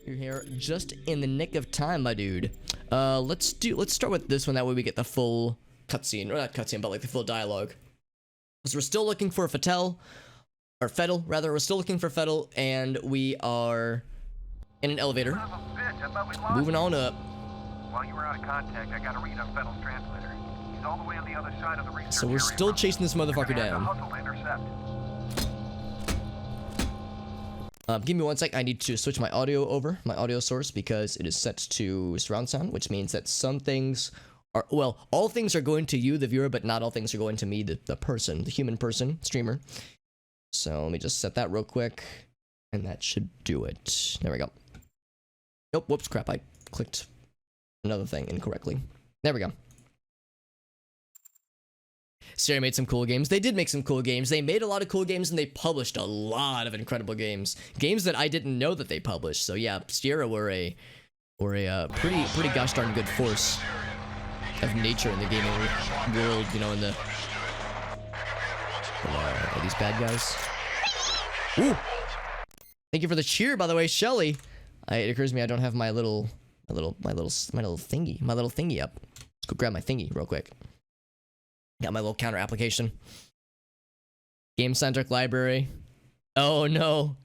You're here just in the nick of time, my dude. Let's start with this one. That way we get the full cutscene, or not cutscene, but like the full dialogue. So we're still looking for F.E.A.R, rather. We're still looking for F.E.A.R, and we are in an elevator. Moving on up. While you were out of contact, I got a read on F.E.A.R's transmitter. He's all the way on the other side of the research So we're still chasing this motherfucker down. Give me one sec. I need to switch my audio over, my audio source, because it is set to surround sound, which means that some things are, well, all things are going to you, the viewer, but not all things are going to me, the person, the human person, streamer. So let me just set that real quick, and that should do it. There we go. Nope, whoops, crap, I clicked another thing incorrectly. There we go. Sierra made some cool games. They did make some cool games. They made a lot of cool games, and they published a lot of incredible games. Games that I didn't know that they published. So yeah, Sierra were a pretty gosh darn good force of nature in the gaming world. You know, in the are these bad guys? Ooh! Thank you for the cheer, by the way, Shelly. It occurs to me I don't have my little thingy up. Let's go grab my thingy real quick. Got my little counter application. Game-centric library. Oh no.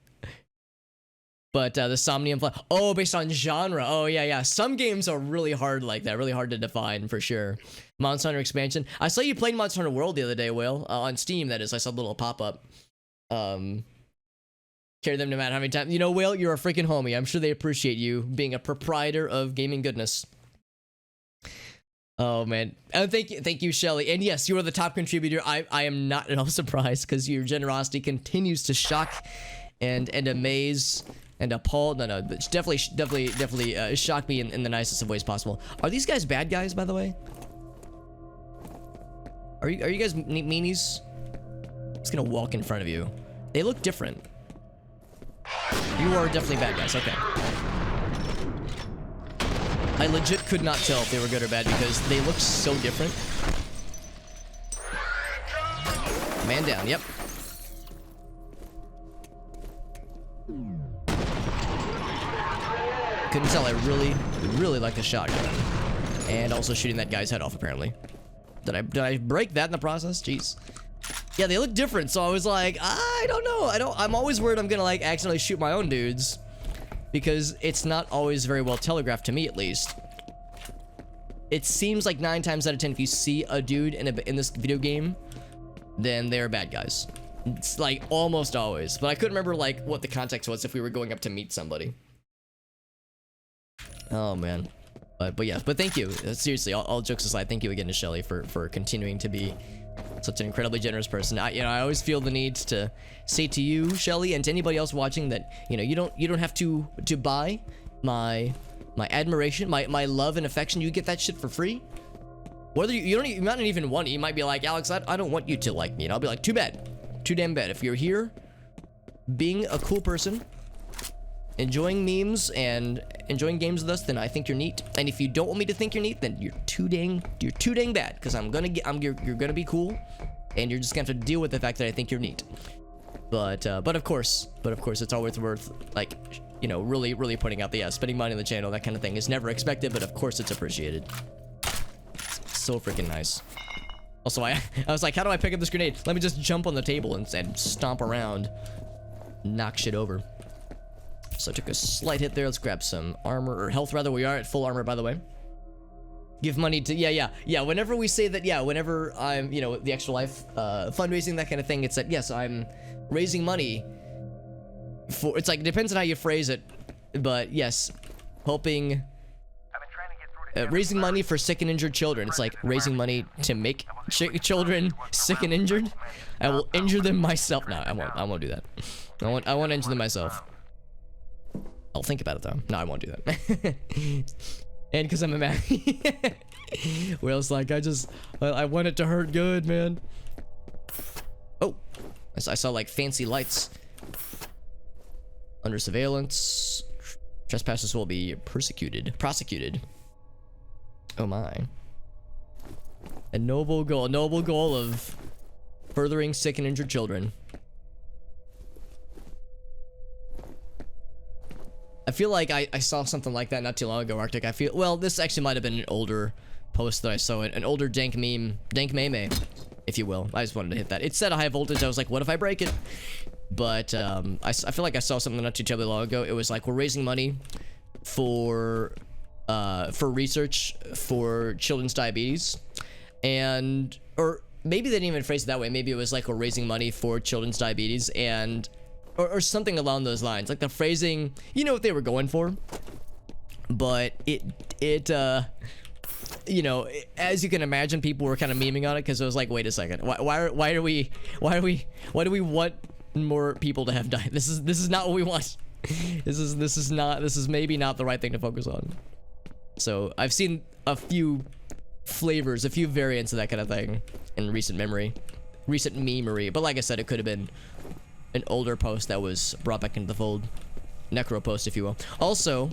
But the Somnium oh, based on genre. Oh yeah. Some games are really hard like that. Really hard to define for sure. Monster Hunter expansion. I saw you playing Monster Hunter World the other day, Will. On Steam, that is. I saw the little pop-up. Carry them no matter how many times. You know, Will, you're a freaking homie. I'm sure they appreciate you being a proprietor of gaming goodness. Oh man, thank you, Shelly. And yes, you are the top contributor. I am not at all surprised, because your generosity continues to shock and amaze and appall. No, it's definitely shock me in the nicest of ways possible. Are these guys bad guys, by the way? Are you guys meanies? I'm just gonna walk in front of you. They look different. You are definitely bad guys. Okay. I legit could not tell if they were good or bad because they look so different. Man down, yep. Couldn't tell. I really like the shotgun. And also shooting that guy's head off, apparently. Did I break that in the process? Jeez. Yeah, they look different, so I was like, I don't know. I'm always worried I'm gonna like accidentally shoot my own dudes, because it's not always very well telegraphed, to me at least. It seems like 9 times out of 10, if you see a dude in this video game, then they're bad guys. It's like almost always. But I couldn't remember like what the context was if we were going up to meet somebody. Oh man. But yeah, but thank you. Seriously, all jokes aside, thank you again to Shelly for continuing to be such an incredibly generous person. I always feel the need to say to you, Shelly, and to anybody else watching that, you don't have to buy my admiration, my love and affection. You get that shit for free. Whether you might not even want it. You might be like, Alex, I don't want you to like me. And I'll be like, too bad. Too damn bad. If you're here being a cool person, enjoying memes and enjoying games with us, then I think you're neat. And if you don't want me to think you're neat, then you're too dang bad, because you're gonna be cool, and you're just gonna have to deal with the fact that I think you're neat. But of course it's always worth, like, really putting out the spending money on the channel. That kind of thing is never expected, but of course it's appreciated. It's so freaking nice. Also, I was like, how do I pick up this grenade? Let me just jump on the table and stomp around, knock shit over. So I took a slight hit there. Let's grab some armor, or health rather. We are at full armor, by the way. Give money to, yeah. Whenever we say that, whenever I'm, the Extra Life, fundraising, that kind of thing, it's that, yes, I'm raising money for, it's like, it depends on how you phrase it, but yes, helping, raising money for sick and injured children. It's like raising money to make children sick and injured. I will injure them myself. No, I won't do that. I won't injure them myself. I'll think about it though. No, I won't do that. And because I'm a man. Well, it's like, I want it to hurt good, man. Oh, I saw like fancy lights. Under surveillance. Trespassers will be prosecuted. Oh my. A noble goal of furthering sick and injured children. I feel like I saw something like that not too long ago, Arctic. I feel, well, this actually might have been an older post that I saw, an older dank meme, if you will. I just wanted to hit that. It said high voltage. I was like, what if I break it? But I feel like I saw something not too terribly long ago. It was like, we're raising money for research for children's diabetes, and, or maybe they didn't even phrase it that way. Maybe it was like, we're raising money for children's diabetes, and or something along those lines. Like the phrasing, you know what they were going for, but it you know, as you can imagine, people were kind of memeing on it because it was like, wait a second, why do we want more people to have died? This is not what we want. This is maybe not the right thing to focus on. So I've seen a few flavors, a few variants of that kind of thing in recent memory, recent memery. But like I said, it could have been an older post that was brought back into the fold. Necro post, if you will. Also,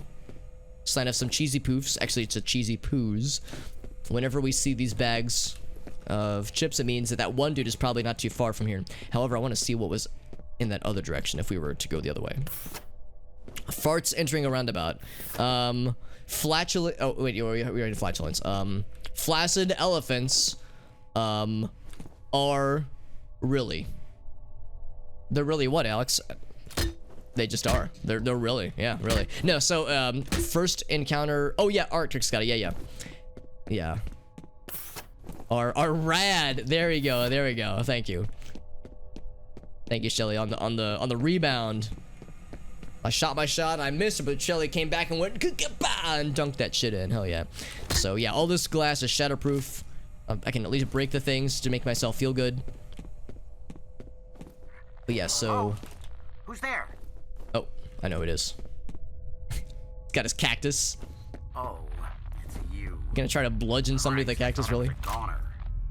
sign of some cheesy poofs. Actually, it's a cheesy poos. Whenever we see these bags of chips, it means that that one dude is probably not too far from here. However, I want to see what was in that other direction if we were to go the other way. Farts entering a roundabout. Flatulent. Oh wait, we already flatulence. Flaccid elephants. Are really. They're really what, Alex? They just are. They're really, yeah, really. No, so first encounter. Oh yeah, Arctic's got it. Yeah. Are rad. There we go. Thank you, Shelly, on the rebound. I shot my shot, I missed, but Shelly came back and went and dunked that shit in. Hell yeah. So yeah, all this glass is shatterproof. I can at least break the things to make myself feel good. But yeah, so. Oh, who's there? Oh, I know who it is. He's got his cactus. Oh, it's you. Gonna try to bludgeon somebody with a cactus, really? Goner.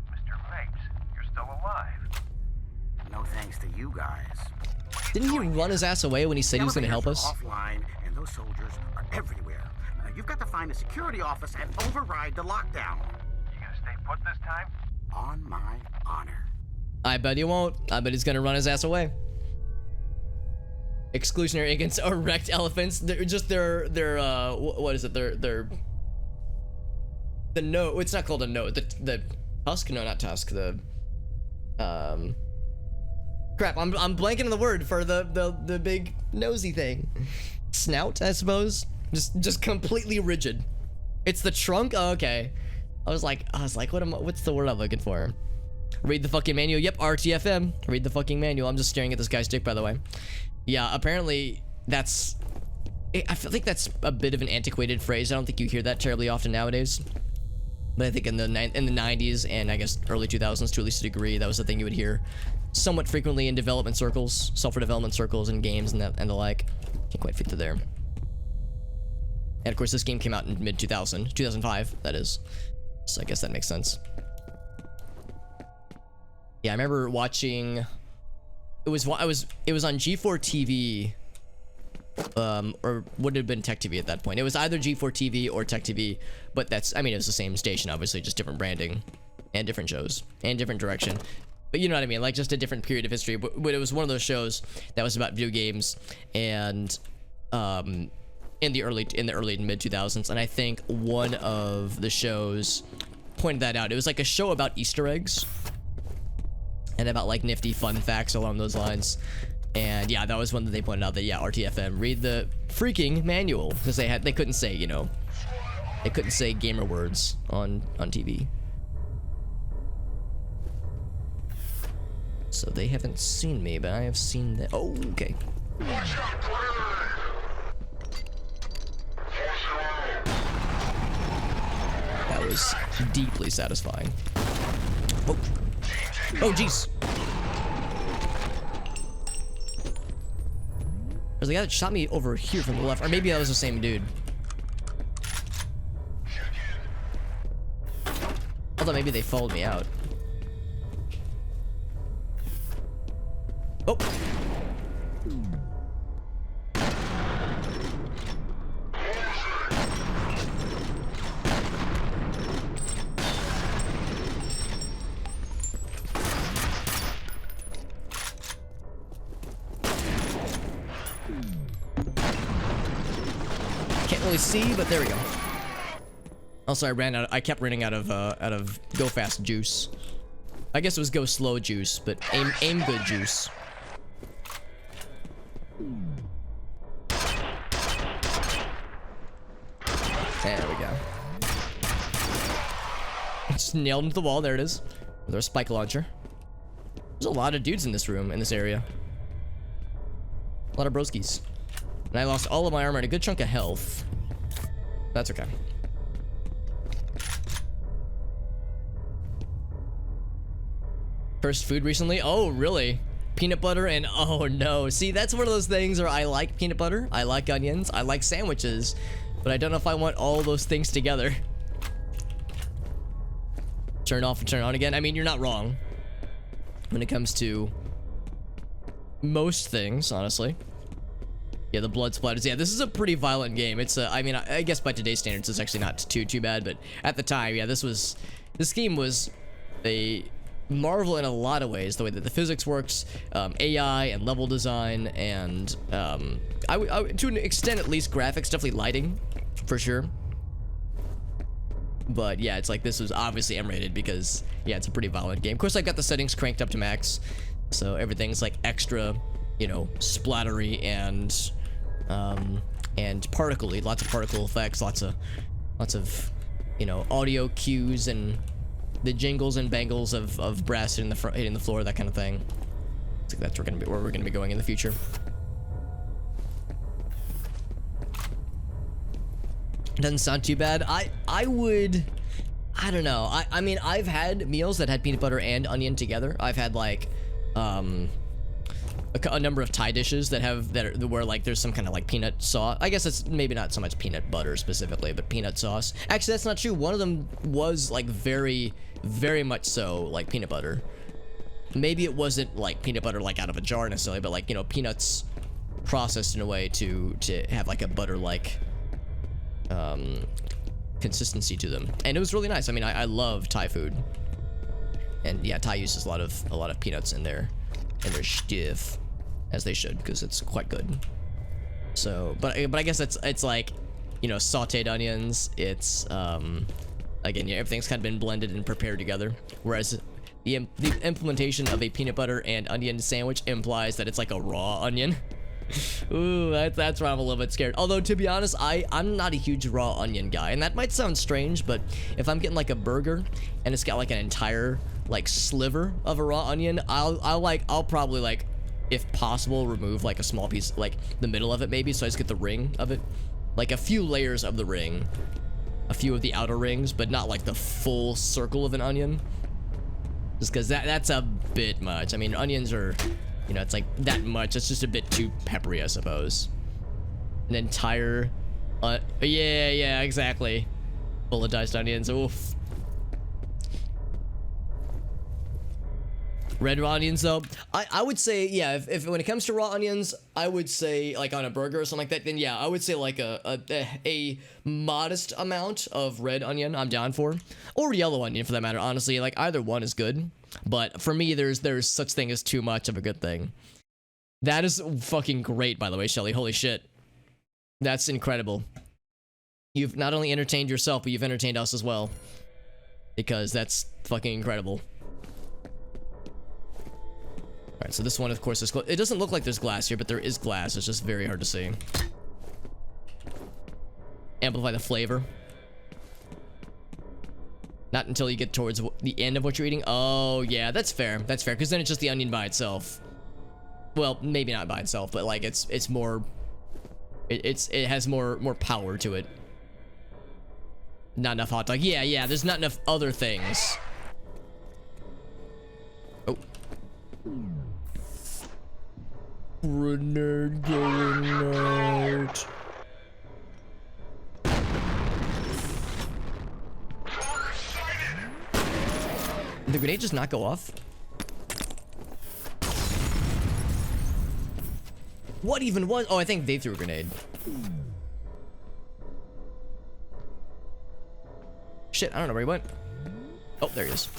Mr. Mapes, you're still alive. No thanks to you guys. Didn't he run his ass away when he said he was gonna help us? Offline, and those soldiers are everywhere. You've got to find the security office and override the lockdown. You gonna stay put this time? On my honor. I bet he won't. I bet he's gonna run his ass away. Exclusionary against erect elephants. They're just what is it? They're the nose. It's not called a nose. The tusk? No, not tusk. The crap. I'm blanking on the word for the big nosy thing. Snout, I suppose. Just completely rigid. It's the trunk. Oh, okay. I was like, what's the word I'm looking for? Read the fucking manual. Yep, RTFM. Read the fucking manual. I'm just staring at this guy's dick, by the way. Yeah, apparently that's. I feel like that's a bit of an antiquated phrase. I don't think you hear that terribly often nowadays. But I think in the 90s and I guess early 2000s, to at least a degree, that was the thing you would hear somewhat frequently in development circles, software development circles, and games and the like. Can't quite fit through there. And of course, this game came out in mid 2005. That is. So I guess that makes sense. Yeah, I remember watching. It was on G4 TV, or would have been Tech TV at that point. It was either G4 TV or Tech TV, but that's, I mean, it was the same station, obviously, just different branding and different shows and different direction. But you know what I mean, like just a different period of history. But it was one of those shows that was about video games and in the early and mid 2000s. And I think one of the shows pointed that out. It was like a show about Easter eggs and about like nifty fun facts along those lines. And yeah, that was one that they pointed out that, yeah, RTFM, read the freaking manual, because they couldn't say, you know, they couldn't say gamer words on TV. So they haven't seen me, but I have seen them. Oh, okay. That was deeply satisfying. Oh. Oh, jeez. There's a guy that shot me over here from the left, or maybe that was the same dude. I thought maybe they followed me out. Oh. Can't really see, but there we go. Also, I kept running out of go fast juice. I guess it was go slow juice, but aim good juice. There we go. Just nailed into the wall. There it is. With our spike launcher. There's a lot of dudes in this room, in this area. A lot of broskies. And I lost all of my armor and a good chunk of health. That's okay. First food recently? Oh, really? Peanut butter and oh no. See, that's one of those things where I like peanut butter, I like onions, I like sandwiches, but I don't know if I want all those things together. Turn off and turn on again. I mean, you're not wrong when it comes to most things, honestly. Yeah, the blood splatters. Yeah, this is a pretty violent game. It's I mean, I guess by today's standards, it's actually not too bad, but at the time, yeah, this game was a marvel in a lot of ways. The way that the physics works, AI and level design, and to an extent at least graphics, definitely lighting, for sure. But yeah, it's like this was obviously M-rated because yeah, it's a pretty violent game. Of course, I got the settings cranked up to max, so everything's like extra, you know, splattery and particle-y, lots of particle effects, lots of you know, audio cues and the jingles and bangles of brass hitting the floor, that kind of thing. I think that's where we're gonna be going in the future. Doesn't sound too bad. I don't know. I mean, I've had meals that had peanut butter and onion together. I've had like a number of Thai dishes that where like there's some kind of like peanut sauce. I guess it's maybe not so much peanut butter specifically, but peanut sauce. Actually, that's not true. One of them was like very much so like peanut butter. Maybe it wasn't like peanut butter like out of a jar necessarily, but like, you know, peanuts processed in a way to have like a butter like consistency to them, and it was really nice. I mean, I love Thai food, and yeah, Thai uses a lot of peanuts in their stuff, as they should, because it's quite good. So, but I guess it's like, you know, sautéed onions. It's again, yeah, everything's kind of been blended and prepared together, whereas the implementation of a peanut butter and onion sandwich implies that it's like a raw onion. Ooh, that's where I'm a little bit scared. Although, to be honest, I'm not a huge raw onion guy, and that might sound strange, but if I'm getting like a burger and it's got like an entire like sliver of a raw onion, I'll probably, like, if possible, remove like a small piece, like the middle of it maybe, so I just get the ring of it, like a few layers of the ring, a few of the outer rings, but not like the full circle of an onion, just because that's a bit much. I mean, onions are, you know, it's like that much. It's just a bit too peppery, I suppose. An entire, yeah, exactly. Full of diced onions. Oof. Red raw onions, though, I would say, yeah, if when it comes to raw onions, I would say like on a burger or something like that, then yeah, I would say like a modest amount of red onion I'm down for, or yellow onion for that matter. Honestly, like either one is good, but for me, there's such thing as too much of a good thing. That is fucking great, by the way, Shelly. Holy shit, that's incredible. You've not only entertained yourself, but you've entertained us as well, because that's fucking incredible. Alright, so this one, of course, is it doesn't look like there's glass here, but there is glass. It's just very hard to see. Amplify the flavor. Not until you get towards the end of what you're eating. Oh, yeah, that's fair. That's fair, because then it's just the onion by itself. Well, maybe not by itself, but like it's more... It has more power to it. Not enough hot dog. Yeah, there's not enough other things. Oh. Grenade going out. Did the grenade just not go off? What even was? Oh, I think they threw a grenade. Shit, I don't know where he went. Oh, there he is.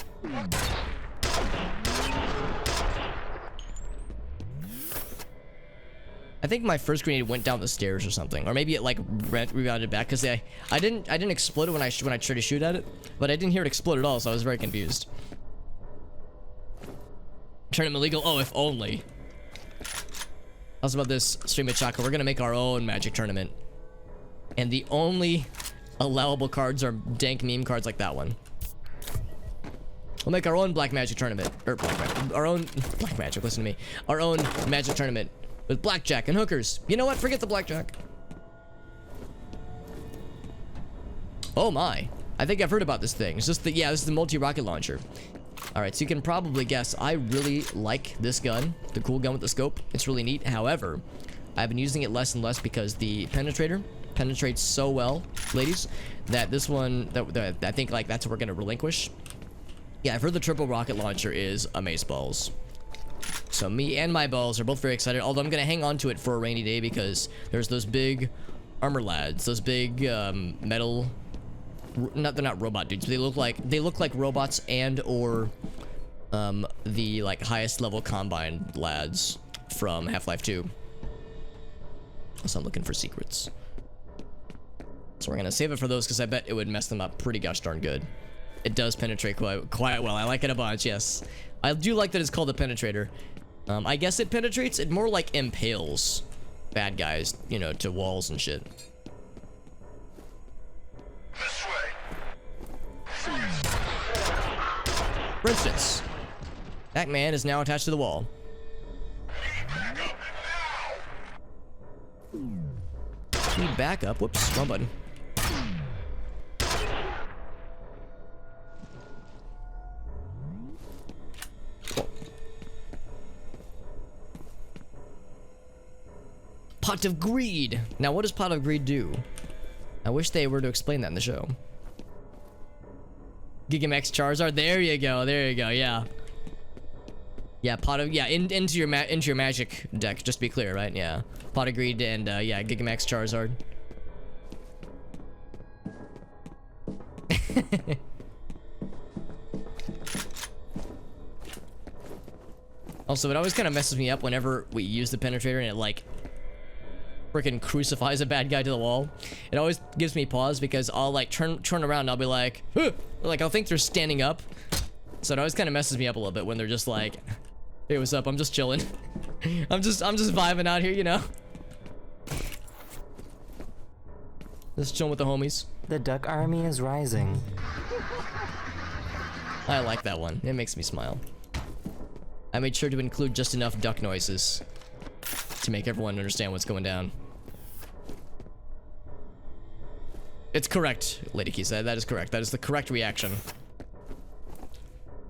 I think my first grenade went down the stairs or something, or maybe it like rebounded back because I didn't explode it when I tried to shoot at it, but I didn't hear it explode at all, so I was very confused. Tournament illegal? Oh, if only. How's about this, Stream of Chaka? We're gonna make our own Magic tournament, and the only allowable cards are dank meme cards like that one. We'll make our own Black Magic tournament, or our own Black Magic. Listen to me. Our own Magic tournament with blackjack and hookers. You know what? Forget the blackjack. Oh my! I think I've heard about this thing. It's just the this is the multi-rocket launcher. All right, so you can probably guess I really like this gun, the cool gun with the scope. It's really neat. However, I've been using it less and less because the penetrator penetrates so well, ladies, that this one I think like that's what we're gonna relinquish. Yeah, I've heard the triple rocket launcher is amazeballs. So me and my balls are both very excited, although I'm gonna hang on to it for a rainy day because there's those big armor lads, those big metal, they're not robot dudes, but they look like robots and or the like highest level combine lads from Half-Life 2. So I'm looking for secrets. So we're gonna save it for those because I bet it would mess them up pretty gosh darn good. It does penetrate quite well. I like it a bunch, yes. I do like that it's called a penetrator. I guess it penetrates. It more like impales bad guys, you know, to walls and shit. This way. For instance, that man is now attached to the wall. Need backup. Whoops, wrong button. Pot of Greed. Now, what does Pot of Greed do? I wish they were to explain that in the show. Gigamax Charizard. There you go. There you go. Yeah. Yeah. Pot of into your magic deck. Just to be clear, right? Yeah. Pot of Greed and yeah, Gigamax Charizard. Also, it always kind of messes me up whenever we use the penetrator and it like freaking crucifies a bad guy to the wall. It always gives me pause because I'll like turn around and I'll be like, huh! Like I'll think they're standing up. So it always kind of messes me up a little bit when they're just like, hey, what's up? I'm just chilling. I'm just vibing out here, you know. Just chilling with the homies. The duck army is rising. I like that one. It makes me smile. I made sure to include just enough duck noises to make everyone understand what's going down. It's correct, Lady Key said. That is correct. That is the correct reaction.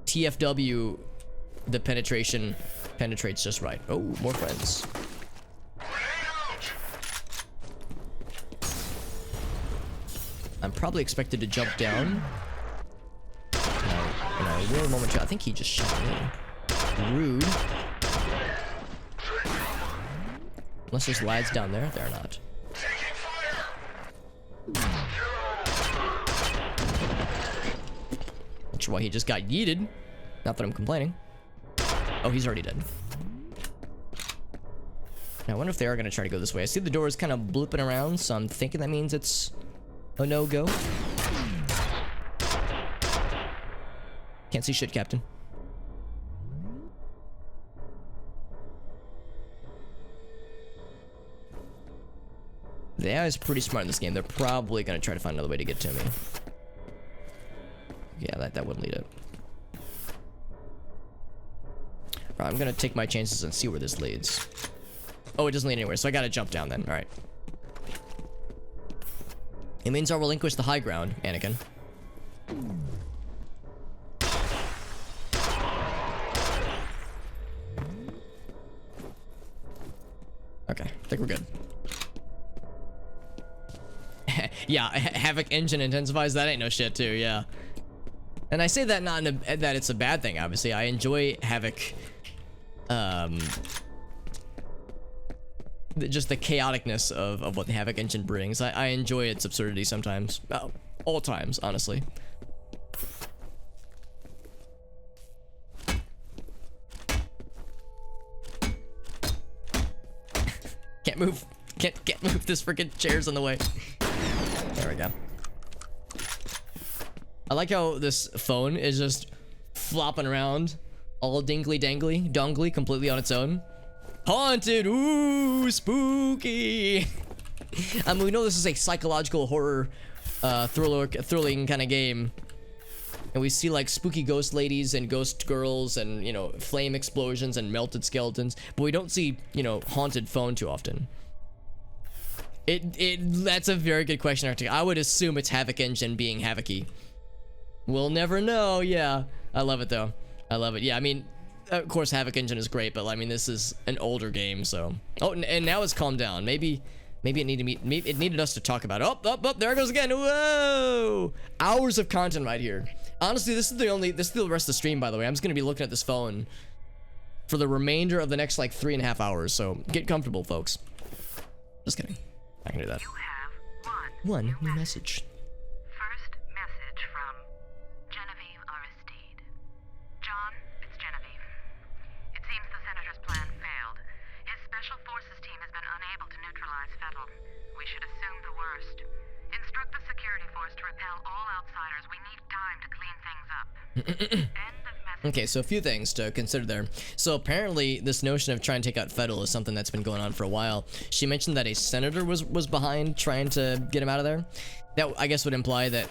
TFW, the penetration penetrates just right. Oh, more friends. I'm probably expected to jump down. And I will momentarily. I think he just shot me. Rude. Unless there's lads down there. They're not. Not sure why he just got yeeted. Not that I'm complaining. Oh, he's already dead. Now, I wonder if they are going to try to go this way. I see the doors kind of blooping around, so I'm thinking that means it's a no-go. Can't see shit, Captain. The AI is pretty smart in this game. They're probably going to try to find another way to get to me. Yeah, that wouldn't lead it. Right, I'm going to take my chances and see where this leads. Oh, it doesn't lead anywhere, so I got to jump down then. All right. It means I'll relinquish the high ground, Anakin. Okay, I think we're good. Yeah, Havoc engine intensifies. That ain't no shit too, yeah. And I say that not in that it's a bad thing, obviously. I enjoy Havoc. Just the chaoticness of what the Havoc engine brings. I enjoy its absurdity sometimes. Well, all times, honestly. move. Can't move this freaking chairs on the way. There we go. I like how this phone is just flopping around, all dingly dangly, dongly, completely on its own. Haunted, ooh, spooky. I mean, we know this is a psychological horror, thrilling kind of game. And we see like spooky ghost ladies and ghost girls and, you know, flame explosions and melted skeletons. But we don't see, you know, haunted phone too often. That's a very good question, Arctic. I would assume it's Havoc Engine being Havoc-y. We'll never know. Yeah. I love it though. I love it. Yeah, I mean, of course Havoc Engine is great, but I mean, this is an older game, so. Oh, and now it's calmed down. Maybe it needed us to talk about it. Oh, there it goes again. Whoa! Hours of content right here. Honestly, this is the rest of the stream, by the way. I'm just gonna be looking at this phone for the remainder of the next like 3.5 hours. So get comfortable, folks. Just kidding. I can do that. You have One new message. First message from Genevieve Aristide. John, it's Genevieve. It seems the senator's plan failed. His special forces team has been unable to neutralize Fettel. We should assume the worst. Instruct the security force to repel all outsiders. We need time to clean things up. End of message. Okay, so a few things to consider there. So apparently this notion of trying to take out Fettel is something that's been going on for a while. She mentioned that a senator was behind trying to get him out of there. That, I guess, would imply that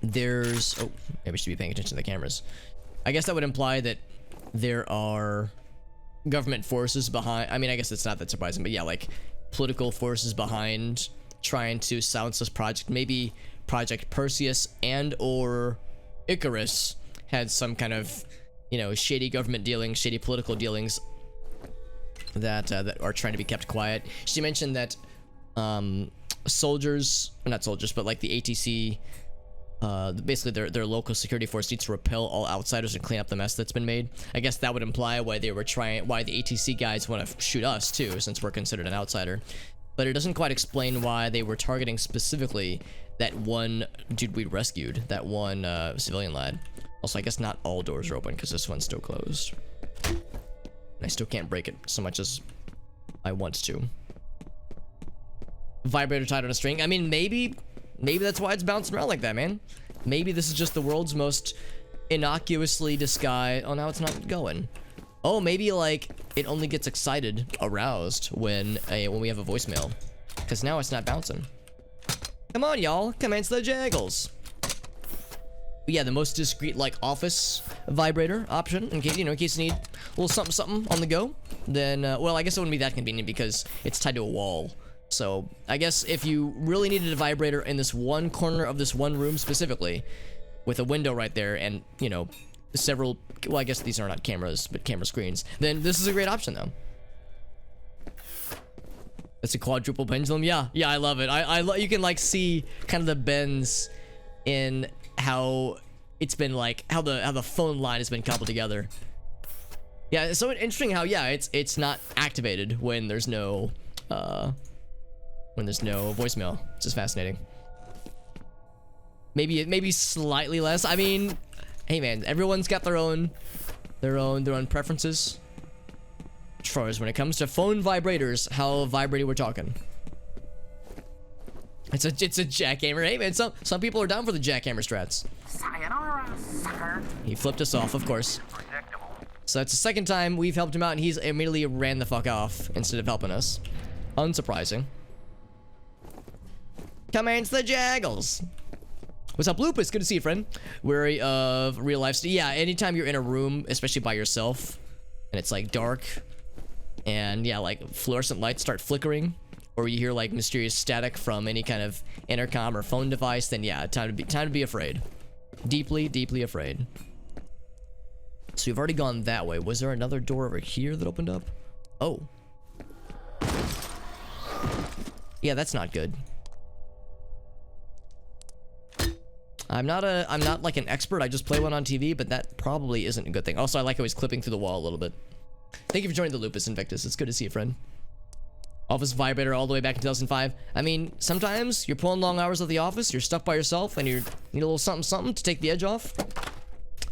there's... Oh, maybe we should be paying attention to the cameras. I guess that would imply that there are government forces behind... I mean, I guess it's not that surprising, but yeah, like political forces behind trying to silence this project. Maybe Project Perseus and or Icarus had some kind of, you know, shady government dealings, shady political dealings that are trying to be kept quiet. She mentioned that soldiers, not soldiers, but like the ATC, basically their local security force needs to repel all outsiders and clean up the mess that's been made. I guess that would imply why the ATC guys want to shoot us too, since we're considered an outsider. But it doesn't quite explain why they were targeting specifically that one dude we rescued, that one civilian lad. Also, I guess not all doors are open because this one's still closed. And I still can't break it so much as I want to. Vibrator tied on a string. I mean, maybe that's why it's bouncing around like that, man. Maybe this is just the world's most innocuously disguised... Oh, now it's not going. Oh, maybe like it only gets excited, aroused when we have a voicemail, because now it's not bouncing. Come on, y'all, commence the jaggles. But yeah, the most discreet like office vibrator option in case you need a little something on the go. Then well, I guess it wouldn't be that convenient because it's tied to a wall. So I guess if you really needed a vibrator in this one corner of this one room specifically, with a window right there and several, well, I guess these are not cameras, but camera screens, then this is a great option though. It's a quadruple pendulum. Yeah, I love it. You can like see kind of the bends in how it's been like, how the phone line has been coupled together. Yeah, it's so interesting how, yeah, it's not activated when there's no voicemail. It's just fascinating. Maybe slightly less. I mean, hey man, everyone's got their own preferences. As far as when it comes to phone vibrators, how vibrating we're talking. It's a jackhammer. Hey man, some people are down for the jackhammer strats. Sayonara, sucker. He flipped us off, of course. So that's the second time we've helped him out, and he's immediately ran the fuck off instead of helping us. Unsurprising. Commence the jaggles. What's up, Lupus? Good to see you, friend. Wary of real life. Yeah, anytime you're in a room, especially by yourself, and it's like dark, and yeah, like fluorescent lights start flickering, or you hear like mysterious static from any kind of intercom or phone device, then yeah, time to be afraid. Deeply afraid. So we've already gone that way. Was there another door over here that opened up? Oh. Yeah, that's not good. I'm not like an expert. I just play one on TV, but that probably isn't a good thing. Also, I like how he's clipping through the wall a little bit. Thank you for joining the Lupus Invictus. It's good to see you, friend. Office vibrator all the way back in 2005. I mean, sometimes you're pulling long hours at the office, you're stuck by yourself, and you need a little something to take the edge off.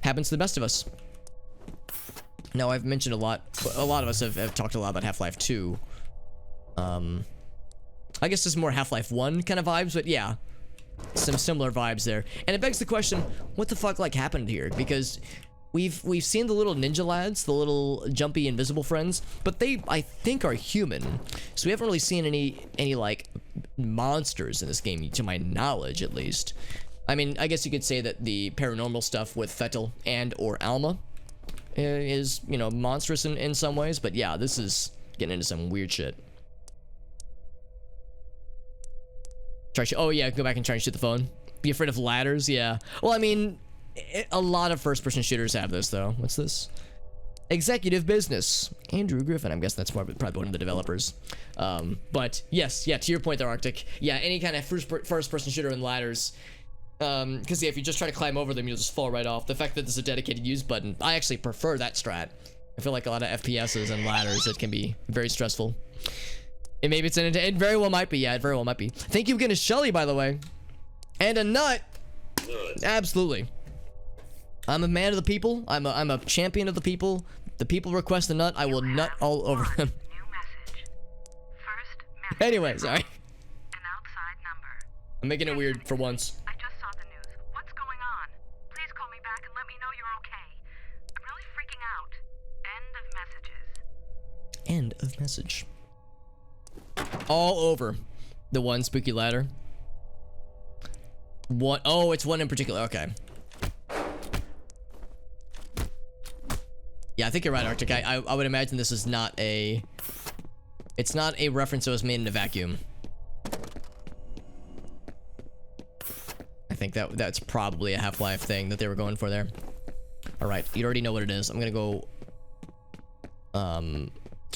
Happens to the best of us. Now, I've mentioned a lot of us have talked a lot about Half-Life 2. I guess there's more Half-Life 1 kind of vibes, but yeah, some similar vibes there. And it begs the question, what the fuck like happened here? Because we've seen the little ninja lads, the little jumpy invisible friends, but they, I think, are human. So we haven't really seen any like monsters in this game, to my knowledge at least. I mean, I guess you could say that the paranormal stuff with Fettel and or Alma is, you know, monstrous in some ways, but yeah, this is getting into some weird shit. Oh yeah, go back and try and shoot the phone. Be afraid of ladders, yeah. Well, I mean, a lot of first-person shooters have this, though. What's this? Executive business. Andrew Griffin. I'm guessing that's probably one of the developers. But yes, yeah, to your point there, Arctic. Yeah, any kind of first-person shooter in ladders. Because yeah, if you just try to climb over them, you'll just fall right off. The fact that there's a dedicated use button, I actually prefer that strat. I feel like a lot of FPSs and ladders, it can be very stressful. And maybe it very well might be. Yeah, it very well might be. Thank you again to Shelly, by the way. And a nut. Absolutely. I'm a man of the people. I'm a champion of the people. The people request a nut. I will nut all over them. Anyway, sorry. An outside number. I'm making it weird for once. I just saw the news. What's going on? Please call me back and let me know you're okay. I'm really freaking out. End of messages. End of message. All over the one spooky ladder. What? Oh, it's one in particular. Okay. Yeah, I think you're right, Arctic. I would imagine this is not a... It's not a reference that was made in a vacuum. I think that's probably a Half-Life thing that they were going for there. Alright, you already know what it is. I'm gonna go...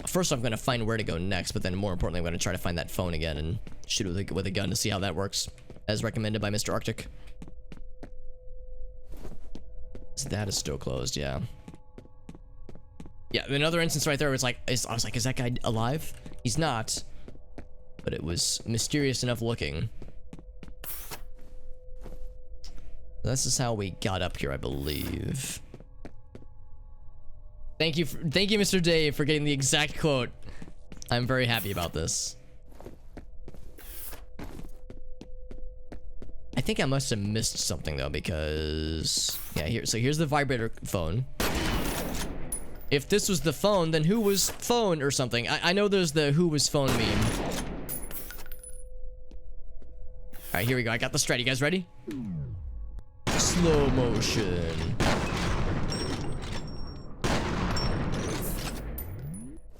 First, I'm going to find where to go next, but then more importantly, I'm going to try to find that phone again and shoot it with a gun to see how that works, as recommended by Mr. Arctic. So that is still closed, yeah. Yeah, another instance right there where I was like, is that guy alive? He's not, but it was mysterious enough looking. This is how we got up here, I believe. Thank you, Mr. Dave, for getting the exact quote. I'm very happy about this. I think I must have missed something though, because yeah, here's the vibrator phone. If this was the phone, then who was phone or something? I know there's the who was phone meme. All right, here we go. I got the strat. You guys ready? Slow motion.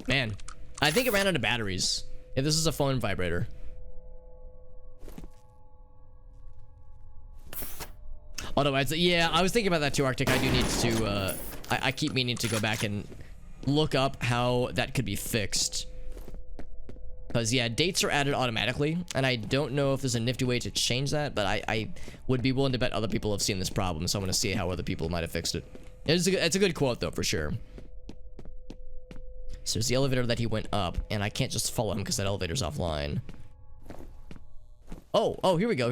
Man, I think it ran out of batteries. If this is a phone vibrator. Otherwise, yeah, I was thinking about that too, Arctic. I do need to, I keep meaning to go back and look up how that could be fixed. Because, yeah, dates are added automatically, and I don't know if there's a nifty way to change that, but I would be willing to bet other people have seen this problem, so I want to see how other people might have fixed it. It's a good quote, though, for sure. So there's the elevator that he went up, and I can't just follow him because that elevator's offline. Oh, here we go.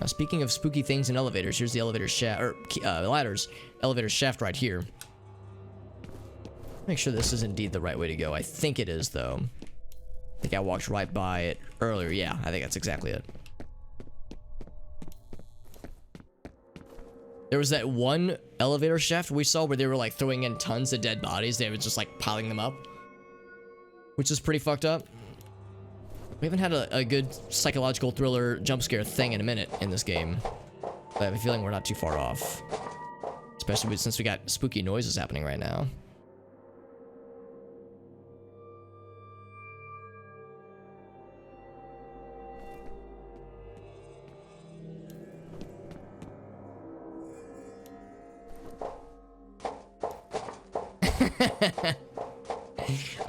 Now, speaking of spooky things in elevators, here's the elevator shaft, or ladders. Elevator shaft right here. Make sure this is indeed the right way to go. I think it is, though. I think I walked right by it earlier. Yeah, I think that's exactly it. There was that one elevator shaft we saw where they were like throwing in tons of dead bodies. They were just like piling them up, which is pretty fucked up. We haven't had a good psychological thriller jump scare thing in a minute in this game. But I have a feeling we're not too far off, especially since we got spooky noises happening right now.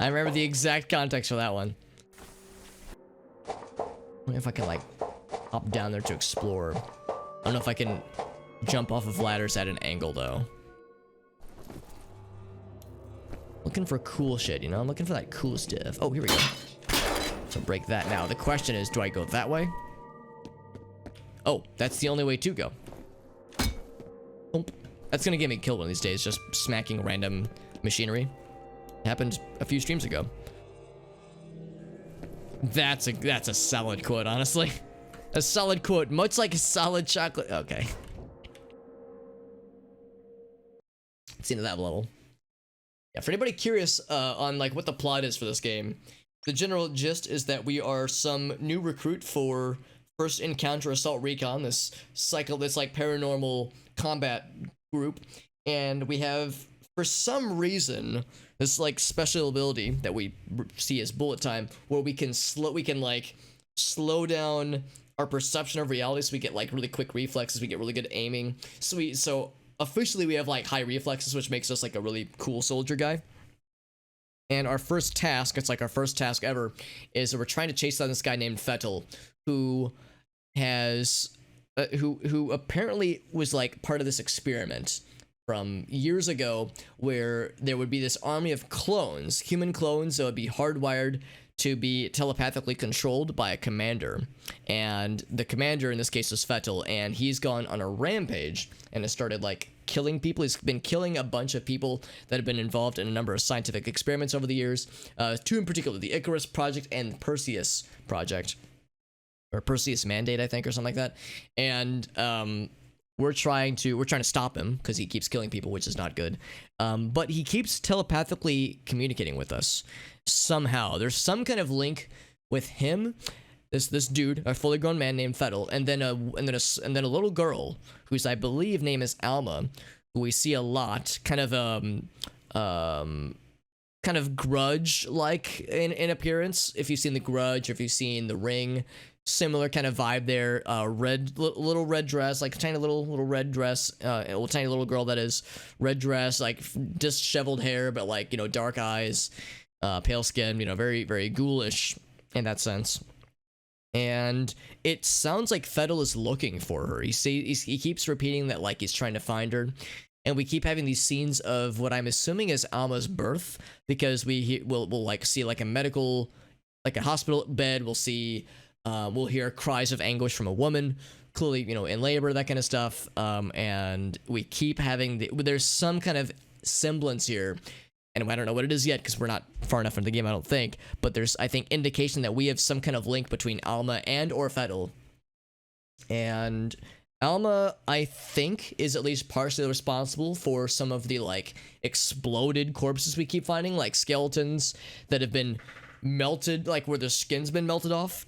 I remember the exact context for that one. I wonder if I can like hop down there to explore. I don't know if I can jump off of ladders at an angle though. Looking for cool shit, you know? I'm looking for that cool stuff. Oh, here we go. So break that now. The question is, do I go that way? Oh, that's the only way to go. Oh, that's gonna get me killed one of these days, just smacking random machinery. Happened a few streams ago. That's a solid quote, honestly. A solid quote, much like a solid chocolate. Okay. It's into that level. Yeah, for anybody curious on like what the plot is for this game, the general gist is that we are some new recruit for First Encounter Assault Recon, this like paranormal combat group, and we have, for some reason, this like special ability that we see as bullet time, where we can like slow down our perception of reality, so we get like really quick reflexes, we get really good aiming. So officially we have like high reflexes, which makes us like a really cool soldier guy. And our first task, it's like our first task ever, is that we're trying to chase down this guy named F.E.A.R, who has who apparently was like part of this experiment from years ago, where there would be this army of clones, human clones, that would be hardwired to be telepathically controlled by a commander. And the commander in this case was F.E.A.R, and he's gone on a rampage and has started like killing people. He's been killing a bunch of people that have been involved in a number of scientific experiments over the years. Two in particular, the Icarus Project and the Perseus Project. Or Perseus Mandate, I think, or something like that. And we're trying to stop him because he keeps killing people, which is not good. But he keeps telepathically communicating with us somehow. There's some kind of link with him, this dude, a fully grown man named F.E.A.R, and then a little girl whose I believe name is Alma, who we see a lot, kind of Grudge-like in appearance. If you've seen The Grudge, or if you've seen The Ring, similar kind of vibe there. Little red dress, like tiny little red dress, tiny little girl that is, red dress, like disheveled hair, but like, you know, dark eyes, pale skin, you know, very, very ghoulish in that sense. And it sounds like F.E.A.R is looking for her. He keeps repeating that, like, he's trying to find her. And we keep having these scenes of what I'm assuming is Alma's birth, because we'll like see like a medical, like a hospital bed. We'll see, we'll hear cries of anguish from a woman, clearly, you know, in labor, that kind of stuff. And we keep having there's some kind of semblance here, and I don't know what it is yet because we're not far enough into the game, I don't think. But there's, I think, indication that we have some kind of link between Alma and or F.E.A.R. And Alma, I think, is at least partially responsible for some of the like exploded corpses we keep finding, like skeletons that have been melted, like where their skin's been melted off.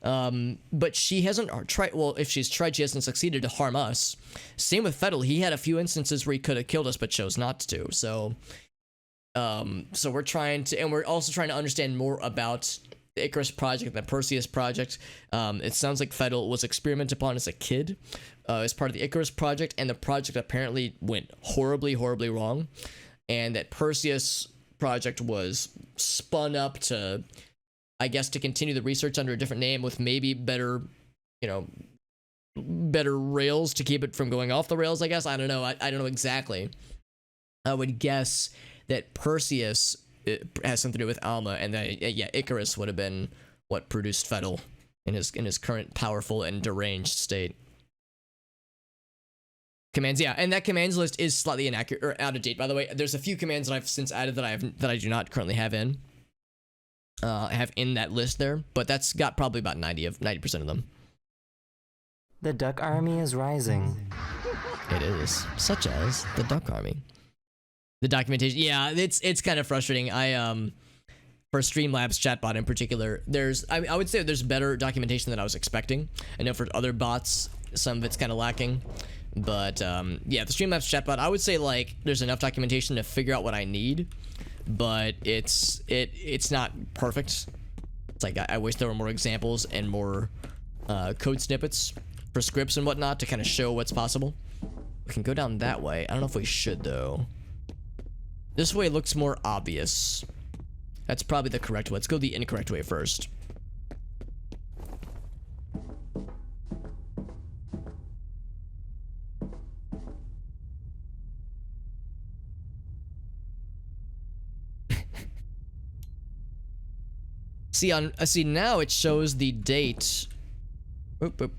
But she hasn't tried, well, if she's tried, she hasn't succeeded to harm us. Same with F.E.A.R. He had a few instances where he could have killed us but chose not to. So we're trying to, and we're also trying to understand more about the Icarus Project, the Perseus Project. It sounds like F.E.A.R was experimented upon as a kid, as part of the Icarus Project, and the project apparently went horribly, horribly wrong, and that Perseus Project was spun up to, I guess, to continue the research under a different name with maybe better, you know, better rails to keep it from going off the rails, I guess. I don't know. I don't know exactly. I would guess that Perseus has something to do with Alma, and that, yeah, Icarus would have been what produced F.E.A.R in his current powerful and deranged state. Commands, yeah, and that commands list is slightly inaccurate or out of date, by the way. There's a few commands that I've since added that I do not currently have in. I have in that list there, but that's got probably about 90% of them. The Duck Army is rising. It is, such as the Duck Army. The documentation, yeah, it's kind of frustrating. For Streamlabs chatbot in particular, I would say there's better documentation than I was expecting. I know for other bots, some of it's kind of lacking. But yeah, the Streamlabs chatbot, I would say like there's enough documentation to figure out what I need, but it's not perfect. It's like I wish there were more examples and more code snippets for scripts and whatnot to kind of show what's possible. We can go down that way. I don't know if we should though. This way looks more obvious. That's probably the correct way. Let's go the incorrect way first. See now it shows the date. Oop, oop.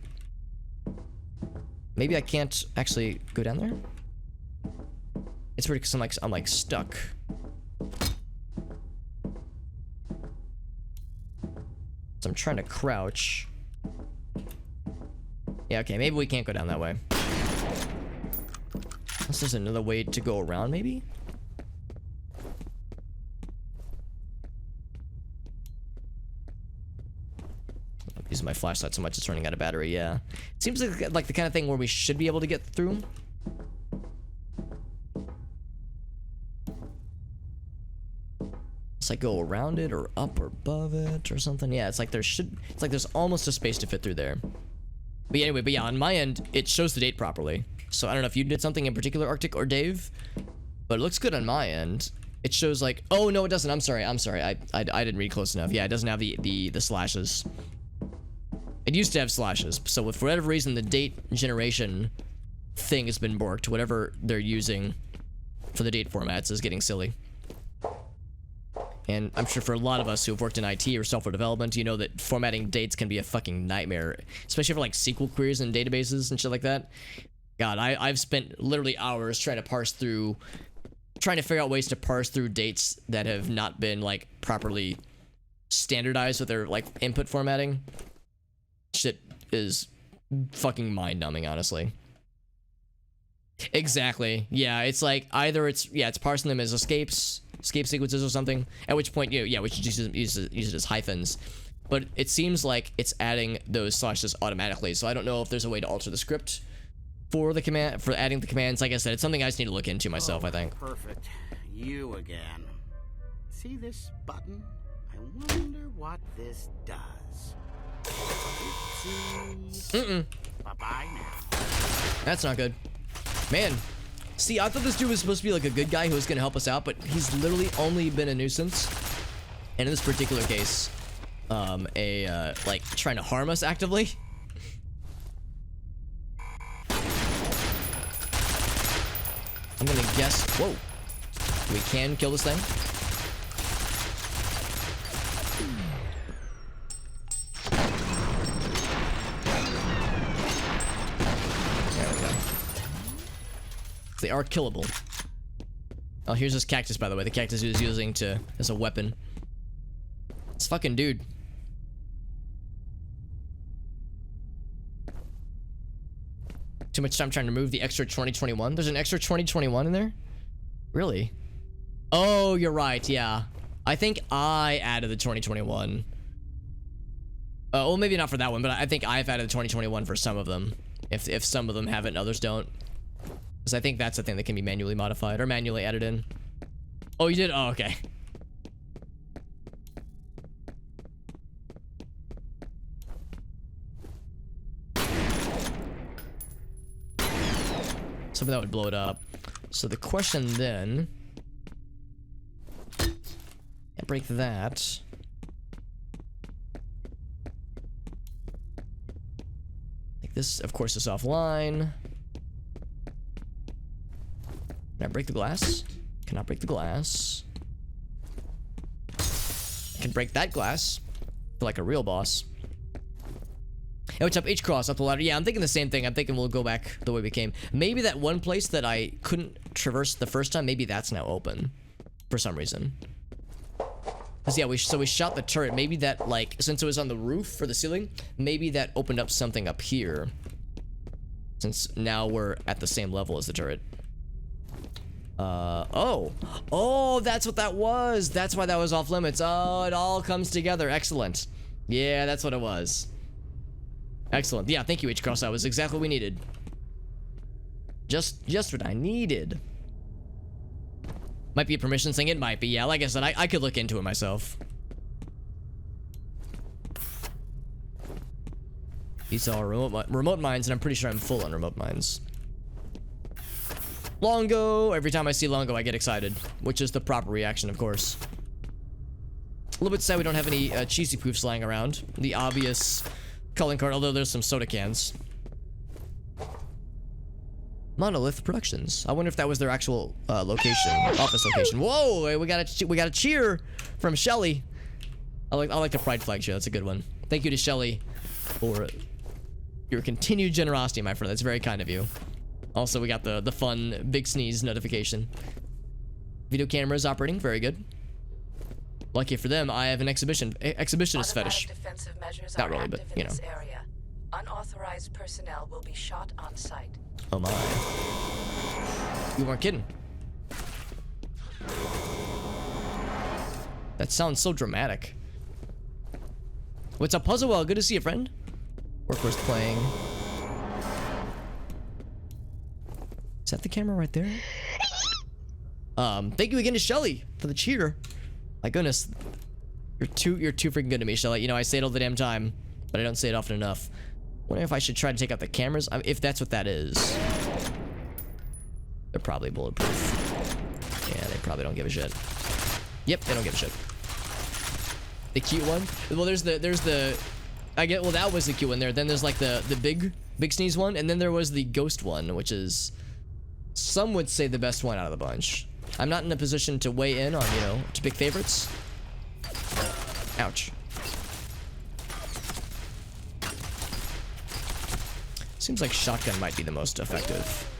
Maybe I can't actually go down there. It's weird because I'm like stuck. So I'm trying to crouch. Yeah, okay, maybe we can't go down that way. Unless there's another way to go around, maybe? I'm using my flashlight so much it's running out of battery, yeah. It seems like the kind of thing where we should be able to get through. It's like go around it or up or above it or something. Yeah, it's like there's almost a space to fit through there. But anyway, but yeah, on my end, it shows the date properly. So I don't know if you did something in particular, Arctic or Dave, but it looks good on my end. It shows like, oh no, it doesn't. I'm sorry. I didn't read close enough. Yeah, it doesn't have the slashes. It used to have slashes. So for whatever reason, the date generation thing has been borked. Whatever they're using for the date formats is getting silly. And I'm sure for a lot of us who have worked in IT or software development, you know that formatting dates can be a fucking nightmare, especially for like SQL queries and databases and shit like that. God, I've spent literally hours trying to figure out ways to parse through dates that have not been like properly standardized with their like input formatting. Shit is fucking mind-numbing, honestly. Exactly. Yeah, it's like either it's parsing them as escape sequences or something, at which point we should use it as hyphens, but it seems like it's adding those slashes automatically. So I don't know if there's a way to alter the script for adding the commands. Like I said, it's something I just need to look into myself. I think. Perfect. You again. See this button? I wonder what this does. Bye-bye now. That's not good. Man, see, I thought this dude was supposed to be like a good guy who was gonna help us out, but he's literally only been a nuisance. And in this particular case, like trying to harm us actively. I'm gonna guess. Whoa, we can kill this thing. They are killable. Oh, here's this cactus, by the way. The cactus he was using as a weapon. This fucking dude. Too much time trying to move the extra 2021. There's an extra 2021 in there? Really? Oh, you're right. Yeah. I think I added the 2021. Well, maybe not for that one, but I think I've added the 2021 for some of them. If some of them have it and others don't. Because I think that's the thing that can be manually modified or manually added in. Oh, you did? Oh, okay. Something that would blow it up. So the question then... Can't break that. Like this, of course, is offline. Can I break the glass? Cannot break the glass. I can break that glass. Feel like a real boss. Hey, what's up? H-Cross up the ladder. Yeah, I'm thinking the same thing. I'm thinking we'll go back the way we came. Maybe that one place that I couldn't traverse the first time, maybe that's now open. For some reason. Cause yeah, we shot the turret. Maybe that, like, since it was on the roof for the ceiling, maybe that opened up something up here. Since now we're at the same level as the turret. Oh, that's what that was. That's why that was off limits. Oh, it all comes together. Excellent. Yeah, that's what it was. Excellent. Yeah, thank you, H-Cross. That was exactly what we needed. Just what I needed. Might be a permissions thing. It might be. Yeah, like I said, I could look into it myself. These are remote mines, and I'm pretty sure I'm full on remote mines. Longo. Every time I see Longo, I get excited, which is the proper reaction, of course. A little bit sad we don't have any cheesy poofs lying around. The obvious calling card, although there's some soda cans. Monolith Productions. I wonder if that was their actual location, office location. Whoa, we got a cheer from Shelly. I like the pride flag cheer. That's a good one. Thank you to Shelly for your continued generosity, my friend. That's very kind of you. Also, we got the fun big sneeze notification. Video camera is operating. Very good. Lucky for them, I have an exhibitionist fetish. Defensive measures Not are really, active but, in you know. this area. Unauthorized personnel will be shot on sight. Oh my. You weren't kidding. That sounds so dramatic. What's up, Puzzle? Well, good to see you, friend. Workhorse playing. Is that the camera right there? Thank you again to Shelly for the cheer. My goodness. You're too freaking good to me, Shelly. You know, I say it all the damn time, but I don't say it often enough. Wondering if I should try to take out the cameras. I mean, if that's what that is. They're probably bulletproof. Yeah, they probably don't give a shit. Yep, they don't give a shit. The cute one? Well, there's the well, that was the cute one there. Then there's like the big sneeze one, and then there was the ghost one, which is, some would say, the best one out of the bunch. I'm not in a position to weigh in on, you know, to pick favorites. Ouch. Seems like shotgun might be the most effective.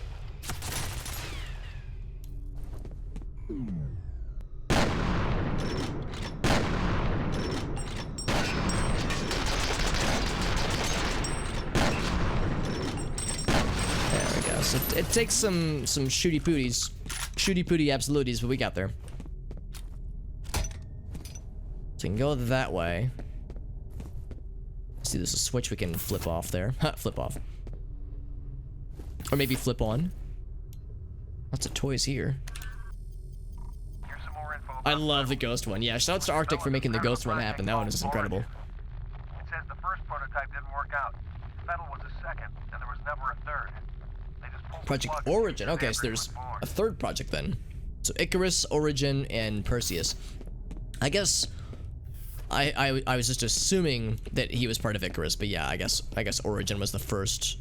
So it takes some shooty pooty absoluties, but we got there. So we can go that way. See, there's a switch we can flip off there. Flip off. Or maybe flip on. Lots of toys here. Here's some more info I about love the ghost one. Yeah, shout outs to Arctic for making the ghost one happen. That one is incredible. It says the first prototype didn't work out. Fettel was a second, and there was never a third. They just pulled the Project plug Origin. and Okay, so Android there's was born. a third project then. So Icarus, Origin, and Perseus. I guess I was just assuming that he was part of Icarus, but yeah, I guess Origin was the first.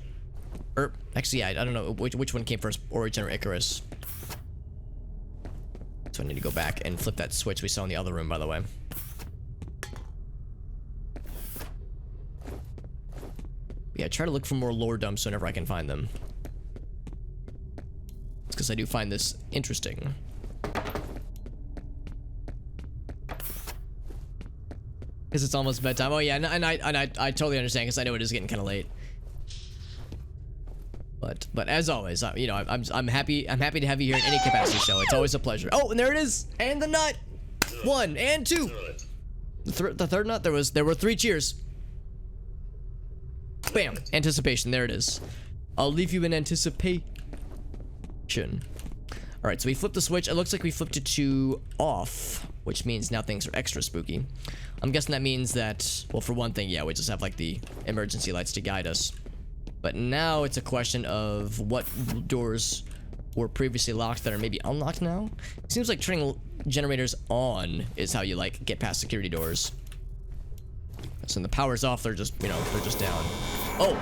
Or actually, yeah, I don't know which one came first, Origin or Icarus. So I need to go back and flip that switch we saw in the other room, by the way. Yeah, try to look for more lore dumps whenever I can find them. It's because I do find this interesting. Because it's almost bedtime. Oh yeah, and I totally understand because I know it is getting kind of late. But as always, you know, I'm happy to have you here in any capacity, show. It's always a pleasure. Oh, and there it is, and the nut, 1 and 2. The third nut. There were 3 cheers. Bam, anticipation. There it is. I'll leave you in anticipation. All right, so we flipped the switch. It looks like we flipped it to off, which means now things are extra spooky. I'm guessing that means that, well, for one thing, yeah, we just have like the emergency lights to guide us. But now it's a question of what doors were previously locked that are maybe unlocked now. It seems like turning generators on is how you like get past security doors. So when the power's off, they're just, you know, they're just down. Oh!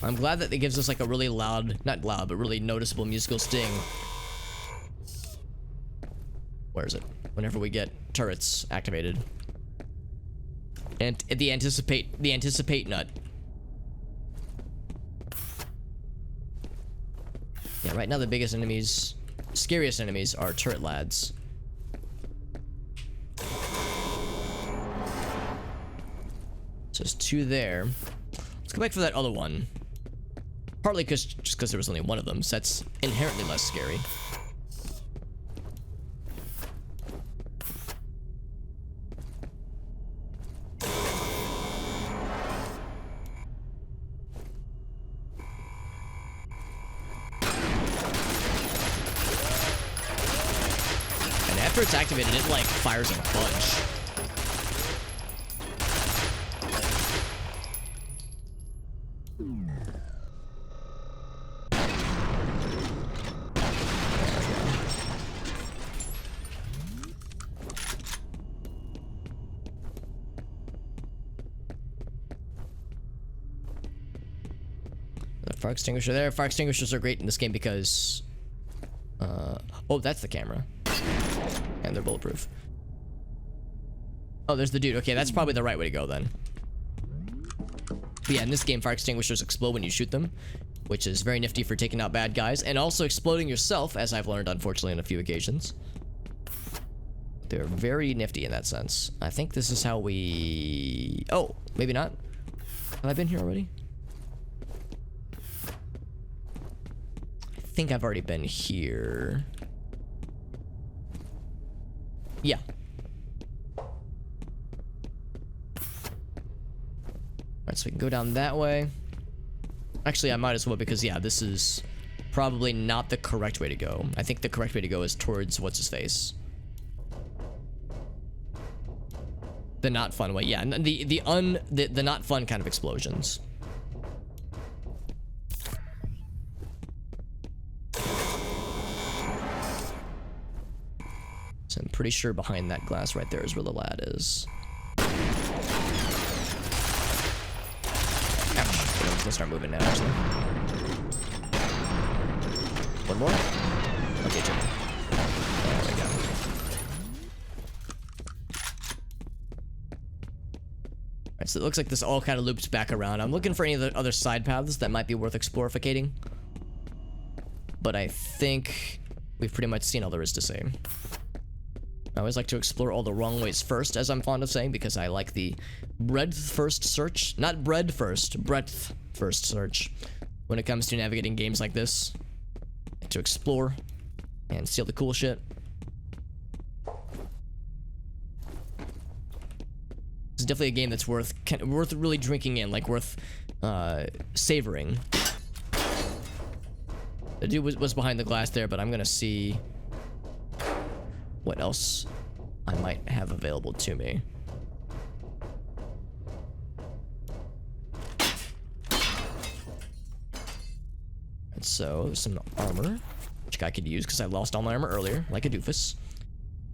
I'm glad that it gives us like a really loud, not loud, but really noticeable musical sting. Where is it? Whenever we get turrets activated. And the anticipate nut. Yeah, right now the biggest enemies, scariest enemies are turret lads. So there's 2 there. Let's go back for that other one. Partly just because there was only one of them, so that's inherently less scary. And after it's activated, it like fires a bunch. Fire extinguisher there. Fire extinguishers are great in this game because oh, that's the camera. And they're bulletproof. Oh, there's the dude. Okay, that's probably the right way to go then. But yeah, in this game, fire extinguishers explode when you shoot them, which is very nifty for taking out bad guys and also exploding yourself, as I've learned, unfortunately, on a few occasions. They're very nifty in that sense. I think this is how we... Oh, maybe not. Have I been here already? I think I've already been here. Yeah. Alright, so we can go down that way. Actually, I might as well because, yeah, this is probably not the correct way to go. I think the correct way to go is towards what's-his-face. The not fun way, yeah. The not fun kind of explosions. So I'm pretty sure behind that glass right there is where the lad is. Ouch. I'm gonna start moving now, actually. One more? Okay, two. There we go. Alright, so it looks like this all kind of loops back around. I'm looking for any of the other side paths that might be worth explorificating. But I think we've pretty much seen all there is to say. I always like to explore all the wrong ways first, as I'm fond of saying, because I like the breadth first search. Not bread first, breadth first search. When it comes to navigating games like this. To explore and steal the cool shit. It's definitely a game that's worth really drinking in, like worth savoring. The dude was behind the glass there, but I'm gonna see what else I might have available to me. And so, some armor, which I could use because I lost all my armor earlier, like a doofus.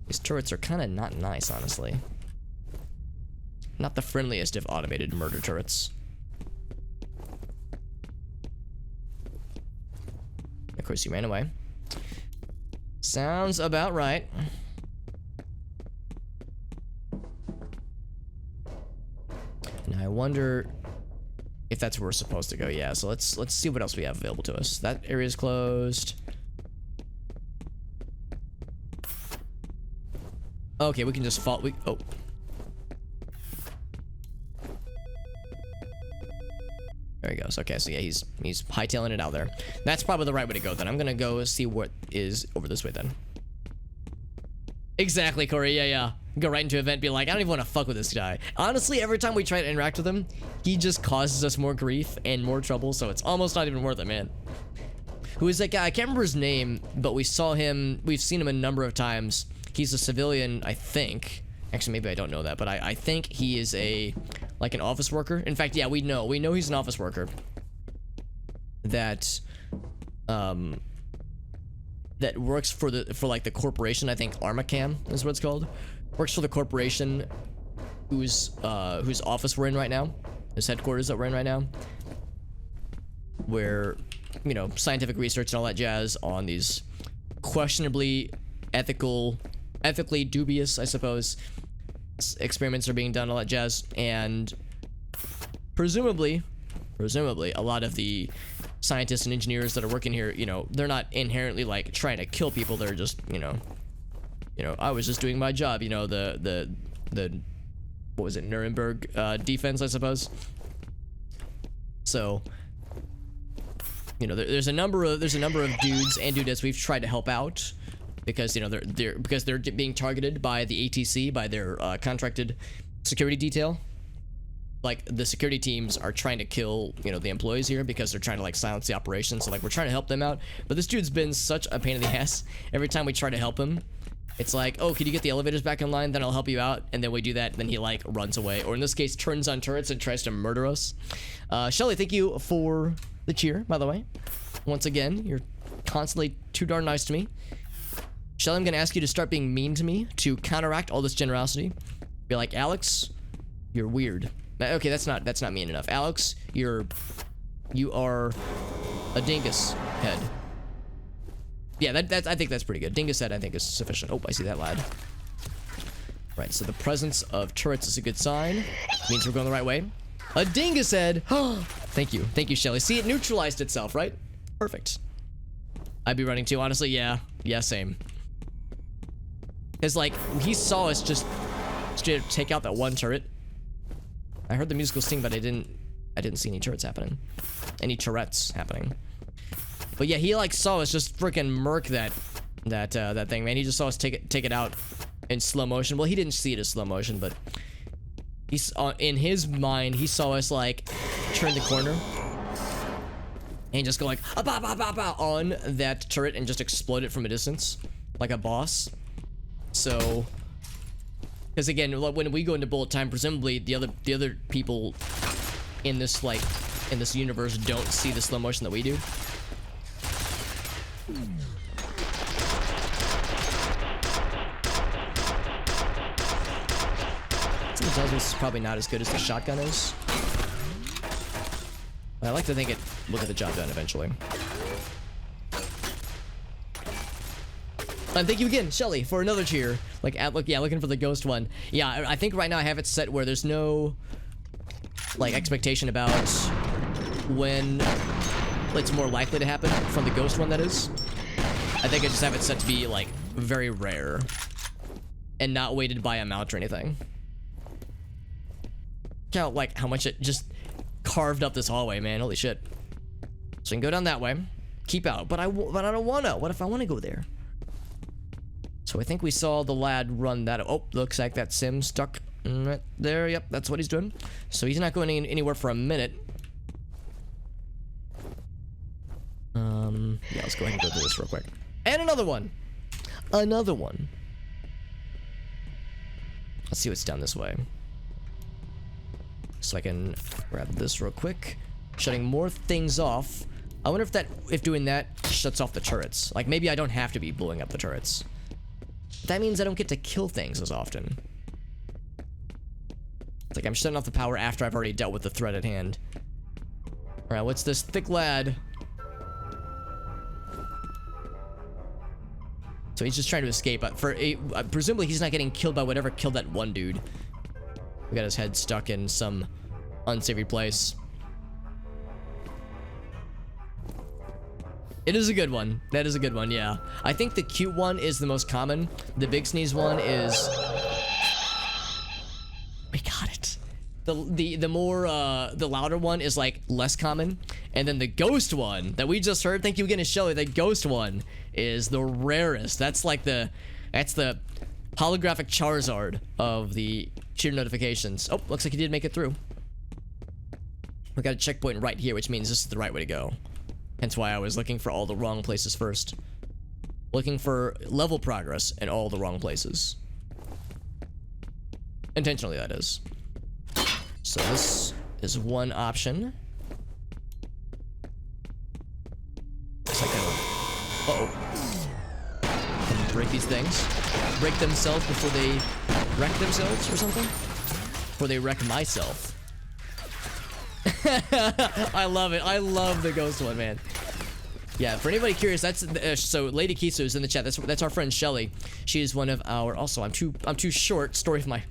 These turrets are kind of not nice, honestly. Not the friendliest of automated murder turrets. Of course, he ran away. Sounds about right. Now I wonder if that's where we're supposed to go. Yeah, so let's see what else we have available to us. That area is closed. Okay, we can just fall. Oh. There he goes. Okay, so yeah, he's hightailing it out there. That's probably the right way to go then. I'm gonna go see what is over this way then. Exactly, Corey. Yeah. Go right into an event, be like, I don't even want to fuck with this guy. Honestly, every time we try to interact with him, he just causes us more grief and more trouble, so it's almost not even worth it, man. Who is that guy? I can't remember his name, but we've seen him a number of times. He's a civilian, I think. Actually, maybe I don't know that, but I think he is like an office worker. In fact, yeah, we know he's an office worker. That works for like the corporation. I think Armacam is what it's called. Works for the corporation whose office we're in right now, his headquarters that we're in right now, where, you know, scientific research and all that jazz on these questionably ethically dubious, I suppose, experiments are being done, all that jazz, and presumably a lot of the scientists and engineers that are working here, you know, they're not inherently like trying to kill people. They're just, you know, I was just doing my job, you know, the what was it, Nuremberg defense, I suppose. So, you know, there's a number of dudes and dudettes we've tried to help out because, you know, they're being targeted by the ATC, by their contracted security detail. Like, the security teams are trying to kill, you know, the employees here because they're trying to, like, silence the operation. So, like, we're trying to help them out. But this dude's been such a pain in the ass. Every time we try to help him, it's like, oh, can you get the elevators back in line? Then I'll help you out. And then we do that. Then he, like, runs away. Or in this case, turns on turrets and tries to murder us. Shelly, thank you for the cheer, by the way. Once again, you're constantly too darn nice to me. Shelly, I'm going to ask you to start being mean to me to counteract all this generosity. Be like, Alex, you're weird. Okay, that's not mean enough. Alex, you are a dingus head. Yeah, I think that's pretty good. Dingus head, I think, is sufficient. Oh, I see that lad. Right, so the presence of turrets is a good sign. It means we're going the right way. A dingus head. Thank you, Shelly. See, it neutralized itself, right? Perfect. I'd be running too, honestly. Yeah, same. Cause like he saw us just straight up take out that one turret. I heard the musical sting, but I didn't see any turrets happening. Any turrets happening. But yeah, he like saw us just freaking murk that thing, man. He just saw us take it out in slow motion. Well, he didn't see it as slow motion, but he's in his mind, he saw us like turn the corner and just go like on that turret and just explode it from a distance like a boss. So, because again, when we go into bullet time, presumably the other people in this universe don't see the slow motion that we do. Something tells me this is probably not as good as the shotgun is. But I like to think it will get the job done eventually. And thank you again, Shelly, for another cheer. Looking for the ghost one. Yeah, I think right now I have it set where there's no like expectation about when it's more likely to happen from the ghost one, that is. I think I just have it set to be like very rare and not weighted by amount or anything. Count like how much it just carved up this hallway, man. Holy shit. So I can go down that way, keep out, but I don't wanna. What if I wanna go there? So I think we saw the lad run that. Oh, looks like that sim stuck right there. Yep, that's what he's doing. So he's not going anywhere for a minute. Yeah, let's go ahead and go through this real quick. And another one. Another one. Let's see what's down this way. So I can grab this real quick. Shutting more things off. I wonder if doing that shuts off the turrets. Like maybe I don't have to be blowing up the turrets. That means I don't get to kill things as often. It's like I'm shutting off the power after I've already dealt with the threat at hand. Alright, what's this thick lad? So he's just trying to escape. Presumably he's not getting killed by whatever killed that one dude. We got his head stuck in some unsavory place. It is a good one. That is a good one, yeah. I think the cute one is the most common. The big sneeze one is... We got it. The louder one is like less common. And then the ghost one that we just heard, thank you again to Shelly, the ghost one is the rarest. That's the holographic Charizard of the cheer notifications. Oh, looks like he did make it through. We got a checkpoint right here, which means this is the right way to go. Hence why I was looking for all the wrong places first. Looking for level progress in all the wrong places. Intentionally, that is. So this is one option. Uh-oh. Can you break these things? Break themselves before they wreck themselves or something? Before they wreck myself. I love it. I love the ghost one, man. Yeah, for anybody curious, that's so Lady Kisu is in the chat. That's our friend Shelly. She is one of our. Also, I'm too short. Story of my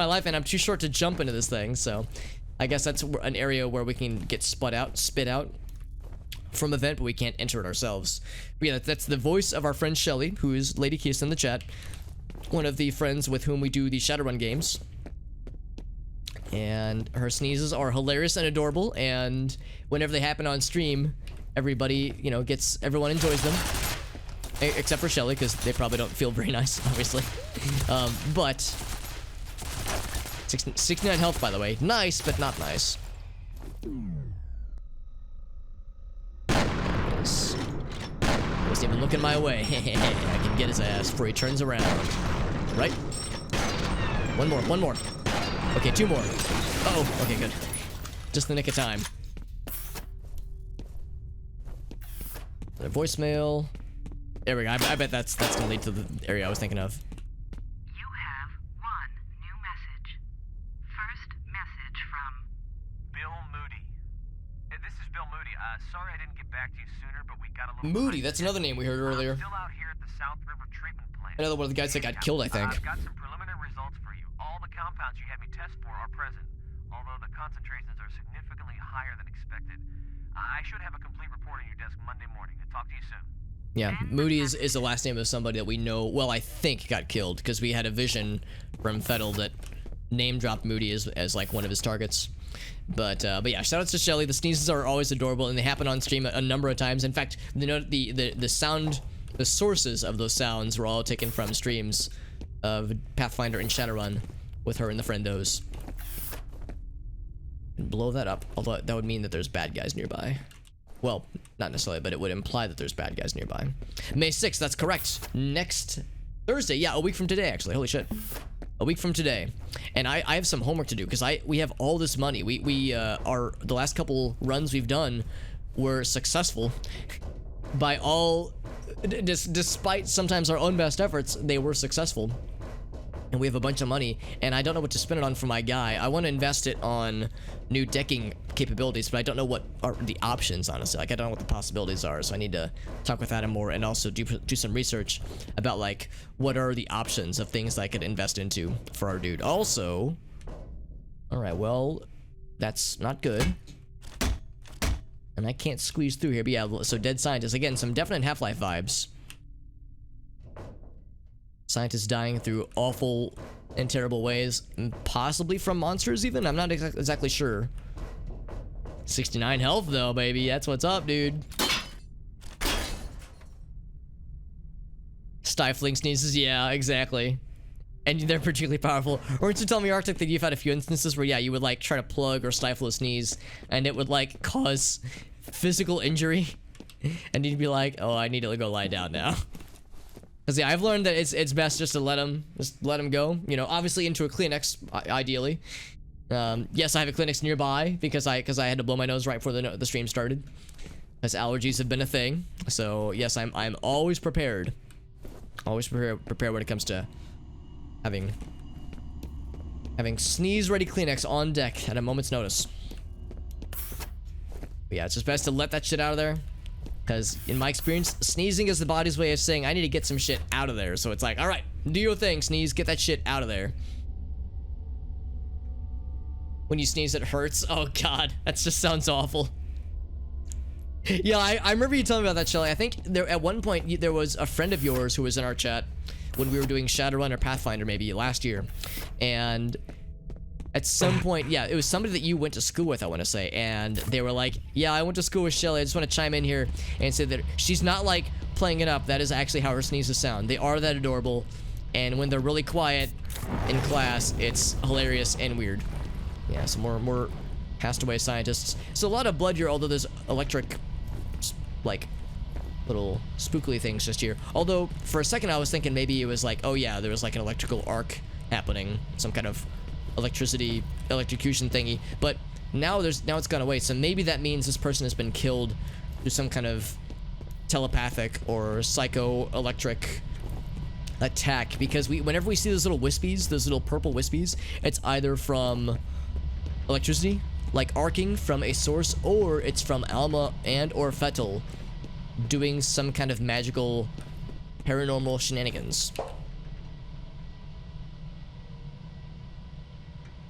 life, and I'm too short to jump into this thing. So, I guess that's an area where we can get spit out from event, but we can't enter it ourselves. But yeah, that's the voice of our friend Shelly, who is Lady Kisu in the chat. One of the friends with whom we do the Shadowrun games. And her sneezes are hilarious and adorable, and whenever they happen on stream, everybody, everyone enjoys them. Except for Shelly, because they probably don't feel very nice, obviously. But 69 health, by the way. Nice, but not nice. Wasn't even looking my way. I can get his ass before he turns around. Right? One more. Okay, 2 more. Uh-oh, okay, good. Just the nick of time. Their voicemail. There we go. I bet that's gonna lead to the area I was thinking of. You have one new message. First message from Bill Moody. This is Bill Moody. Sorry I didn't get back to you sooner, but we got a little... Moody, that's another name we heard earlier. I'm still out here at the South River Treatment Plant. Another one of the guys that got killed, I think. I've got some preliminary results for you. All the compounds you had me test for are present, although the concentrations are significantly higher than expected. I should have a complete report on your desk Monday morning. I'll talk to you soon. Yeah, Moody is the last name of somebody that we know, well, I think got killed, because we had a vision from Fettel that name-dropped Moody as like one of his targets. But yeah, shoutouts to Shelly. The sneezes are always adorable, and they happen on stream a number of times. In fact, the sound, the sources of those sounds were all taken from streams of Pathfinder and Shadowrun with her and the friendos. And blow that up, although that would mean that there's bad guys nearby. Well, not necessarily, but it would imply that there's bad guys nearby. May 6th, that's correct. Next Thursday, yeah, a week from today, actually. Holy shit. A week from today. And I have some homework to do, because we have all this money. The last couple runs we've done were successful. By all, despite sometimes our own best efforts, they were successful. And we have a bunch of money, and I don't know what to spend it on for my guy. I want to invest it on new decking capabilities, but I don't know what are the options, honestly. Like, I don't know what the possibilities are, so I need to talk with Adam more and also do some research about, like, what are the options of things that I could invest into for our dude. Also, alright, well, that's not good. And I can't squeeze through here, but yeah, so Dead Scientist. Again, some definite Half-Life vibes. Scientists dying through awful and terrible ways, possibly from monsters even? I'm not exactly sure. 69 health though, baby. That's what's up, dude. Stifling sneezes, yeah, exactly. And they're particularly powerful. Or to tell me, Arctic, that you've had a few instances where, yeah, you would like try to plug or stifle a sneeze, and it would like cause physical injury, and you'd be like, oh, I need to go lie down now. Because yeah, I've learned that it's best just to let him go. You know, obviously into a Kleenex, ideally. Yes, I have a Kleenex nearby because I had to blow my nose right before the stream started, as allergies have been a thing. So yes, I'm always prepared. Always prepared when it comes to having sneeze-ready Kleenex on deck at a moment's notice. But yeah, it's just best to let that shit out of there. Because in my experience, sneezing is the body's way of saying, I need to get some shit out of there. So it's like, all right, do your thing, sneeze, get that shit out of there. When you sneeze, it hurts. Oh God, that just sounds awful. Yeah, I remember you telling me about that, Shelly. I think there at one point there was a friend of yours who was in our chat when we were doing Shadowrun or Pathfinder maybe last year. And at some point, yeah, it was somebody that you went to school with, I want to say, and they were like, yeah, I went to school with Shelly. I just want to chime in here and say that she's not like playing it up. That is actually how her sneezes sound. They are that adorable, and when they're really quiet in class, it's hilarious and weird. Yeah, some more passed away scientists. So a lot of blood here, although there's electric, like, little spookly things just here. Although for a second I was thinking maybe it was like, oh yeah, there was like an electrical arc happening, some kind of electrocution thingy, but now it's gone away, so maybe that means this person has been killed through some kind of telepathic or psycho-electric attack, because whenever we see those little wispies, those little purple wispies, it's either from electricity, like arcing from a source, or it's from Alma and or Fettel doing some kind of magical paranormal shenanigans.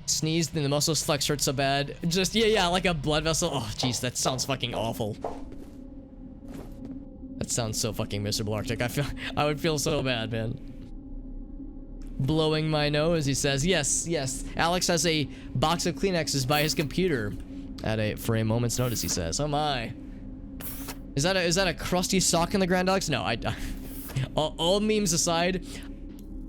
Sneezed and the muscles flex hurt so bad. Just, yeah, like a blood vessel. Oh, jeez, that sounds fucking awful. That sounds so fucking miserable, Arctic. I would feel so bad, man. Blowing my nose, he says. Yes. Alex has a box of Kleenexes by his computer for a moment's notice, he says. Oh my. Is that a crusty sock in the ground, Alex? No, all memes aside,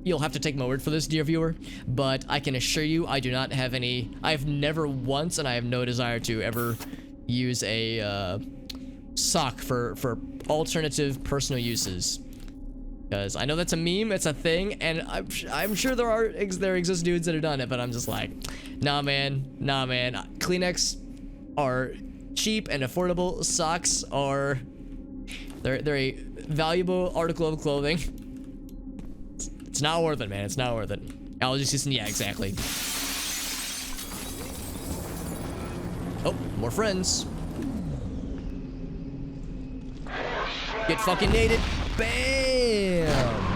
you'll have to take my word for this, dear viewer, but I can assure you I do not have any. I've never once, and I have no desire to ever use a sock for alternative personal uses, because I know that's a meme, it's a thing, and I'm sure there exist dudes that have done it, but I'm just like, nah man. Kleenex are cheap and affordable. Socks are they're a valuable article of clothing. It's not worth it, man. It's not worth it. Allergy season, yeah, exactly. Oh, more friends. Get fucking naded. Bam!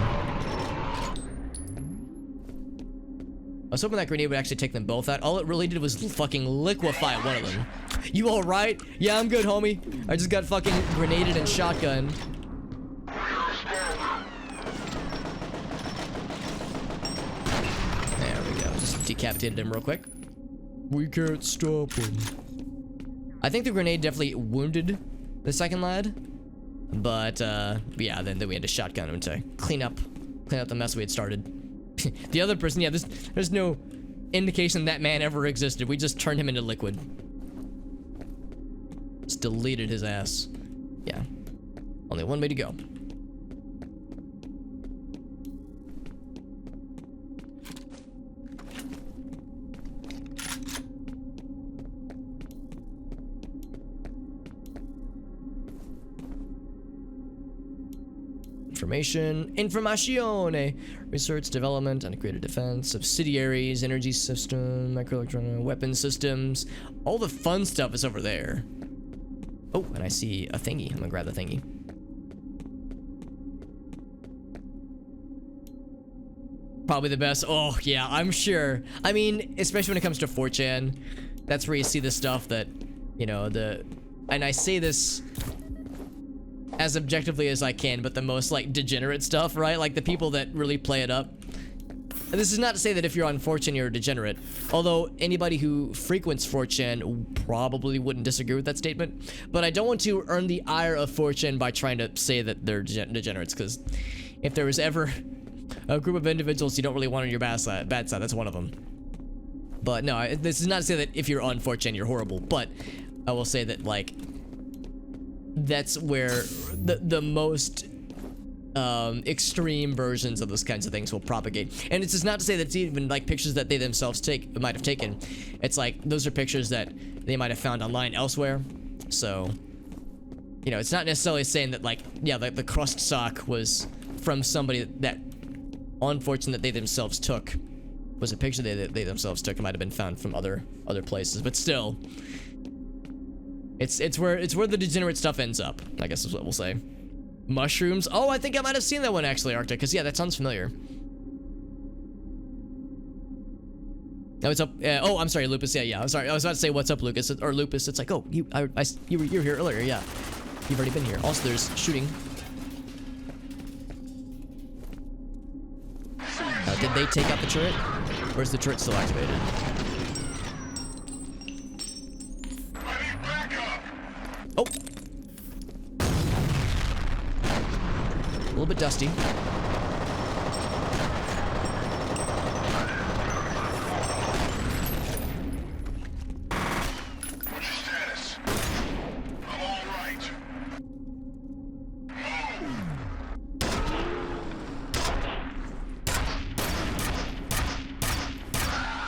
I was hoping that grenade would actually take them both out. All it really did was fucking liquefy one of them. You alright? Yeah, I'm good, homie. I just got fucking grenaded and shotgunned. decapitated him real quick. We can't stop him. I think the grenade definitely wounded the second lad. But, yeah, then we had to shotgun him to clean up the mess we had started. The other person, yeah, there's no indication that man ever existed. We just turned him into liquid. Just deleted his ass. Yeah. Only one way to go. Informazione, research, development, integrated defense, subsidiaries, energy system, microelectronic weapon systems. All the fun stuff is over there. Oh, and I see a thingy. I'm gonna grab the thingy. Probably the best. Oh, yeah, I'm sure. I mean, especially when it comes to 4chan, that's where you see the stuff that, you know, and I say this as objectively as I can, but the most like degenerate stuff, right? Like the people that really play it up. And this is not to say that if you're on 4chan you're a degenerate, although anybody who frequents 4chan probably wouldn't disagree with that statement. But I don't want to earn the ire of 4chan by trying to say that they're degenerates, because if there was ever a group of individuals you don't really want on your bad side, that's one of them. But no, this is not to say that if you're on 4chan you're horrible, but I will say that like that's where the most extreme versions of those kinds of things will propagate. And it's just not to say that it's even like pictures that they themselves might have taken. It's like those are pictures that they might have found online elsewhere. So, you know, it's not necessarily saying that like, yeah, like the crust sock was from somebody that unfortunate that they themselves took, was a picture they themselves took. It might have been found from other places, but still, it's where the degenerate stuff ends up, I guess is what we'll say. Mushrooms. Oh, I think I might have seen that one actually, Arctic, because yeah, that sounds familiar. Oh, it's up. Oh, I'm sorry, Lupus. Yeah, I'm sorry. I was about to say what's up, Lucas or Lupus. It's like, oh, you were here earlier. Yeah, you've already been here. Also, there's shooting. Did they take out the turret, or is the turret still activated? Oh. A little bit dusty. What's your status? I'm all right.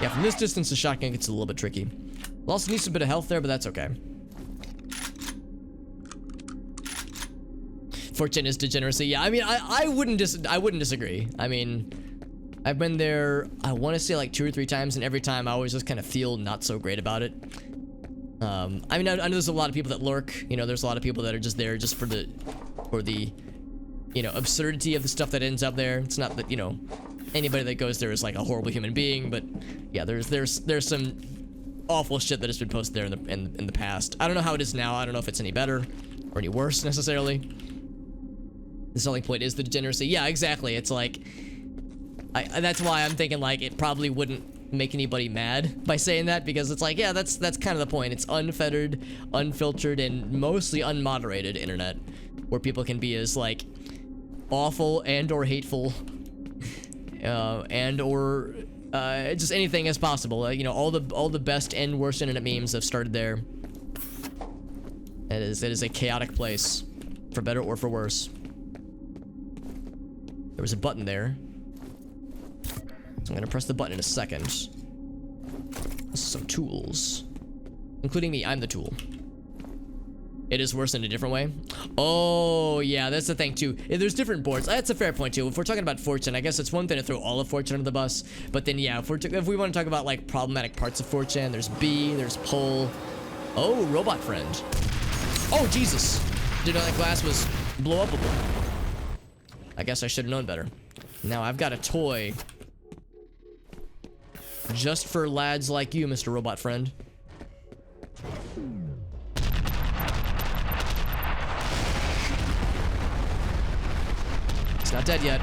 Yeah, from this distance, the shotgun gets a little bit tricky. It also needs a bit of health there, but that's okay. 4chan is degeneracy. Yeah, I mean, I wouldn't disagree. I mean, I've been there, I want to say like 2 or 3 times, and every time I always just kind of feel not so great about it. I mean, I know there's a lot of people that lurk. You know, there's a lot of people that are just there just for the, you know, absurdity of the stuff that ends up there. It's not that, you know, anybody that goes there is like a horrible human being, but yeah, there's some awful shit that has been posted there in the past. I don't know how it is now. I don't know if it's any better or any worse necessarily. The selling point is the degeneracy. Yeah, exactly. It's like, that's why I'm thinking like it probably wouldn't make anybody mad by saying that, because it's like, yeah, that's kind of the point. It's unfettered, unfiltered, and mostly unmoderated internet, where people can be as like awful and or hateful, and or just anything as possible. You know, all the best and worst internet memes have started there. It is a chaotic place, for better or for worse. There was a button there, so I'm gonna press the button in a second. Some tools, including me. I'm the tool. It is worse in a different way. Oh yeah, that's the thing too. There's different boards. That's a fair point too. If we're talking about 4chan, I guess it's one thing to throw all of 4chan under the bus, but then yeah, if we want to talk about like problematic parts of 4chan, there's B, there's Pol. Oh, robot friend. Oh Jesus! Didn't know that glass was blow upable. I guess I should have known better. Now I've got a toy just for lads like you, Mr. Robot Friend. It's not dead yet.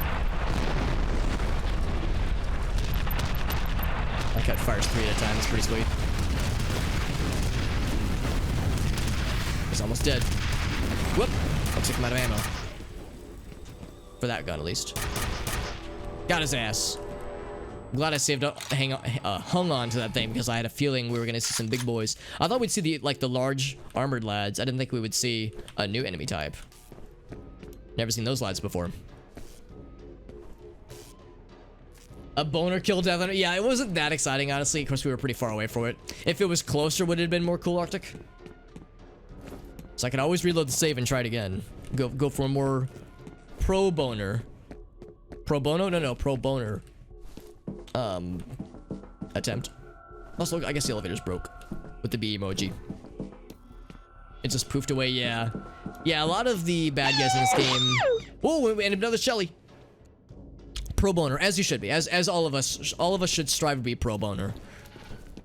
like how it fires 3 at a time. It's pretty sweet. He's almost dead. Whoop! I took him out of ammo. For that gun, at least. Got his ass. I'm glad I saved up, hung on to that thing because I had a feeling we were gonna see some big boys. I thought we'd see the large armored lads. I didn't think we would see a new enemy type. Never seen those lads before. A boner kill death. Yeah, it wasn't that exciting, honestly. Of course, we were pretty far away from it. If it was closer, would it have been more cool, Arctic? So I could always reload the save and try it again. Go for a more pro boner. Pro bono? No, pro boner. Attempt. Also, I guess the elevator's broke with the B emoji. It just poofed away. Yeah, a lot of the bad guys in this game. Oh, and another Shelly. Pro boner, as you should be, as all of us should strive to be pro boner.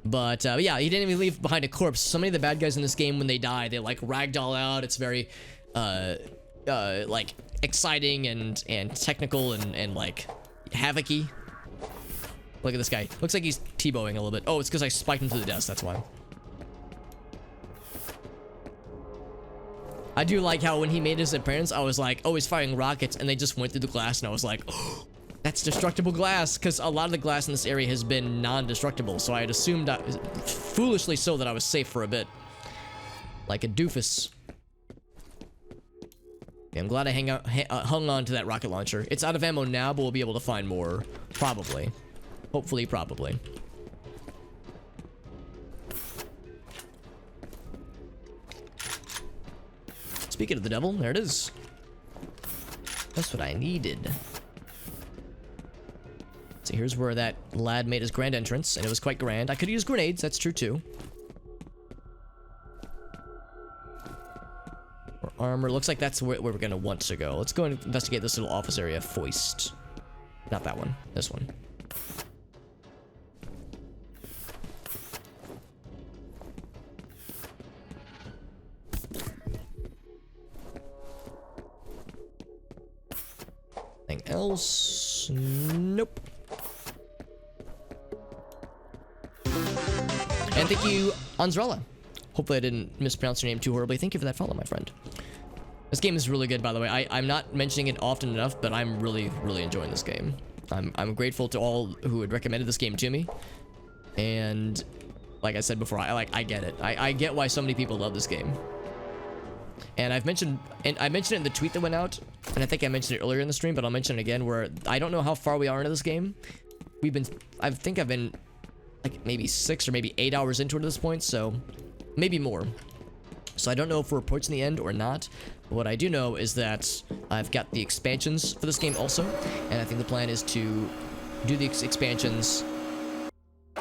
But yeah, he didn't even leave behind a corpse. So many of the bad guys in this game, when they die, they like ragdoll out. It's very like exciting and technical and like havoc-y. Look at this guy. Looks like he's T-bowing a little bit. Oh, it's because I spiked him to the desk. That's why. I do like how when he made his appearance, I was like, oh, he's firing rockets, and they just went through the glass, and I was like, oh, that's destructible glass, because a lot of the glass in this area has been non-destructible, so I had assumed, foolishly so, that I was safe for a bit. Like a doofus. Yeah, I'm glad I hung on to that rocket launcher. It's out of ammo now, but we'll be able to find more. Probably. Hopefully, probably. Speaking of the devil, there it is. That's what I needed. So here's where that lad made his grand entrance, and it was quite grand. I could use grenades, that's true too. Or armor, looks like that's where we're gonna want to go. Let's go and investigate this little office area. Foist. Not that one, this one. Anything else? Nope. And thank you, Anzrella. Hopefully I didn't mispronounce your name too horribly. Thank you for that follow, my friend. This game is really good, by the way. I'm not mentioning it often enough, but I'm really, really enjoying this game. I'm grateful to all who had recommended this game to me. And like I said before, I get it. I get why so many people love this game. And I mentioned it in the tweet that went out, and I think I mentioned it earlier in the stream, but I'll mention it again, where I don't know how far we are into this game. I think I've been like maybe 6 or maybe 8 hours into it at this point, so maybe more. So I don't know if we're approaching the end or not. What I do know is that I've got the expansions for this game also, and I think the plan is to do the expansions,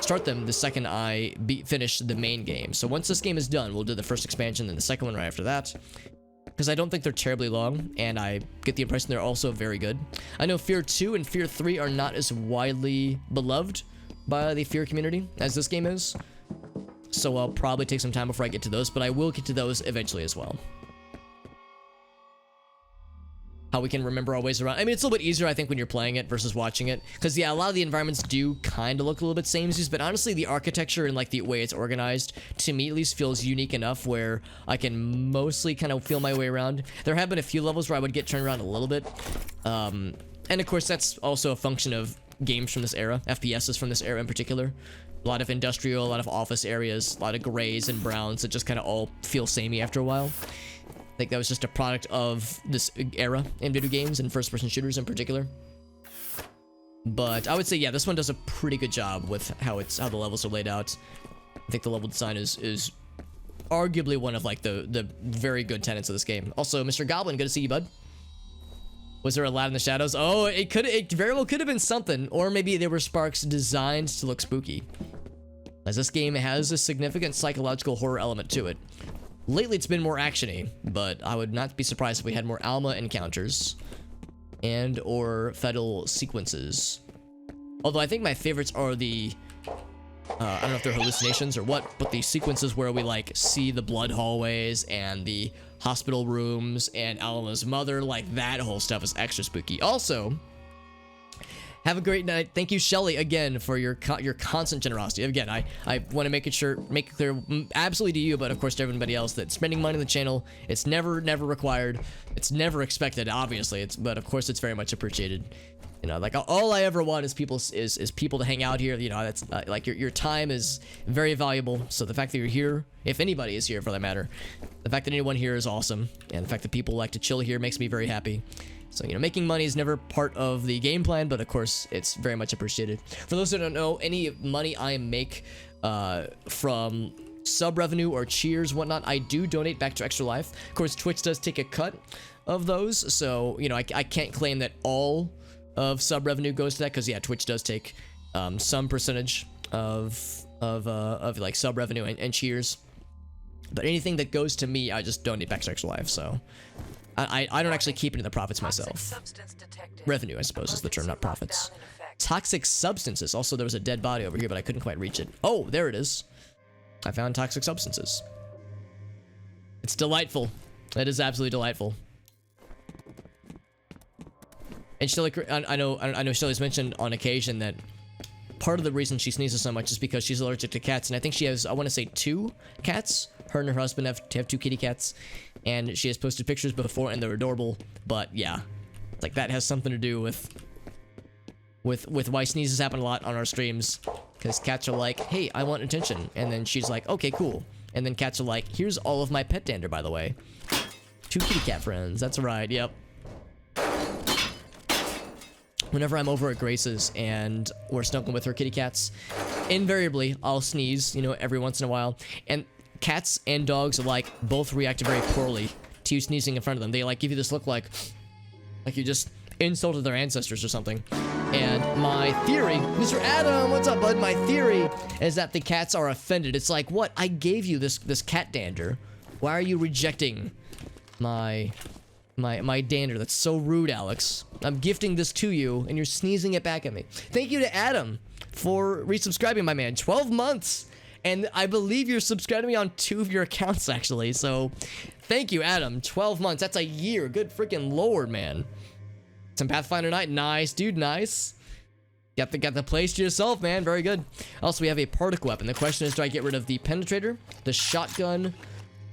start them the second I finish the main game. So once this game is done, we'll do the first expansion, then the second one right after that. Because I don't think they're terribly long, and I get the impression they're also very good. I know F.E.A.R 2 and F.E.A.R 3 are not as widely beloved by the F.E.A.R community as this game is. So I'll probably take some time before I get to those, but I will get to those eventually as well. How we can remember our ways around. I mean, it's a little bit easier, I think, when you're playing it versus watching it. Because, yeah, a lot of the environments do kind of look a little bit samesies, but honestly, the architecture and, like, the way it's organized, to me at least, feels unique enough where I can mostly kind of feel my way around. There have been a few levels where I would get turned around a little bit. And, of course, that's also a function of games from this era, FPSs from this era in particular. A lot of industrial, a lot of office areas, a lot of grays and browns that just kind of all feel samey after a while. I think that was just a product of this era in video games and first-person shooters in particular. But I would say, yeah, this one does a pretty good job with how the levels are laid out. I think the level design is arguably one of like the very good tenets of this game. Also, Mr. Goblin, good to see you, bud. Was there a lad in the shadows? Oh, it very well could have been something, or maybe there were sparks designed to look spooky. As this game has a significant psychological horror element to it. Lately, it's been more action-y, but I would not be surprised if we had more Alma encounters and or fatal sequences. Although I think my favorites are the, I don't know if they're hallucinations or what, but the sequences where we like see the blood hallways and the hospital rooms and Alma's mother, like that whole stuff is extra spooky. Also, Have a great night. Thank you, Shelly, again for your constant generosity. Again, I want to make it clear, absolutely to you, but of course to everybody else, that spending money on the channel, it's never required. It's never expected, obviously. But of course it's very much appreciated. You know, like all I ever want is people to hang out here. You know, that's like your time is very valuable. So the fact that you're here, if anybody is here for that matter, the fact that anyone here is awesome, and the fact that people like to chill here makes me very happy. So, you know, making money is never part of the game plan, but of course, it's very much appreciated. For those who don't know, any money I make from sub revenue or cheers, whatnot, I do donate back to Extra Life. Of course, Twitch does take a cut of those, so, you know, I can't claim that all of sub revenue goes to that, because, yeah, Twitch does take some percentage of like sub revenue and cheers. But anything that goes to me, I just donate back to Extra Life, so... I don't actually keep any of the profits myself. Revenue, I suppose, is the term, not profits. Toxic substances. Also, there was a dead body over here, but I couldn't quite reach it. Oh, there it is. I found toxic substances. It's delightful. It is absolutely delightful. And Shelly, I know Shelly's mentioned on occasion that part of the reason she sneezes so much is because she's allergic to cats, and I think she has, I want to say, 2 cats. Her and her husband have 2 kitty cats, and she has posted pictures before, and they're adorable. But yeah, it's like that has something to do with why sneezes happen a lot on our streams, because cats are like, hey, I want attention, and then she's like, okay, cool, and then cats are like, here's all of my pet dander, by the way. 2 kitty cat friends. That's right. Yep. Whenever I'm over at Grace's and we're snuggling with her kitty cats, invariably I'll sneeze, you know, every once in a while, and cats and dogs alike both react very poorly to you sneezing in front of them. They like give you this look like you just insulted their ancestors or something. And my theory, Mr. Adam, what's up, bud? My theory is that the cats are offended. It's like, what? I gave you this cat dander. Why are you rejecting my dander? That's so rude, Alex. I'm gifting this to you, and you're sneezing it back at me. Thank you to Adam for resubscribing, my man. 12 months. And I believe you're subscribing to me on 2 of your accounts, actually. So, thank you, Adam. 12 months. That's a year. Good freaking lord, man. Some Pathfinder Night. Nice, dude. Nice. Got the place to yourself, man. Very good. Also, we have a particle weapon. The question is, do I get rid of the penetrator, the shotgun,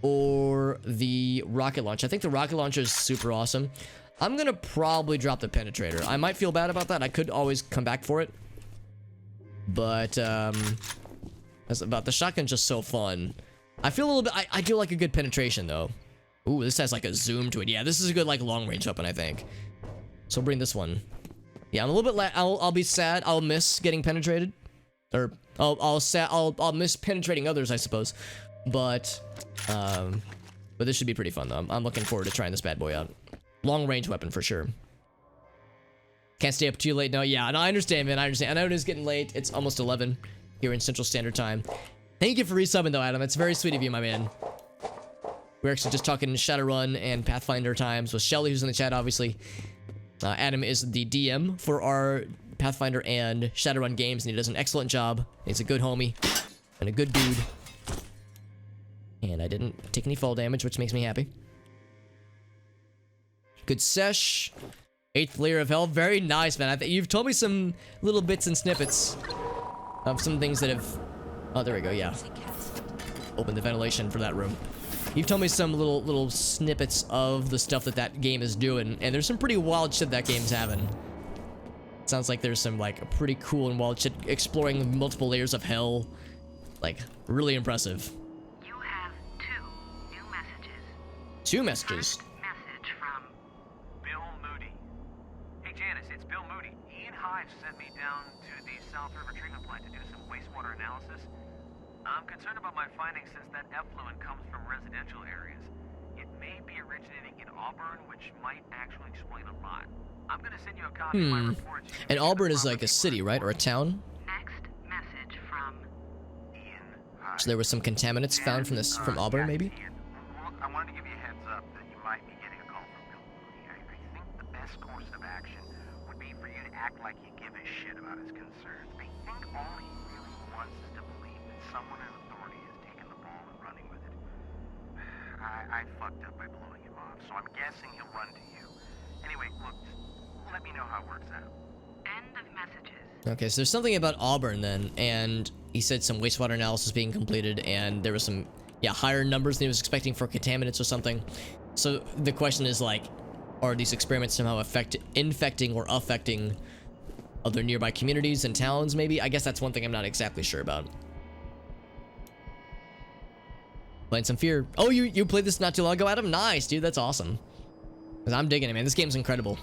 or the rocket launcher? I think the rocket launcher is super awesome. I'm gonna probably drop the penetrator. I might feel bad about that. I could always come back for it. But, that's about the shotgun's just so fun. I feel a little bit, I do like a good penetration, though. Ooh, this has like a zoom to it. Yeah, this is a good like long range weapon, I think. So we'll bring this one. Yeah, I'm a little bit I'll be sad. I'll miss getting penetrated. Or I'll miss penetrating others, I suppose. But this should be pretty fun, though. I'm looking forward to trying this bad boy out. Long range weapon for sure. Can't stay up too late. No, yeah, no, I understand, man. I understand. I know it is getting late. It's almost 11 here in Central Standard Time. Thank you for resubbing, though, Adam. It's very sweet of you, my man. We're actually just talking Shadowrun and Pathfinder times with Shelly, who's in the chat, obviously. Adam is the DM for our Pathfinder and Shadowrun games, and he does an excellent job. He's a good homie and a good dude. And I didn't take any fall damage, which makes me happy. Good sesh. 8th layer of hell. Very nice, man. You've told me some little bits and snippets of some things that have... Oh, there we go, yeah. Open the ventilation for that room. You've told me some little snippets of the stuff that game is doing, and there's some pretty wild shit that game's having. Sounds like there's some, like, pretty cool and wild shit exploring multiple layers of hell. Like, really impressive. You have 2 new messages. 2 messages? Message from Bill Moody. Hey, Janice, it's Bill Moody. Ian Hive sent me down to the South River treatment plant to do some wastewater analysis. I'm concerned about my findings since that effluent comes from residential areas. It may be originating in Auburn, which might actually explain a lot. I'm gonna send you a copy of my report. And Auburn is like a city, right? Or a town? next message from Ian Hive. So there was some contaminants found from Auburn, maybe? Ian, look, I wanted to give you a heads up that you might be getting a call from Bill Moody. I think the best course of action would be for you to act like you give a shit about his concerns. I think all he really wants is to believe that someone in authority has taken the ball and running with it. I fucked up by blowing him off, so I'm guessing he'll run to you. Anyway, look, just let me know how it works out. End of messages. Okay, so there's something about Auburn then, and he said some wastewater analysis being completed, and there was some, yeah, higher numbers than he was expecting for contaminants or something. So the question is like, are these experiments somehow infecting or affecting other nearby communities and towns maybe? I guess that's one thing I'm not exactly sure about. Playing some F.E.A.R. Oh, you played this not too long ago, Adam? Nice, dude, that's awesome. 'Cause I'm digging it, man. This game's incredible.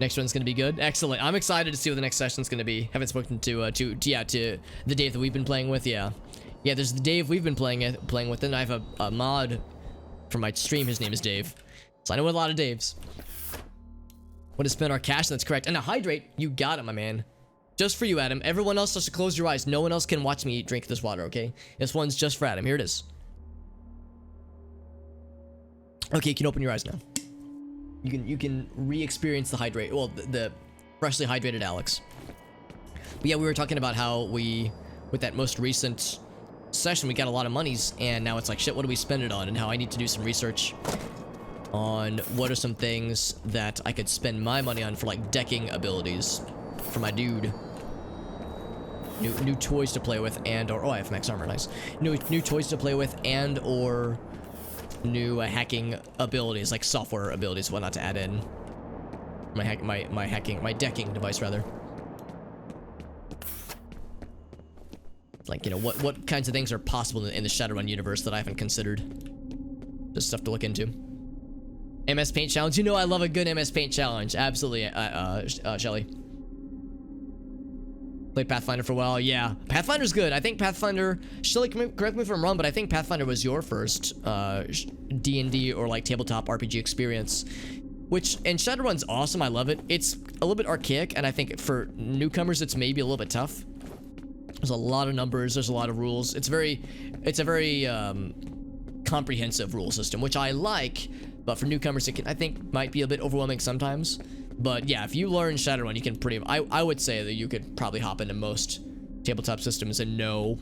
Next one's gonna be good. Excellent. I'm excited to see what the next session's gonna be. Haven't spoken to the Dave that we've been playing with. Yeah, there's the Dave we've been playing with, and I have a mod for my stream. His name is Dave, so I know a lot of Daves. What to spend our cash? That's correct. And a hydrate. You got it, my man. Just for you, Adam. Everyone else has to close your eyes. No one else can watch me drink this water. Okay, this one's just for Adam. Here it is. Okay, you can open your eyes now. You can re-experience the hydrate. Well, the freshly hydrated Alex. But yeah, we were talking about how with that most recent session, we got a lot of monies, and now it's like, shit, what do we spend it on? And how I need to do some research on what are some things that I could spend my money on for like decking abilities for my dude. New toys to play with, and or oh, I have max armor, nice. New toys to play with, and or new hacking abilities, like software abilities, whatnot, to add in my decking device rather. Like, you know, what kinds of things are possible in the Shadowrun universe that I haven't considered. Just stuff to look into. MS Paint challenge. You know I love a good MS Paint challenge. Absolutely, Shelly. Played Pathfinder for a while. Yeah, Pathfinder's good. I think Pathfinder, Shelly, correct me if I'm wrong, but I think Pathfinder was your first D&D or like tabletop RPG experience. Which, and Shadowrun's awesome. I love it. It's a little bit archaic, and I think for newcomers, it's maybe a little bit tough. There's a lot of numbers. There's a lot of rules. It's a very comprehensive rule system, which I like. But for newcomers, it can, I think, might be a bit overwhelming sometimes. But yeah, if you learn Shadowrun, you can I would say that you could probably hop into most tabletop systems and know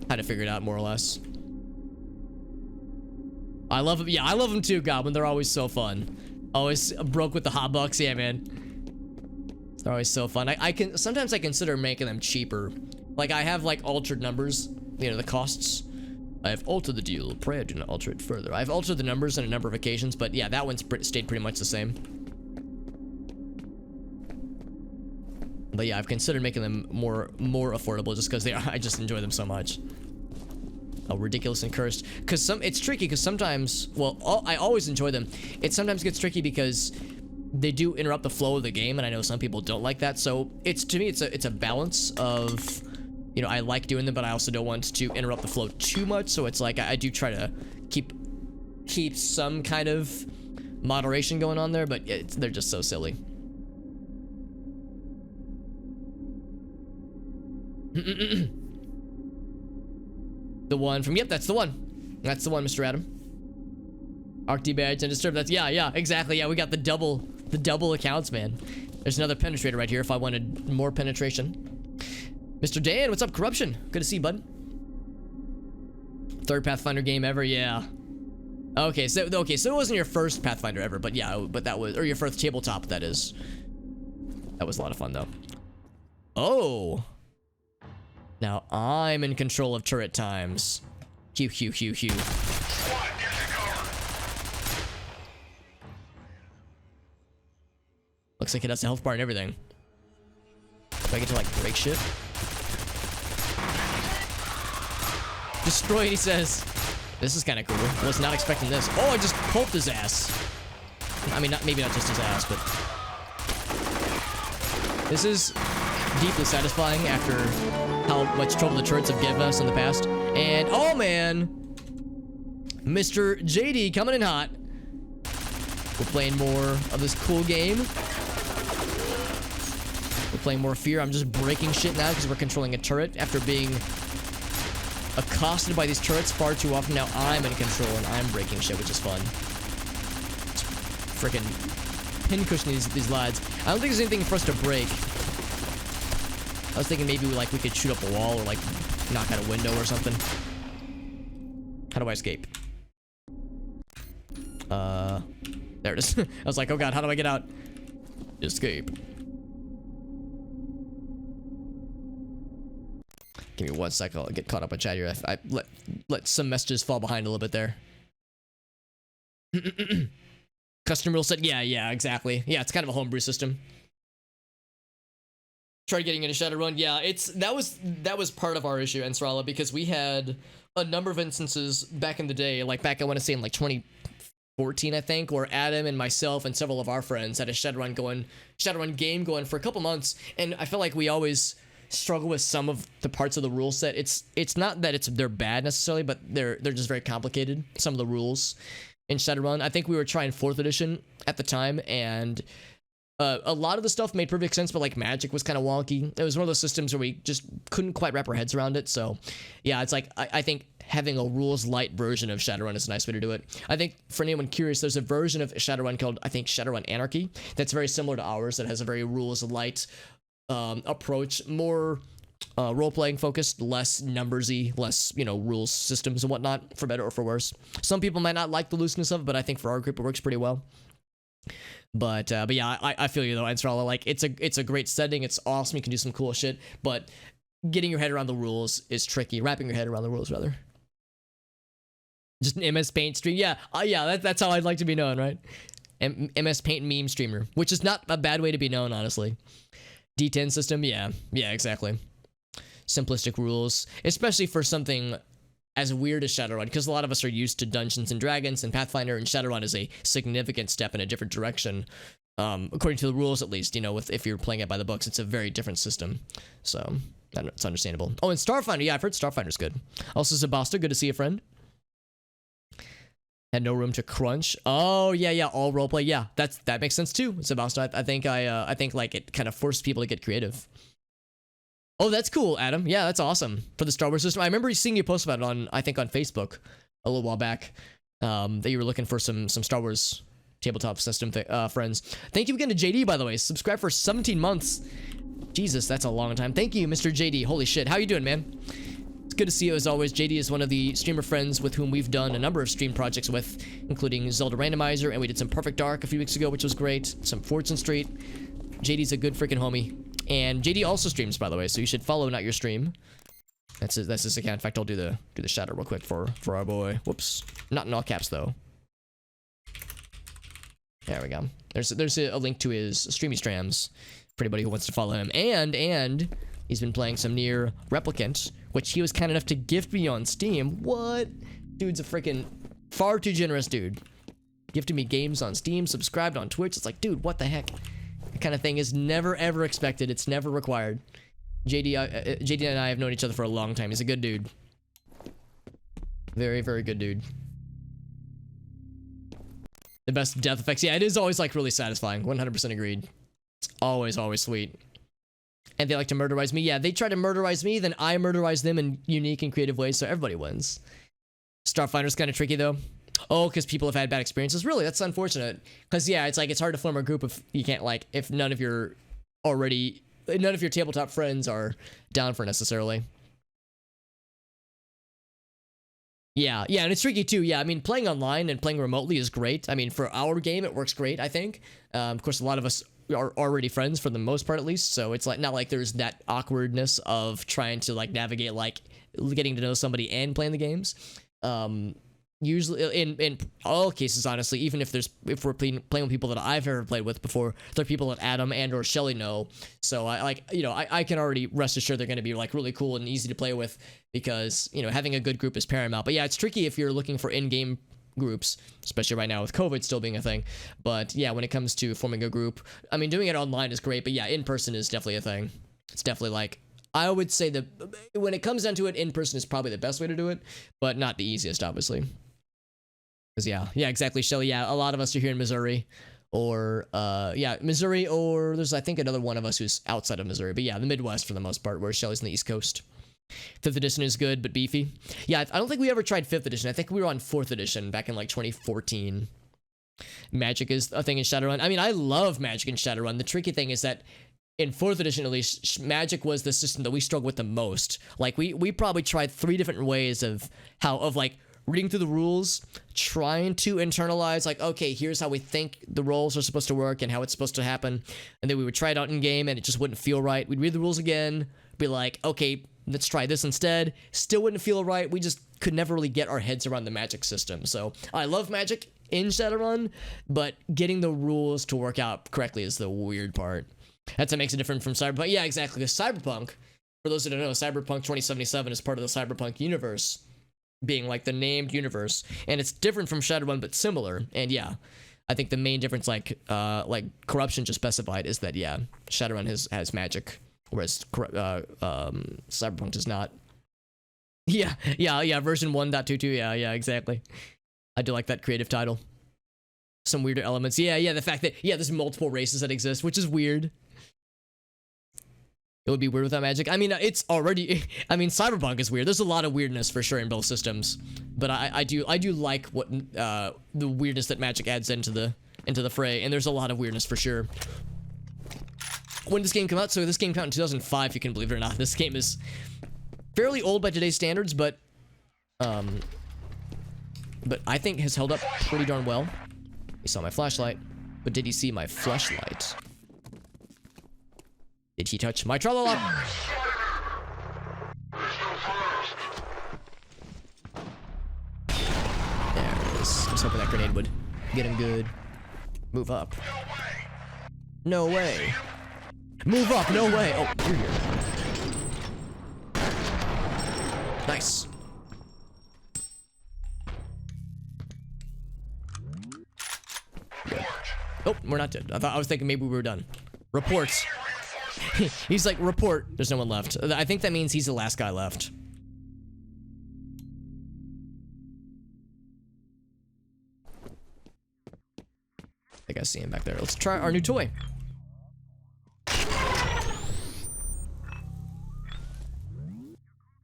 how to figure it out more or less. I love them. Yeah, I love them too, Goblin. They're always so fun. Always broke with the hot bucks. Yeah, man. They're always so fun. Sometimes I consider making them cheaper. Like, I have like altered numbers, you know, the costs. I have altered the deal. Pray I do not alter it further. I've altered the numbers on a number of occasions, but yeah, that one's stayed pretty much the same. But yeah, I've considered making them more affordable just because I just enjoy them so much. Oh, ridiculous and cursed. Because it's tricky because sometimes, well, I always enjoy them. It sometimes gets tricky because they do interrupt the flow of the game, and I know some people don't like that. So to me, it's a balance of, you know, I like doing them, but I also don't want to interrupt the flow too much. So it's like I do try to keep some kind of moderation going on there, but they're just so silly. The one from, yep, that's the one. That's the one, Mr. Adam. Arc badge and disturb. That's yeah, exactly. Yeah, we got the double accounts, man. There's another penetrator right here if I wanted more penetration. Mr. Dan, what's up, Corruption? Good to see you, bud. Third Pathfinder game ever, yeah. Okay, so it wasn't your first Pathfinder ever, but yeah, but that was, or your first tabletop, that is. That was a lot of fun though. Oh. Now I'm in control of turret times. Hew. Looks like it has a health bar and everything. Do I get to like break shit? Destroyed, he says. This is kind of cool. Was not expecting this. Oh, I just pulped his ass. I mean, maybe not just his ass, but this is deeply satisfying after how much trouble the turrets have given us in the past. And oh man, Mr. JD coming in hot. We're playing more of this cool game. We're playing more F.E.A.R. I'm just breaking shit now because we're controlling a turret after being accosted by these turrets far too often. Now I'm in control and I'm breaking shit, which is fun. Freaking pincushion these lads. I don't think there's anything for us to break. I was thinking maybe we could shoot up a wall or like knock out a window or something. How do I escape? There it is. I was like, oh god, how do I get out? Escape. Give me 1 second. I'll get caught up on chat here. I let some messages fall behind a little bit there. Custom rule set. Yeah, exactly. Yeah, it's kind of a homebrew system. Tried getting into Shadowrun. Yeah, that was part of our issue, Ensrala, because we had a number of instances back in the day, like back I want to say in like 2014, I think, where Adam and myself and several of our friends had a Shadowrun game going for a couple months, and I feel like we always struggle with some of the parts of the rule set. It's not that they're bad necessarily, but they're just very complicated. Some of the rules in Shadowrun. I think we were trying 4th edition at the time, and a lot of the stuff made perfect sense, but like magic was kind of wonky. It was one of those systems where we just couldn't quite wrap our heads around it. So yeah, it's like I think having a rules light version of Shadowrun is a nice way to do it. I think for anyone curious, there's a version of Shadowrun called, I think, Shadowrun Anarchy that's very similar to ours, that has a very rules light approach, more role-playing focused, less numbersy, less, rules systems and whatnot, for better or for worse. Some people might not like the looseness of it, but I think for our group it works pretty well. But yeah, I feel you though, Ansrala. Like it's a great setting. It's awesome. You can do some cool shit, but getting your head around the rules is tricky. Wrapping your head around the rules, rather. Just an MS Paint stream. Yeah, that's how I'd like to be known, right? MS Paint meme streamer, which is not a bad way to be known, honestly. D10 system, yeah, exactly. Simplistic rules, especially for something as weird as Shadowrun, because a lot of us are used to Dungeons and Dragons and Pathfinder, and Shadowrun is a significant step in a different direction, according to the rules at least. If you're playing it by the books, it's a very different system, so it's understandable. Oh, and Starfinder, yeah, I've heard Starfinder's good. Also, Zabasta, good to see you, friend. Had no room to crunch. Oh yeah, all roleplay. Yeah, that makes sense too, Zabasta. I think like it kind of forced people to get creative. Oh, that's cool, Adam. Yeah, that's awesome for the Star Wars system. I remember seeing you post about it on Facebook a little while back, that you were looking for some Star Wars tabletop system friends. Thank you again to JD, by the way. Subscribe for 17 months. Jesus, that's a long time. Thank you, Mr. JD. Holy shit. How you doing, man? It's good to see you as always. JD is one of the streamer friends with whom we've done a number of stream projects with, including Zelda Randomizer, and we did some Perfect Dark a few weeks ago, which was great. Some Fortune Street. JD's a good freaking homie. And JD also streams, by the way, so you should follow Not Your Stream. That's his account. In fact, I'll do the shadow real quick for our boy. Whoops. Not in all caps, though. There we go. There's a link to his streamy strams for anybody who wants to follow him. And he's been playing some Nier Replicant, which he was kind enough to gift me on Steam. What? Dude's a freaking far too generous dude. Gifted me games on Steam, subscribed on Twitch. It's like, dude, what the heck? That kind of thing is never ever expected. It's never required. JD and I have known each other for a long time. He's a good dude. Very, very good dude. The best death effects. Yeah, it is always like really satisfying. 100% agreed. It's always sweet. And they like to murderize me. Yeah, they try to murderize me, then I murderize them in unique and creative ways, so everybody wins. Starfinder's kind of tricky though. Oh, because people have had bad experiences. Really, that's unfortunate. Because yeah, it's hard to form a group if you can't if none of your tabletop friends are down for necessarily. Yeah, and it's tricky too. Yeah, I mean, playing online and playing remotely is great. I mean, for our game, it works great, I think. Of course, a lot of us are already friends for the most part, at least. So it's not like there's that awkwardness of trying to navigate getting to know somebody and playing the games. Usually, in all cases, honestly, even if we're playing with people that I've never played with before, they're people that Adam and or Shelly know. So I can already rest assured they're going to be really cool and easy to play with, because having a good group is paramount. But yeah, it's tricky if you're looking for in-game groups, especially right now with COVID still being a thing. But yeah, when it comes to forming a group, I mean, doing it online is great, but yeah, in person is definitely a thing. It's definitely I would say that when it comes down to it, in person is probably the best way to do it, but not the easiest, obviously. Because yeah, exactly, Shelly. Yeah, a lot of us are here in Missouri, or Missouri, or there's I think another one of us who's outside of Missouri. But yeah, the Midwest for the most part, where Shelly's on the East Coast. 5th edition is good, but beefy. Yeah, I don't think we ever tried 5th edition. I think we were on 4th edition back in 2014. Magic is a thing in Shadowrun. I mean, I love Magic in Shadowrun. The tricky thing is that in 4th edition, at least, Magic was the system that we struggled with the most. We probably tried 3 different ways of reading through the rules, trying to internalize, okay, here's how we think the roles are supposed to work and how it's supposed to happen. And then we would try it out in game and it just wouldn't feel right. We'd read the rules again, be like, okay, let's try this instead. Still wouldn't feel right. We just could never really get our heads around the magic system. So I love magic in Shadowrun, but getting the rules to work out correctly is the weird part. That's what makes it different from Cyberpunk. Yeah, exactly. Because Cyberpunk, for those who don't know, Cyberpunk 2077 is part of the Cyberpunk universe, being like the named universe, and it's different from Shadowrun but similar. And yeah, I think the main difference, like corruption just specified, is that yeah, Shadowrun has magic, whereas Cyberpunk does not. Yeah, version 1.22. Yeah, exactly. I do like that creative title. Some weirder elements. Yeah, the fact that there's multiple races that exist, which is weird. It would be weird without magic. I mean, it's already. I mean, Cyberpunk is weird. There's a lot of weirdness for sure in both systems, but I do like what the weirdness that magic adds into the fray, and there's a lot of weirdness for sure. When did this game come out? So this game came out in 2005, if you can believe it or not. This game is fairly old by today's standards, but I think has held up pretty darn well. You saw my flashlight, but did you see my flashlight? Did he touch my tralala? There it is. I was hoping that grenade would get him good. Move up. No way. Move up, no way. Oh, you're here. Nice. Good. Oh, we're not dead. I was thinking maybe we were done. Reports. He's like, report. There's no one left. I think that means he's the last guy left. I think I see him back there. Let's try our new toy.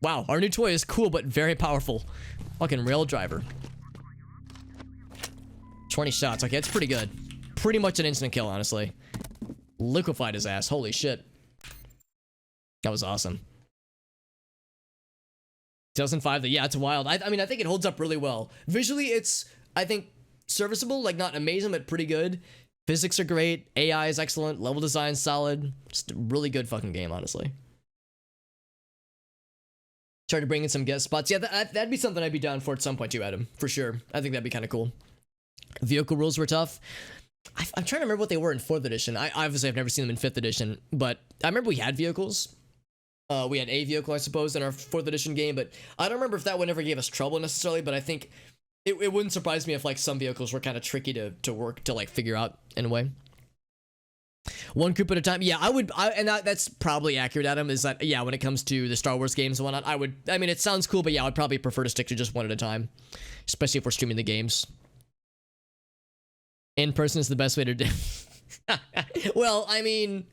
Wow, our new toy is cool but very powerful. Fucking rail driver. 20 shots. Okay, it's pretty good. Pretty much an instant kill, honestly. Liquefied his ass. Holy shit. That was awesome. 2005, yeah, it's wild. I mean, I think it holds up really well. Visually, it's, I think, serviceable. Like, not amazing, but pretty good. Physics are great. AI is excellent. Level design solid. Just a really good fucking game, honestly. Try to bring in some guest spots. Yeah, that'd be something I'd be down for at some point too, Adam. For sure. I think that'd be kind of cool. Vehicle rules were tough. I'm trying to remember what they were in 4th edition. I obviously have never seen them in 5th edition, but I remember we had vehicles. We had a vehicle, I suppose, in our 4th edition game, but I don't remember if that one ever gave us trouble necessarily, but I think it wouldn't surprise me if like some vehicles were kind of tricky to work, to like figure out in a way. One group at a time. Yeah, that's probably accurate, Adam, is that, yeah, when it comes to the Star Wars games and whatnot, I mean, it sounds cool, but yeah, I'd probably prefer to stick to just one at a time, especially if we're streaming the games. In person is the best way to do. Well, I mean,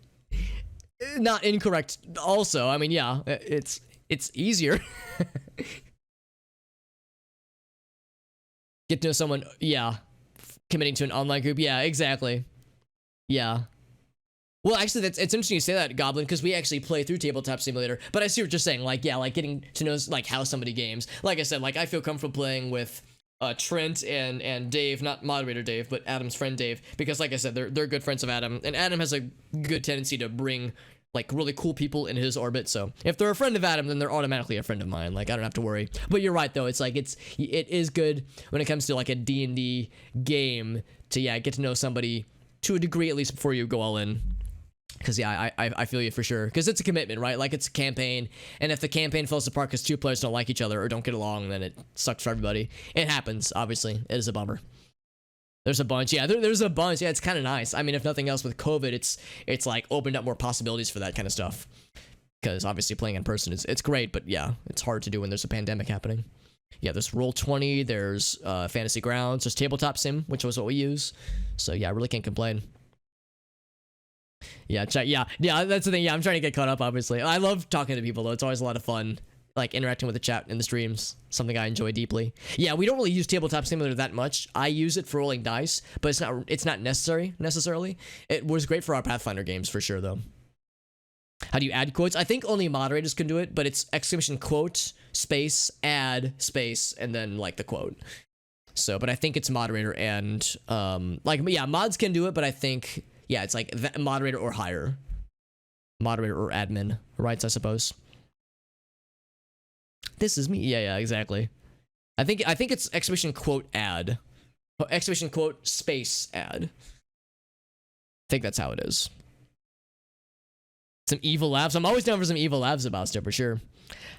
not incorrect also. I mean, yeah, it's easier. Get to know someone, yeah. Committing to an online group, yeah, exactly. Yeah. Well, actually, it's interesting you say that, Goblin, because we actually play through Tabletop Simulator, but I see what you're saying, like, yeah, like getting to know, like, how somebody games. Like I said, like, I feel comfortable playing with Trent and Dave, not moderator Dave, but Adam's friend Dave, because like I said, they're good friends of Adam, and Adam has a good tendency to bring like really cool people in his orbit. So if they're a friend of Adam, then they're automatically a friend of mine. Like, I don't have to worry. But you're right though, it's like it is good when it comes to like a D&D game to get to know somebody to a degree at least before you go all in. Because yeah, I feel you for sure. Because it's a commitment, right? Like, it's a campaign, and if the campaign falls apart because 2 players don't like each other or don't get along, then it sucks for everybody. It happens, obviously. It is a bummer. There's a bunch. Yeah, there's a bunch. Yeah, it's kind of nice. I mean, if nothing else, with COVID, it's like opened up more possibilities for that kind of stuff. Because obviously playing in person it's great, but yeah, it's hard to do when there's a pandemic happening. Yeah, there's Roll20, there's Fantasy Grounds, there's Tabletop Sim, which was what we use. So yeah, I really can't complain. Yeah, that's the thing. Yeah, I'm trying to get caught up, obviously. I love talking to people, though. It's always a lot of fun, like, interacting with the chat in the streams. Something I enjoy deeply. Yeah, we don't really use Tabletop Simulator that much. I use it for rolling dice, but it's not necessary, necessarily. It was great for our Pathfinder games, for sure, though. How do you add quotes? I think only moderators can do it, but it's !quote, space, add, space, and then, like, the quote. So, but I think it's moderator and, like, yeah, mods can do it, but I think... Yeah, it's like moderator or higher. Moderator or admin rights, I suppose. This is me. Yeah, exactly. I think it's exclamation quote ad. Exclamation quote space ad. I think that's how it is. Some evil labs. I'm always down for some evil labs about stuff for sure.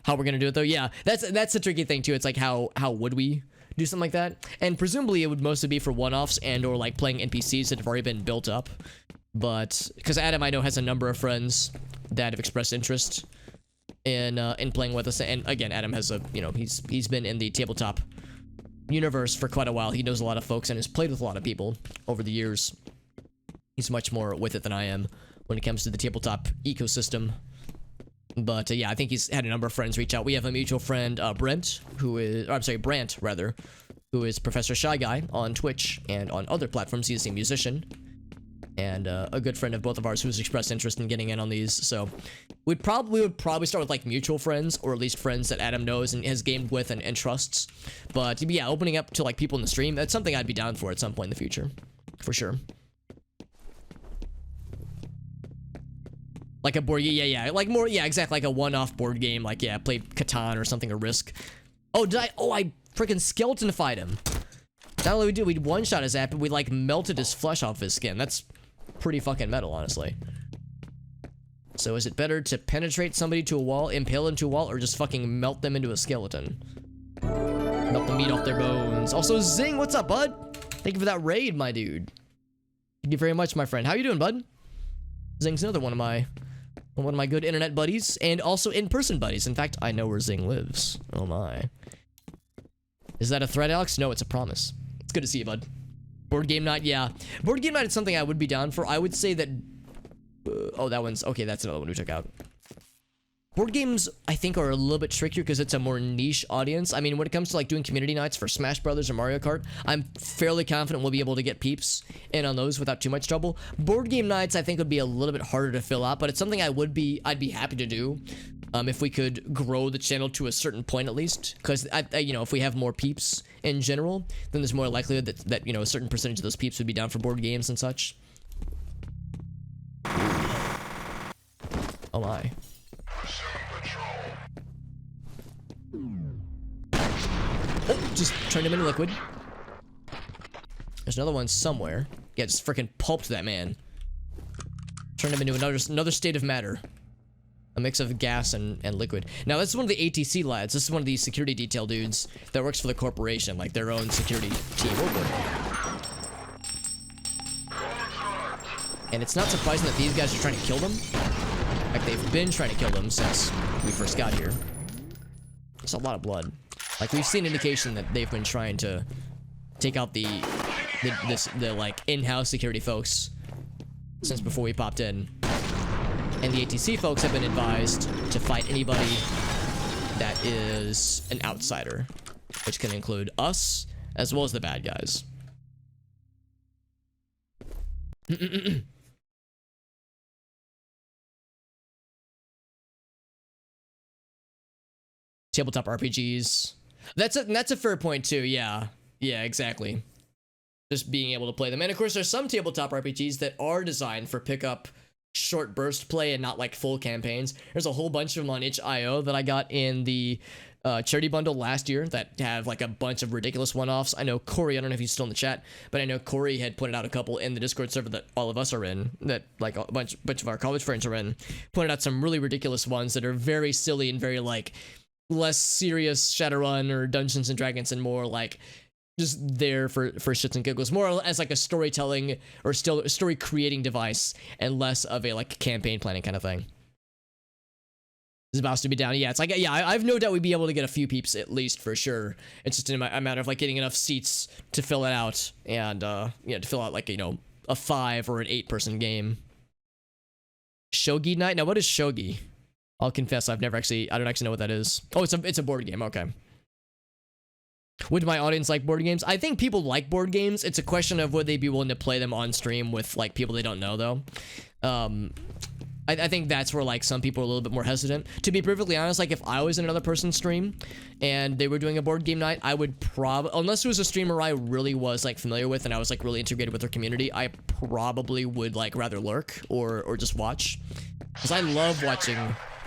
How we're gonna do it though? Yeah, that's the tricky thing too. It's like how would we do something like that? And presumably it would mostly be for one-offs and or like playing NPCs that have already been built up. But because Adam I know has a number of friends that have expressed interest in playing with us, and again Adam has a he's been in the tabletop universe for quite a while. He knows a lot of folks and has played with a lot of people over the years. He's much more with it than I am when it comes to the tabletop ecosystem. But yeah, I think he's had a number of friends reach out. We have a mutual friend, Brent, Brant rather, who is Professor Shy Guy on Twitch and on other platforms. He's a musician and a good friend of both of ours who's expressed interest in getting in on these. So we would probably start with like mutual friends, or at least friends that Adam knows and has gamed with and trusts. But yeah, opening up to like people in the stream, that's something I'd be down for at some point in the future, for sure. Like a board, yeah, like more, yeah, exactly, like a one-off board game, like, yeah, play Catan or something, or Risk. Oh, I freaking skeletonified him. Not only we one-shot his app, but we, like, melted his flesh off his skin. That's pretty fucking metal, honestly. So is it better to penetrate somebody to a wall, impale them to a wall, or just fucking melt them into a skeleton? Melt the meat off their bones. Also, Zing, what's up, bud? Thank you for that raid, my dude. Thank you very much, my friend. How you doing, bud? Zing's another one of my good internet buddies, and also in-person buddies. In fact, I know where Zing lives. Oh my. Is that a threat, Alex? No, it's a promise. It's good to see you, bud. Board game night, yeah. Board game night is something I would be down for. I would say that... oh, that one's... okay, that's another one we took out. Board games, I think, are a little bit trickier because it's a more niche audience. I mean, when it comes to like doing community nights for Smash Brothers or Mario Kart, I'm fairly confident we'll be able to get peeps in on those without too much trouble. Board game nights, I think, would be a little bit harder to fill out, but it's something I'd be happy to do if we could grow the channel to a certain point at least. Because if we have more peeps in general, then there's more likelihood that a certain percentage of those peeps would be down for board games and such. Oh my. Oh, just turned him into liquid. There's another one somewhere. Yeah, just freaking pulped that man. Turned him into another state of matter. A mix of gas and liquid. Now, this is one of the ATC lads. This is one of these security detail dudes that works for the corporation, like their own security team. Oh, boy. And it's not surprising that these guys are trying to kill them. Like, they've been trying to kill them since we first got here. It's a lot of blood. Like, we've seen indication that they've been trying to take out the like in-house security folks since before we popped in. And the ATC folks have been advised to fight anybody that is an outsider, which can include us as well as the bad guys. Tabletop RPGs. That's a fair point too. Yeah, exactly. Just being able to play them, and of course, there's some tabletop RPGs that are designed for pickup, short burst play, and not like full campaigns. There's a whole bunch of them on itch.io that I got in the charity bundle last year that have like a bunch of ridiculous one-offs. I know Corey, I don't know if he's still in the chat, but I know Corey had pointed out a couple in the Discord server that all of us are in, that like a bunch of our college friends are in. Pointed out some really ridiculous ones that are very silly and very like less serious Shadowrun or Dungeons and Dragons, and more like just there for shits and giggles, more as like a storytelling or still story creating device, and less of a like campaign planning kind of thing. Is about to be down. Yeah, it's like, yeah, I've no doubt we'd be able to get a few peeps at least for sure. It's just a matter of like getting enough seats to fill it out, and to fill out like a 5 or an 8 person game. Shogi night. Now, what is shogi? I'll confess, I don't actually know what that is. Oh, it's a board game. Okay. Would my audience like board games? I think people like board games. It's a question of would they be willing to play them on stream with like people they don't know, though. I think that's where like some people are a little bit more hesitant. To be perfectly honest, like if I was in another person's stream and they were doing a board game night, I would probably, unless it was a streamer I really was like familiar with and I was like really integrated with their community, I probably would like rather lurk or just watch. Because I love watching,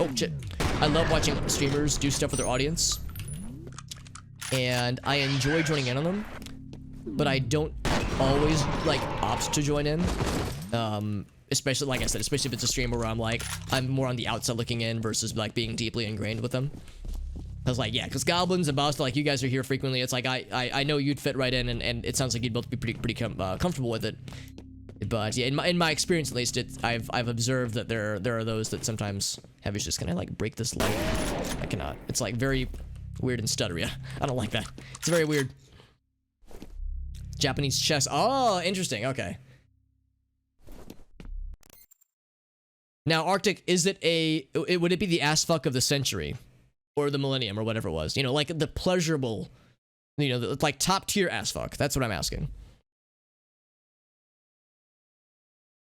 oh shit, I love watching streamers do stuff with their audience. And I enjoy joining in on them, but I don't always like opt to join in. Especially, like I said, especially if it's a streamer where I'm like, I'm more on the outside looking in versus like being deeply ingrained with them. I was like, yeah, because Goblins and Boss, like you guys are here frequently. It's like, I know you'd fit right in and it sounds like you'd both be pretty comfortable with it. But yeah, in my experience at least, I've observed that there are those that sometimes have issues. Can I like break this light? I cannot. It's like very weird and stuttery. I don't like that. It's very weird. Japanese chess. Oh, interesting. Okay. Now, Arctic, is it would it be the ass fuck of the century or the millennium or whatever it was? You know, like the pleasurable, you know, like top tier ass fuck. That's what I'm asking.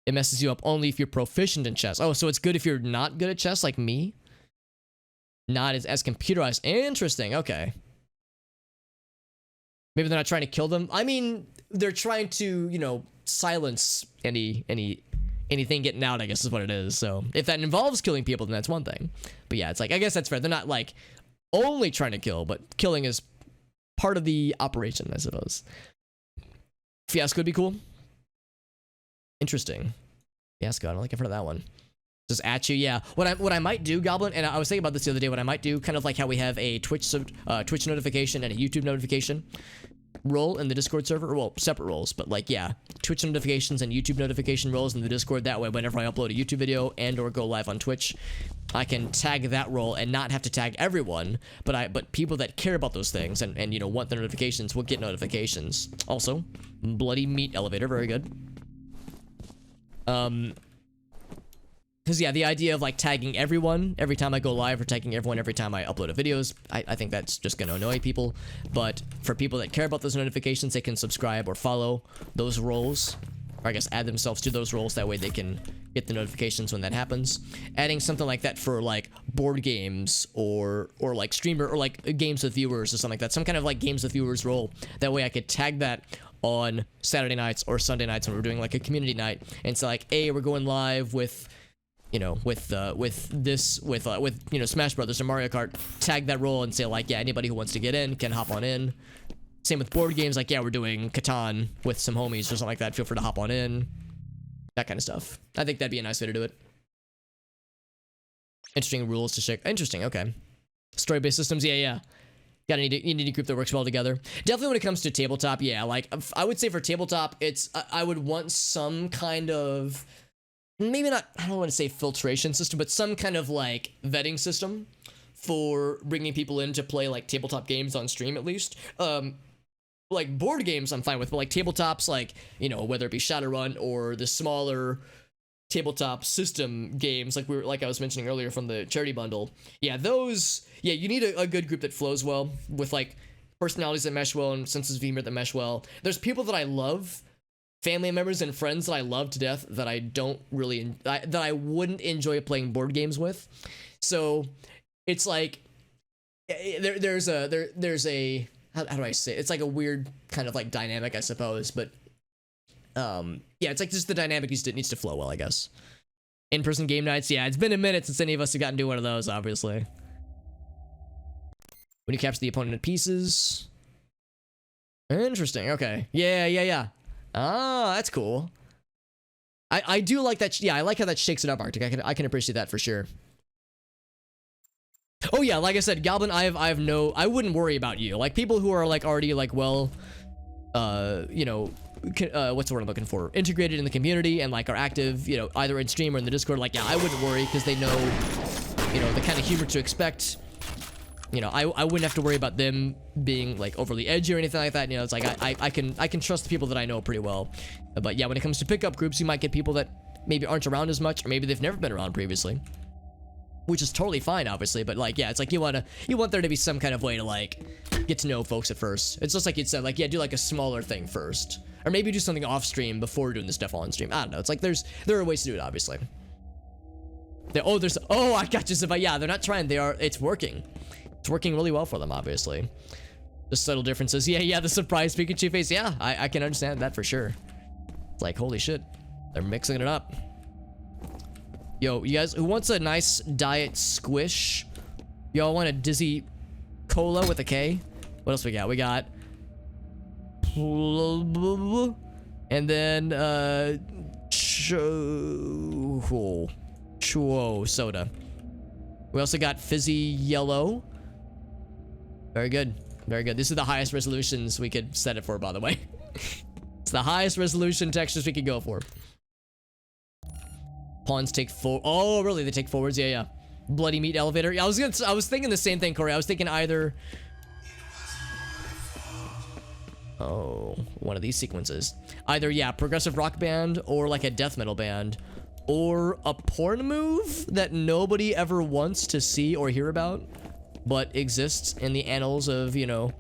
It messes you up only if you're proficient in chess. Oh, so it's good if you're not good at chess like me? Not as computerized. Interesting. Okay. Maybe they're not trying to kill them. I mean, they're trying to, you know, silence anything getting out, I guess is what it is. So if that involves killing people, then that's one thing. But yeah, it's like, I guess that's fair. They're not like only trying to kill, but killing is part of the operation, I suppose. Fiasco would be cool. Interesting. Fiasco, I don't think I've heard of that one. Just at you, yeah. What I might do, Goblin, and I was thinking about this the other day, what I might do, kind of like how we have a Twitch notification and a YouTube notification role in the Discord server, well, separate roles, but like, yeah, Twitch notifications and YouTube notification roles in the Discord. That way, whenever I upload a YouTube video and or go live on Twitch, I can tag that role and not have to tag everyone, but people that care about those things and you know, want the notifications will get notifications. Also, bloody meat elevator, very good. Because yeah, the idea of like tagging everyone every time I go live or tagging everyone every time I upload videos, I think that's just gonna annoy people. But for people that care about those notifications, they can subscribe or follow those roles, or I guess add themselves to those roles. That way they can get the notifications when that happens. Adding something like that for like board games or like streamer or like games with viewers or something like that. Some kind of like games with viewers role. That way I could tag that on Saturday nights or Sunday nights when we're doing like a community night. And it's like, hey, we're going live with, you know, with you know, Smash Brothers or Mario Kart. Tag that role and say like, yeah, anybody who wants to get in can hop on in. Same with board games, like, yeah, we're doing Catan with some homies or something like that. Feel free to hop on in. That kind of stuff. I think that'd be a nice way to do it. Interesting rules to shake. Interesting, okay. Story-based systems, yeah. You need a group that works well together. Definitely when it comes to tabletop, yeah, like, I would say for tabletop, it's, I would want some kind of, maybe not, I don't want to say filtration system, but some kind of, like, vetting system for bringing people in to play, like, tabletop games on stream, at least. Like, board games I'm fine with, but, like, tabletops, like, you know, whether it be Shadowrun or the smaller tabletop system games, like I was mentioning earlier from the charity bundle, yeah, those, yeah, you need a good group that flows well with like personalities that mesh well and senses of humor that mesh well. There's people that I love, family members and friends that I love to death that I don't really that I wouldn't enjoy playing board games with. So it's like there's a how do I say it? It's like a weird kind of like dynamic, I suppose, but yeah, it's like just the dynamic needs to flow well, I guess. In-person game nights, yeah, it's been a minute since any of us have gotten to do one of those, obviously. When you capture the opponent in pieces. Interesting, okay. Yeah. Ah, that's cool. I do like that, yeah, I like how that shakes it up, Arctic. I can appreciate that for sure. Oh yeah, like I said, Goblin, I wouldn't worry about you. Like, people who are like already like, well, you know, what's the word I'm looking for? Integrated in the community and like are active, you know, either in stream or in the Discord. Like, yeah, I wouldn't worry because they know, you know, the kind of humor to expect. You know, I wouldn't have to worry about them being like overly edgy or anything like that. You know, it's like I can trust the people that I know pretty well. But yeah, when it comes to pickup groups, you might get people that maybe aren't around as much, or maybe they've never been around previously, which is totally fine, obviously. But like, yeah, it's like you want there to be some kind of way to like get to know folks at first. It's just like you said, like, yeah, do like a smaller thing first, or maybe do something off stream before doing the stuff on stream. I don't know. It's like there are ways to do it, obviously. Oh, I got you, Ziva. Yeah, they're not trying. They are. It's working. It's working really well for them, obviously. Just subtle differences. Yeah, the surprise Pikachu face. Yeah, I can understand that for sure. It's like, holy shit. They're mixing it up. Yo, you guys, who wants a nice diet squish? Y'all want a Dizzy Cola with a K? What else we got? We got... And then, Chuo soda. We also got Fizzy Yellow. Very good. Very good. This is the highest resolutions we could set it for, by the way. It's the highest resolution textures we could go for. Pawns take oh, really? They take forwards? Yeah. Bloody meat elevator. Yeah, I was thinking the same thing, Corey. I was thinking either... Oh, one of these sequences. Either, yeah, progressive rock band or like a death metal band. Or a porn move that nobody ever wants to see or hear about, but exists in the annals of, you know,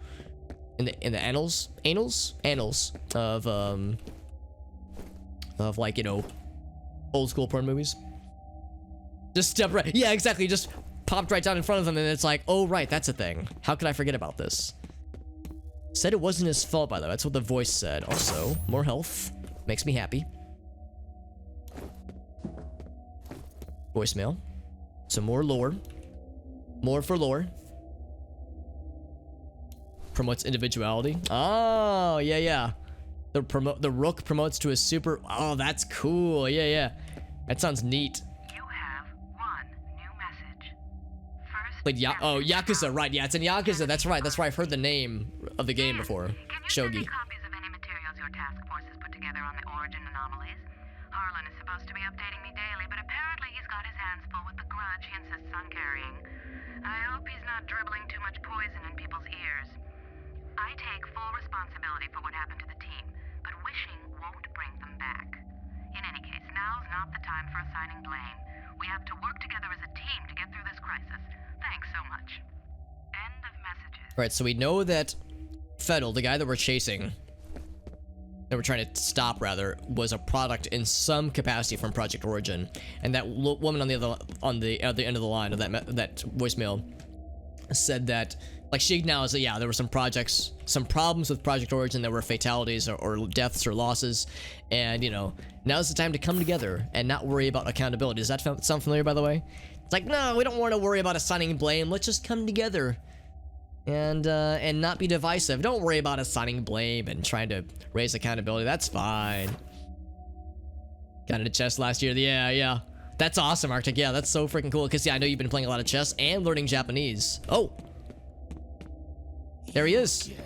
in the annals of like, you know, old school porn movies. Just step right, yeah, exactly, just popped right down in front of them, and it's like, oh right, that's a thing. How could I forget about this? Said it wasn't his fault, by the way. That's what the voice said. Also, more health makes me happy. Voicemail. Some more lore. More for lore. Promotes individuality. Oh, yeah. The rook promotes to a super... Oh, that's cool. Yeah. That sounds neat. You have one new message. First, Like, Yakuza, right. Yeah, it's in Yakuza. That's right. That's where I've heard the name of the game before. Can you send me Shogi. copies of any materials your task force has put together on the origin anomalies? Harlan is supposed to be updating me daily, but apparently he's got his hands full with the grudge he insists on carrying. I hope he's not dribbling too much poison in people's ears. I take full responsibility for what happened to the team, but wishing won't bring them back. In any case, now's not the time for assigning blame. We have to work together as a team to get through this crisis. Thanks so much. End of messages. Right, so we know that Fettel, the guy that we're chasing, that we're trying to stop rather, was a product in some capacity from Project Origin, and that woman on the other end of the line of that voicemail said that, like, she acknowledged that, yeah, there were some problems with Project Origin. There were fatalities or deaths or losses, and, you know, now's the time to come together and not worry about accountability. Does that sound familiar, by the way? It's like, no, we don't want to worry about assigning blame. Let's just come together and not be divisive. Don't worry about assigning blame and trying to raise accountability. That's fine. Got into chess last year. Yeah. That's awesome, Arctic. Yeah, that's so freaking cool. Because, yeah, I know you've been playing a lot of chess and learning Japanese. Oh. There he is. Again.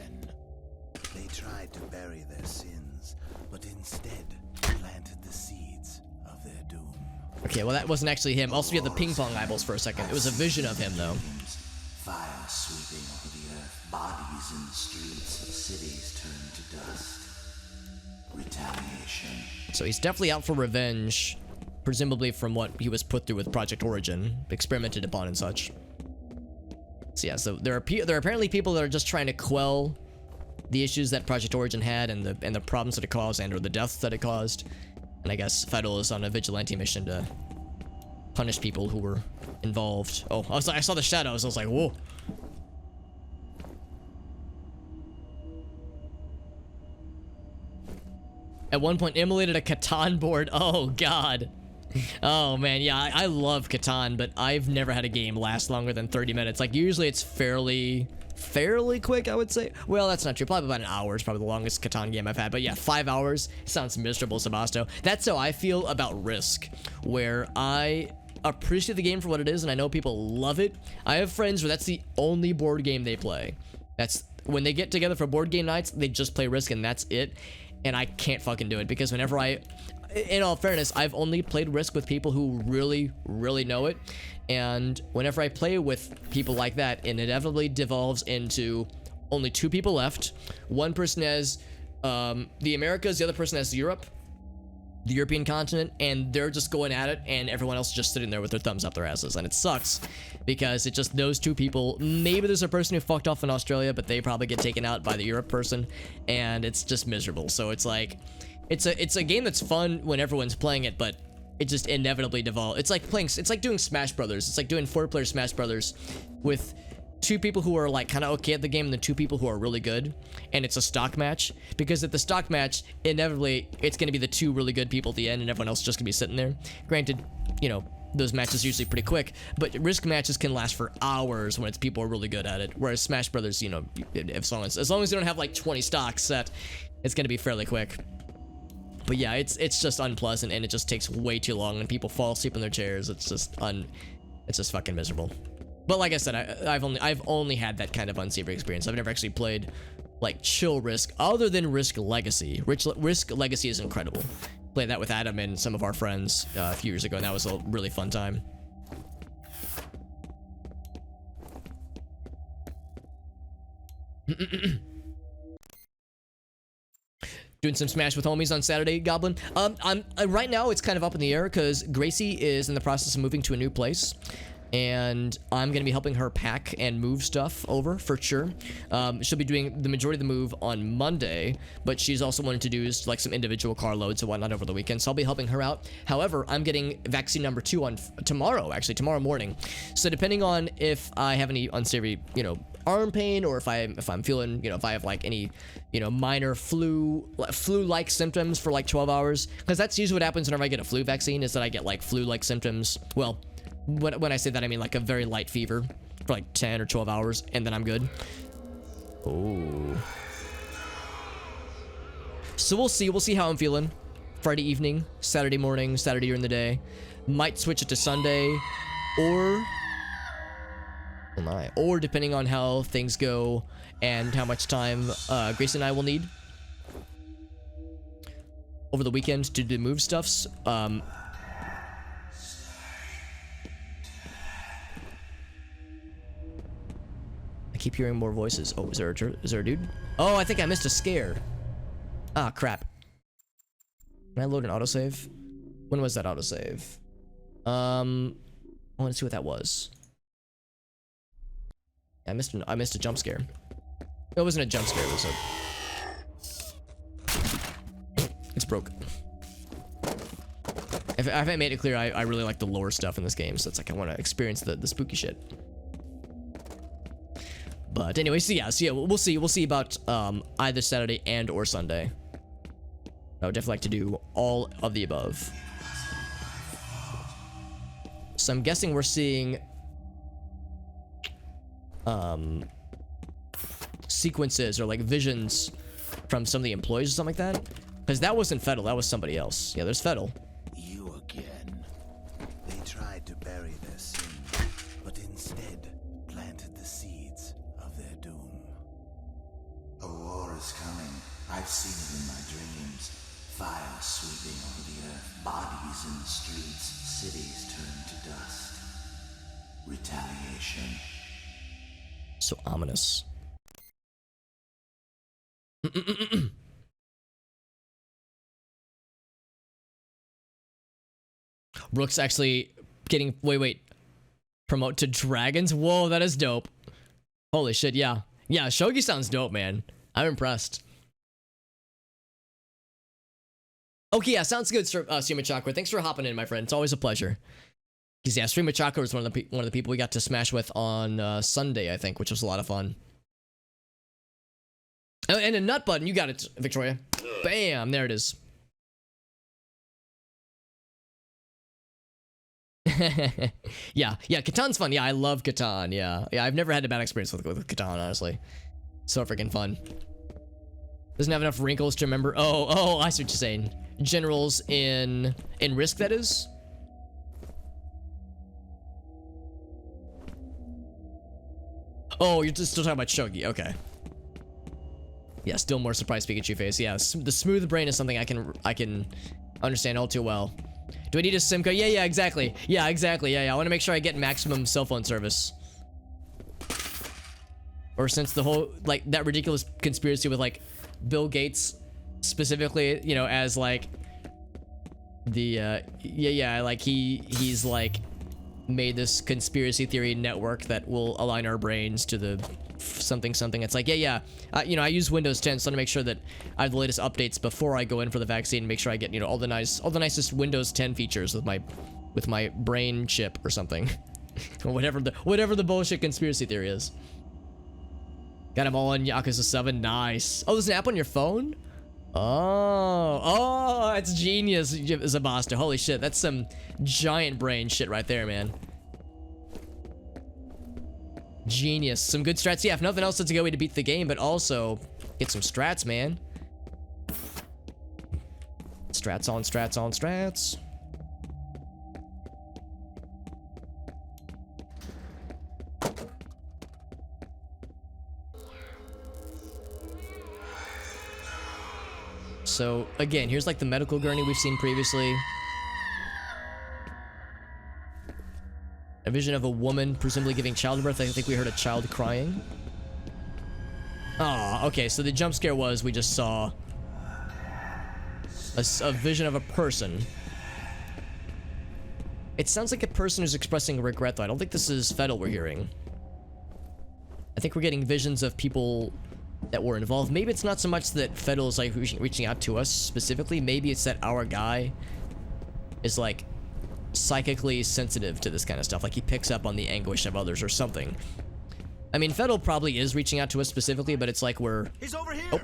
They tried to bury their sins, but instead planted the seeds of their doom. Okay, well, that wasn't actually him. Also, we had the ping pong eyeballs for a second. It was a vision of him, though. Fire sweeping over the earth, bodies in the streets of cities turned to dust. Retaliation. So he's definitely out for revenge, presumably from what he was put through with Project Origin, experimented upon and such. So yeah, so there are apparently people that are just trying to quell the issues that Project Origin had and the problems that it caused or the deaths that it caused. And I guess Fettel is on a vigilante mission to punish people who were involved. Oh, I saw the shadows. I was like, whoa. At one point, immolated a Catan board. Oh, God. Oh, man. Yeah, I love Catan, but I've never had a game last longer than 30 minutes. Like, usually it's fairly quick, I would say. Well, that's not true. Probably about an hour is probably the longest Catan game I've had. But yeah, 5 hours sounds miserable, Sebasto. That's how I feel about Risk, where I appreciate the game for what it is, and I know people love it. I have friends where that's the only board game they play. That's when they get together for board game nights, they just play Risk, and that's it. And I can't fucking do it because whenever in all fairness, I've only played Risk with people who really, really know it. And whenever I play with people like that, it inevitably devolves into only 2 people left. One person has the Americas, the other person has Europe, the European continent, and they're just going at it, and everyone else is just sitting there with their thumbs up their asses. And it sucks because it just those 2 people. Maybe there's a person who fucked off in Australia, but they probably get taken out by the Europe person, and it's just miserable. So it's like, it's a game that's fun when everyone's playing it, but it just inevitably devolves. It's like doing Smash Brothers. It's like doing 4-player Smash Brothers with 2 people who are like kind of okay at the game and the 2 people who are really good, and it's a stock match, because at the stock match inevitably it's going to be the 2 really good people at the end and everyone else is just going to be sitting there. Granted, you know, those matches are usually pretty quick, but risk matches can last for hours when it's people who are really good at it, whereas Smash Brothers, you know, as long as you don't have like 20 stocks set, it's going to be fairly quick. But yeah, it's just unpleasant, and it just takes way too long, and people fall asleep in their chairs. It's just fucking miserable. But like I said, I've only had that kind of unsavory experience. I've never actually played like chill Risk other than Risk Legacy. Risk Legacy is incredible. Played that with Adam and some of our friends a few years ago, and that was a really fun time. Doing some Smash with homies on Saturday, Goblin. Right now it's kind of up in the air because Gracie is in the process of moving to a new place, and I'm gonna be helping her pack and move stuff over for sure. She'll be doing the majority of the move on Monday, but she's also wanting to do like some individual car loads and whatnot over the weekend, so I'll be helping her out. However, I'm getting vaccine number 2 on tomorrow morning. So depending on if I have any unsavory, you know, arm pain, or if I'm feeling, you know, if I have like any, you know, minor flu-like symptoms for like 12 hours, because that's usually what happens whenever I get a flu vaccine, is that I get like flu-like symptoms. Well, when I say that, I mean like a very light fever for like 10 or 12 hours, and then I'm good. Oh. So we'll see how I'm feeling. Friday evening, Saturday morning, Saturday during the day. Might switch it to Sunday, or depending on how things go and how much time Grace and I will need over the weekend to do move stuffs. I keep hearing more voices. Oh, is there a dude? Oh, I think I missed a scare. Ah, crap. Can I load an autosave? When was that autosave? I want to see what that was. I missed a jump scare. It wasn't a jump scare, it was a... It's broke. If I made it clear, I really like the lore stuff in this game, so it's like I want to experience the spooky shit. But anyway, so yeah, we'll see about either Saturday and or Sunday. I would definitely like to do all of the above. So I'm guessing we're seeing sequences or like visions from some of the employees or something like that, because that wasn't Fettel, that was somebody else. Yeah, there's Fettel. You again. They tried to bury their sin, but instead planted the seeds of their doom. A war is coming. I've seen it in my dreams. Fire sweeping over the earth, bodies in the streets, cities turned to dust. Retaliation. So ominous. Rook's actually getting promote to dragons. Whoa, that is dope. Holy shit, yeah. Yeah, Shogi sounds dope, man. I'm impressed. Okay, yeah, sounds good, Stream of Chakra. Thanks for hopping in, my friend. It's always a pleasure. Because yeah, Stream of Chakra was one of the people we got to smash with on Sunday, I think, which was a lot of fun. Oh, and a nut button, you got it, Victoria. Bam, there it is. yeah, Catan's fun. Yeah, I love Catan. Yeah, I've never had a bad experience with Catan, honestly. So freaking fun. Doesn't have enough wrinkles to remember. Oh, I see what you're saying. Generals in Risk, that is. Oh, you're just still talking about Shogi. Okay. Yeah, still more surprised Pikachu face. Yeah, the smooth brain is something I can understand all too well. Do I need a SIM card? Yeah, exactly. Yeah, I want to make sure I get maximum cell phone service. Or since the whole, like, that ridiculous conspiracy with, like, Bill Gates specifically, you know, as, like, the, like, he's, like, made this conspiracy theory network that will align our brains to the something something. It's like, yeah. You know, I use Windows 10, so I want to make sure that I have the latest updates before I go in for the vaccine. Make sure I get, you know, all the nicest Windows 10 features with my brain chip or something, or whatever the bullshit conspiracy theory is. Got them all on Yakuza 7. Nice. Oh, there's an app on your phone? Oh, that's genius, Zabasta. Holy shit, that's some giant brain shit right there, man. Genius. Some good strats. Yeah, if nothing else, it's a good way to beat the game, but also get some strats, man. Strats on strats on strats. So, again, here's like the medical gurney we've seen previously. A vision of a woman presumably giving childbirth. I think we heard a child crying. Oh, okay, so the jump scare was we just saw a vision of a person. It sounds like a person who's expressing regret, though. I don't think this is Fettel we're hearing. I think we're getting visions of people that were involved. Maybe it's not so much that Fettel is like reaching out to us specifically. Maybe it's that our guy is like psychically sensitive to this kind of stuff. Like he picks up on the anguish of others or something. I mean, Fettel probably is reaching out to us specifically, but it's like we're... He's over here! Oh.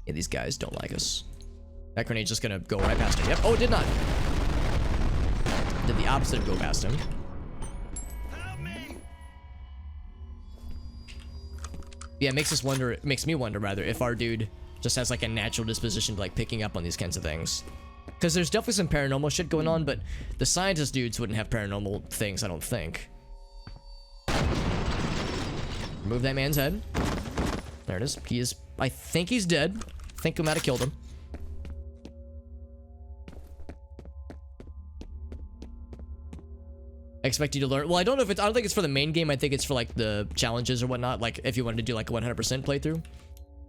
Yeah, these guys don't like us. That grenade's just gonna go right past him. Yep. Oh, it did not. Did the opposite of go past him. Yeah, it makes us wonder. It makes me wonder rather if our dude just has like a natural disposition to like picking up on these kinds of things. Because there's definitely some paranormal shit going on, but the scientist dudes wouldn't have paranormal things, I don't think. Remove that man's head. There it is. He is. I think he's dead. I think we might have killed him. I expect you to learn. Well, I don't know if it's. I don't think it's for the main game. I think it's for like the challenges or whatnot. Like if you wanted to do like a 100% playthrough.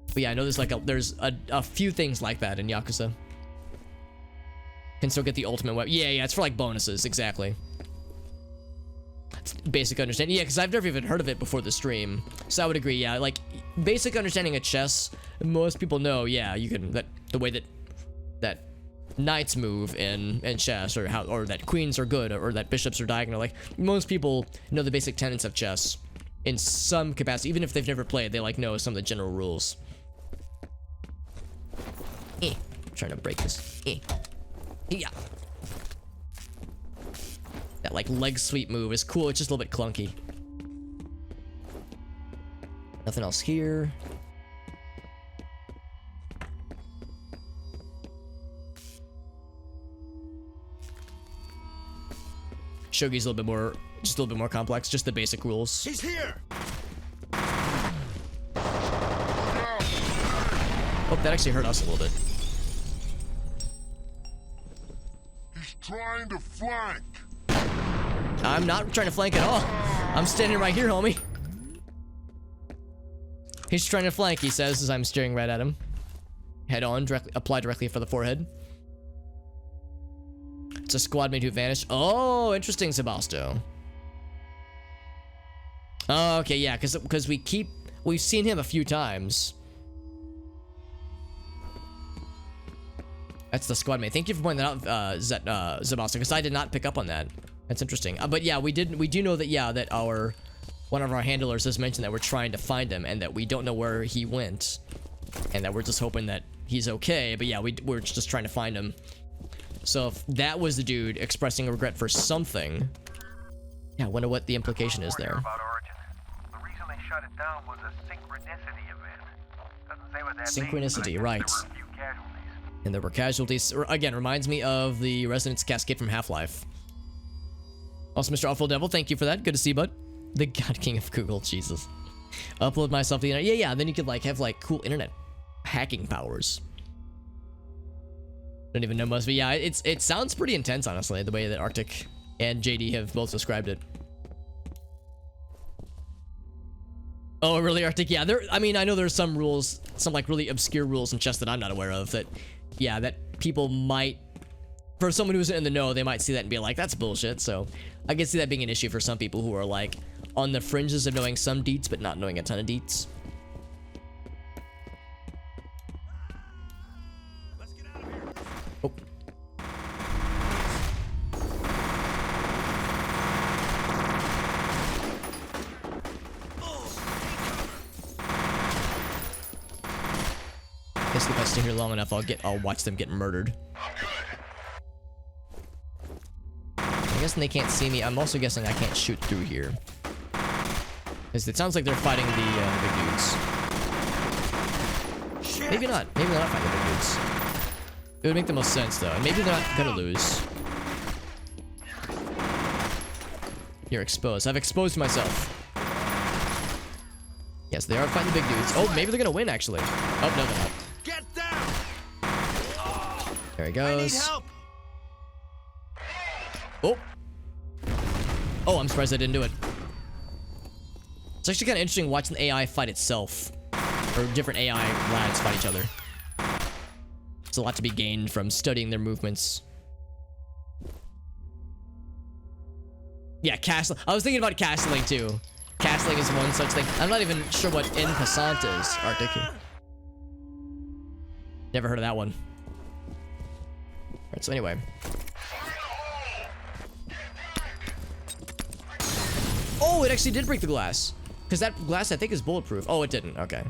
But yeah, I know there's like there's a few things like that in Yakuza. Can still get the ultimate weapon. Yeah, it's for like bonuses. Exactly. It's basic understanding. Yeah, because I've never even heard of it before the stream. So I would agree. Yeah, like basic understanding of chess. Most people know. Yeah, you can the way that knights move in chess, or that queens are good, or that bishops are diagonal. Like most people know the basic tenets of chess in some capacity, even if they've never played. They like know some of the general rules. Trying to break this. Yeah. That like leg sweep move is cool. It's just a little bit clunky. Nothing else here. Shogi's a little bit more, just a little bit more complex. Just the basic rules. He's here. Oh, that actually hurt us a little bit. He's trying to flank. I'm not trying to flank at all. I'm standing right here, homie. He's trying to flank, he says, as I'm staring right at him. Head on, apply directly for the forehead. It's a squad mate who vanished. Oh, interesting, Sebasto. Oh, okay, yeah, because we've seen him a few times. That's the squad mate. Thank you for pointing that out, Sebasto, because I did not pick up on that. That's interesting. But yeah, we do know that, yeah, that one of our handlers has mentioned that we're trying to find him and that we don't know where he went, and that we're just hoping that he's okay. But yeah, we're just trying to find him. So if that was the dude expressing a regret for something, yeah, I wonder what the implication is there. About Origin. The reason they shut it down was a synchronicity event. Doesn't say what that Synchronicity, means, right. There were a few casualties. And there were casualties. Again, reminds me of the Resonance Cascade from Half-Life. Also, Mr. Awful Devil, thank you for that. Good to see you, bud. The God King of Google, Jesus. Upload myself to the internet. Yeah, then you could like have like cool internet hacking powers. Don't even know most, but yeah, it sounds pretty intense, honestly, the way that Arctic and JD have both described it. Oh, really, Arctic? Yeah, I mean, I know there's some rules, some like really obscure rules in chess that I'm not aware of that, yeah, that people might, for someone who's in the know, they might see that and be like, that's bullshit. So I can see that being an issue for some people who are like on the fringes of knowing some deets, but not knowing a ton of deets. Oh. Guess if I stay here long enough, I'll watch them get murdered. I'm guessing they can't see me. I'm also guessing I can't shoot through here. Because it sounds like they're fighting the big dudes. Maybe not. Maybe they're not fighting the big dudes. It would make the most sense, though. And maybe they're not gonna lose. You're exposed. I've exposed myself. Yes, they are fighting the big dudes. Oh, maybe they're gonna win, actually. Oh, no, they're not. Get down! There he goes. I need help! Oh. Oh, I'm surprised I didn't do it. It's actually kind of interesting watching the AI fight itself. Or different AI lads fight each other. There's a lot to be gained from studying their movements. Yeah, castling. I was thinking about castling too. Castling is one such thing. I'm not even sure what en passant is, Arctic. Never heard of that one. Alright, so anyway. Oh, it actually did break the glass. Because that glass, I think, is bulletproof. Oh, it didn't. Okay.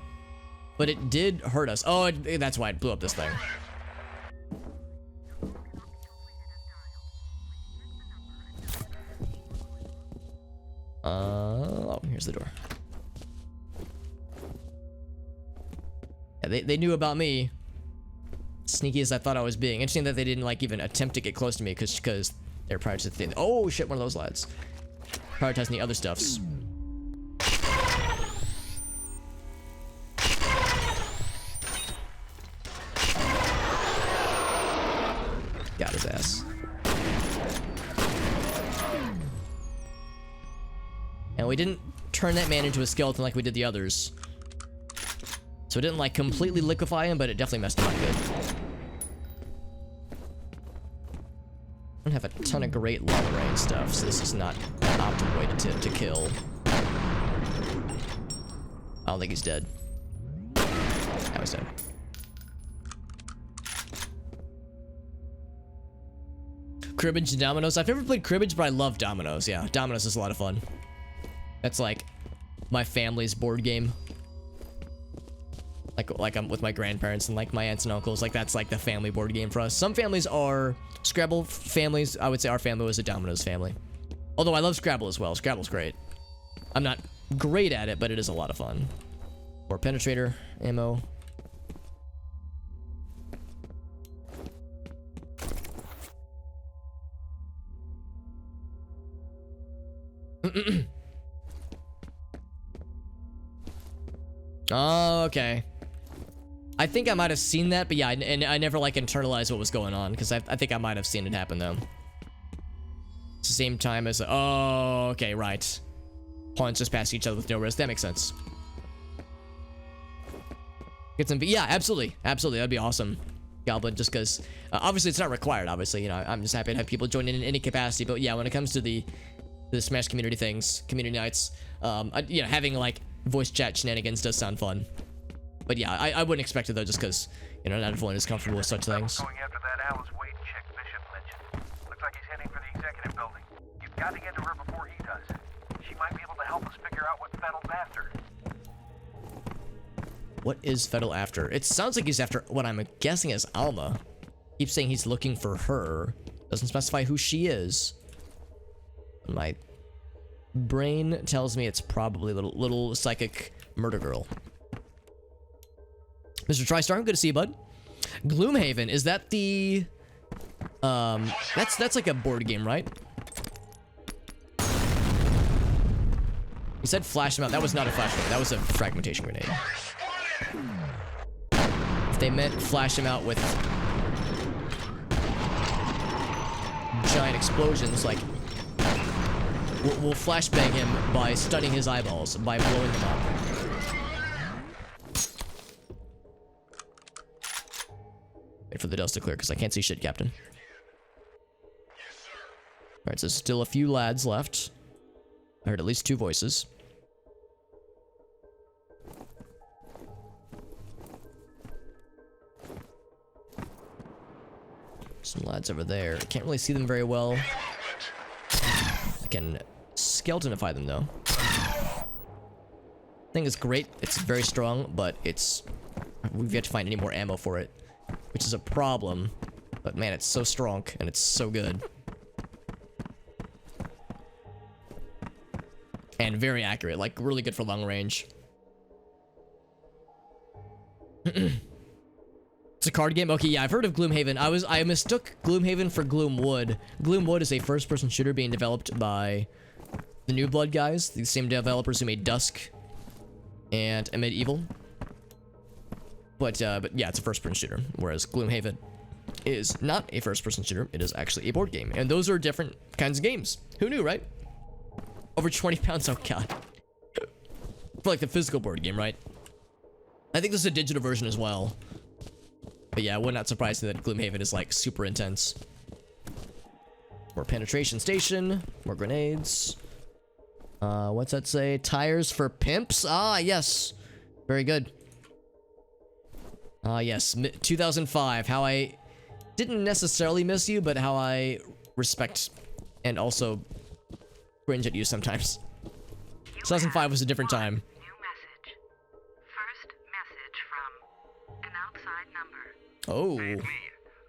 But it did hurt us. Oh, that's why it blew up this thing. Oh, here's the door. Yeah, they knew about me. Sneaky as I thought I was being. Interesting that they didn't, like, even attempt to get close to me because they're prioritizing the thing. Oh, shit, one of those lads. Prioritizing the other stuffs. Got his ass. And we didn't turn that man into a skeleton like we did the others. So it didn't like completely liquefy him, but it definitely messed him up good. I don't have a ton of great long range stuff, so this is not an optimal way to kill. I don't think he's dead. Now he's dead. Cribbage and dominoes. I've never played cribbage, but I love dominoes. Yeah, dominoes is a lot of fun. That's like my family's board game. Like I'm with my grandparents and like my aunts and uncles. Like that's like the family board game for us. Some families are Scrabble families. I would say our family was a dominoes family. Although I love Scrabble as well. Scrabble's great. I'm not great at it, but it is a lot of fun. More penetrator ammo. Oh, okay. I think I might have seen that, but yeah, and I never like internalized what was going on because I think I might have seen it happen though. It's the same time as oh, okay, right. Pawns just pass each other with no risk. That makes sense. Get some, yeah, absolutely, that'd be awesome. Goblin, just because obviously it's not required. Obviously, you know, I'm just happy to have people join in any capacity. But yeah, when it comes to the Smash community things, community nights, you know, having like voice chat shenanigans does sound fun. But yeah, I wouldn't expect it though, just because, you know, not everyone is comfortable with such things. Going after that Alice Wade chick Bishop mentioned. Looks like he's heading for the executive building. You've got to get to her before he does. She might be able to help us figure out what Fettel's after. What is Fettel after? It sounds like he's after what I'm guessing is Alma. Keeps saying he's looking for her. Doesn't specify who she is. My brain tells me it's probably little psychic murder girl. Mr. TriStar, good to see you, bud. Gloomhaven, is that the that's like a board game, right? You said flash him out. That was not a flash grenade. That was a fragmentation grenade. If they meant flash him out with giant explosions, like we'll flashbang him by stunning his eyeballs, by blowing them up. Wait for the dust to clear because I can't see shit, Captain. Alright, so still a few lads left. I heard at least 2 voices. Some lads over there. Can't really see them very well. I can skeletonify them though. Thing is great. It's very strong, but we've yet to find any more ammo for it, which is a problem. But man, it's so strong and it's so good. And very accurate, like really good for long range. It's a card game? Okay, yeah, I've heard of Gloomhaven. I mistook Gloomhaven for Gloomwood. Gloomwood is a first-person shooter being developed by the New Blood guys, the same developers who made Dusk and Medieval. But yeah, it's a first-person shooter, whereas Gloomhaven is not a first-person shooter. It is actually a board game, and those are different kinds of games. Who knew, right? Over 20 pounds, oh god. For like the physical board game, right? I think this is a digital version as well. But yeah, I would not surprise me that Gloomhaven is like super intense. More penetration station, more grenades. What's that say? Tires for pimps? Ah, yes. Very good. Ah, yes. 2005. How I didn't necessarily miss you, but how I respect and also cringe at you sometimes. 2005 was a different time. New message. First message from an outside number. Oh. Hey, it's me.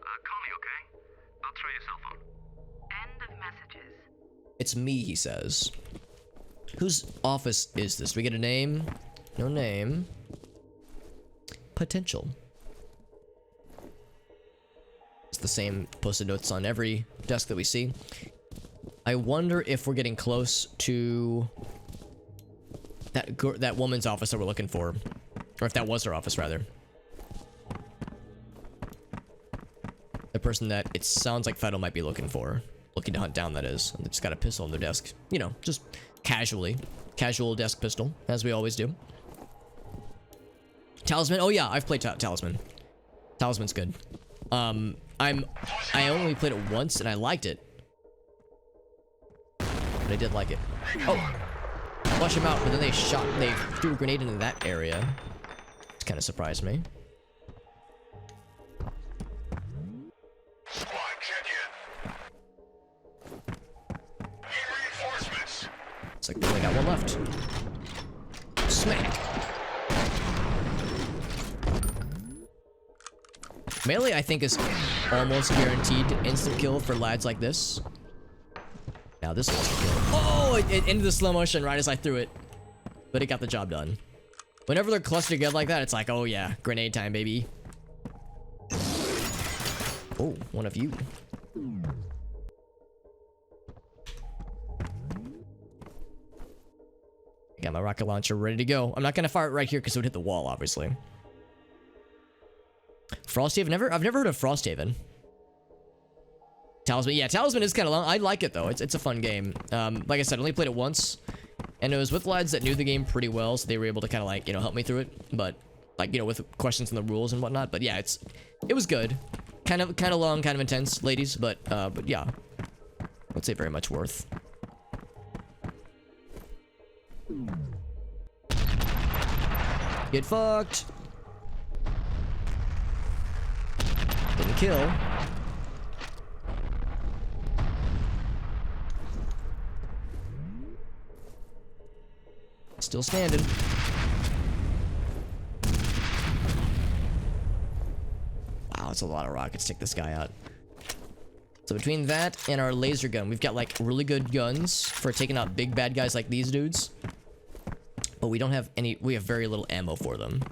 Call me, okay? I'll try your cell phone. End of messages. It's me, he says. Whose office is this? We get a name? No name. Potential. It's the same post-it notes on every desk that we see. I wonder if we're getting close to that woman's office that we're looking for. Or if that was her office, rather. The person that it sounds like Fido might be looking for. Looking to hunt down, that is. They just got a pistol on their desk. You know, just casually. Casual desk pistol, as we always do. Talisman? Oh yeah, I've played Talisman. Talisman's good. I only played it once and I liked it. But I did like it. Oh! Flush him out, but then they threw a grenade into that area. It kind of surprised me. Squad, check in. Need reinforcements. It's like we only got one left. Smack! Melee, I think, is almost guaranteed instant kill for lads like this. Now this one's the kill. Oh, it ended the slow motion right as I threw it. But it got the job done. Whenever they're clustered together like that, it's like, oh yeah, grenade time, baby. Oh, one of you. Got my rocket launcher ready to go. I'm not gonna fire it right here because it would hit the wall, obviously. Frosthaven? I've never heard of Frosthaven. Talisman, yeah, Talisman is kind of long. I like it though. It's a fun game. Like I said, I only played it once, and it was with lads that knew the game pretty well, so they were able to kind of like, you know, help me through it. But like, you know, with questions on the rules and whatnot. But yeah, it was good. Kind of long, kind of intense, ladies. But yeah, I'd say very much worth. Get fucked. Didn't kill. Still standing. Wow, that's a lot of rockets to take this guy out. So between that and our laser gun, we've got like really good guns for taking out big bad guys like these dudes. But we don't have any, we have very little ammo for them,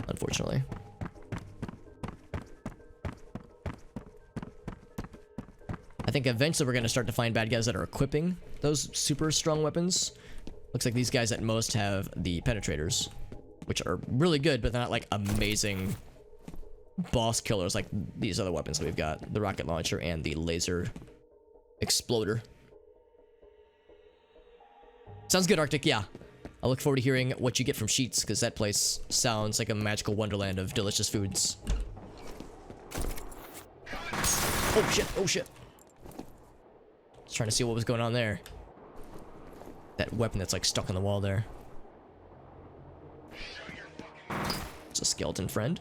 unfortunately. I think eventually we're going to start to find bad guys that are equipping those super strong weapons. Looks like these guys at most have the penetrators, which are really good, but they're not like amazing boss killers like these other weapons that we've got. The rocket launcher and the laser exploder. Sounds good, Arctic, yeah. I look forward to hearing what you get from Sheets, because that place sounds like a magical wonderland of delicious foods. Oh shit, oh shit. Just trying to see what was going on there. that weapon that's like stuck on the wall there. It's a skeleton friend.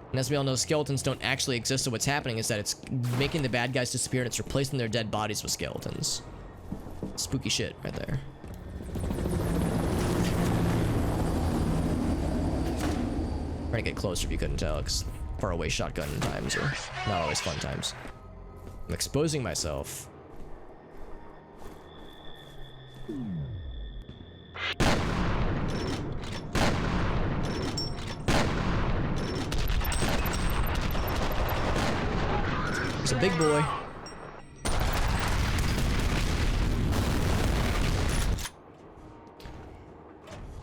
And as we all know, skeletons don't actually exist, so what's happening is that it's making the bad guys disappear and it's replacing their dead bodies with skeletons. Spooky shit right there. Trying to get closer if you couldn't tell, because far away shotgun times are not always fun times. I'm exposing myself. It's a big boy.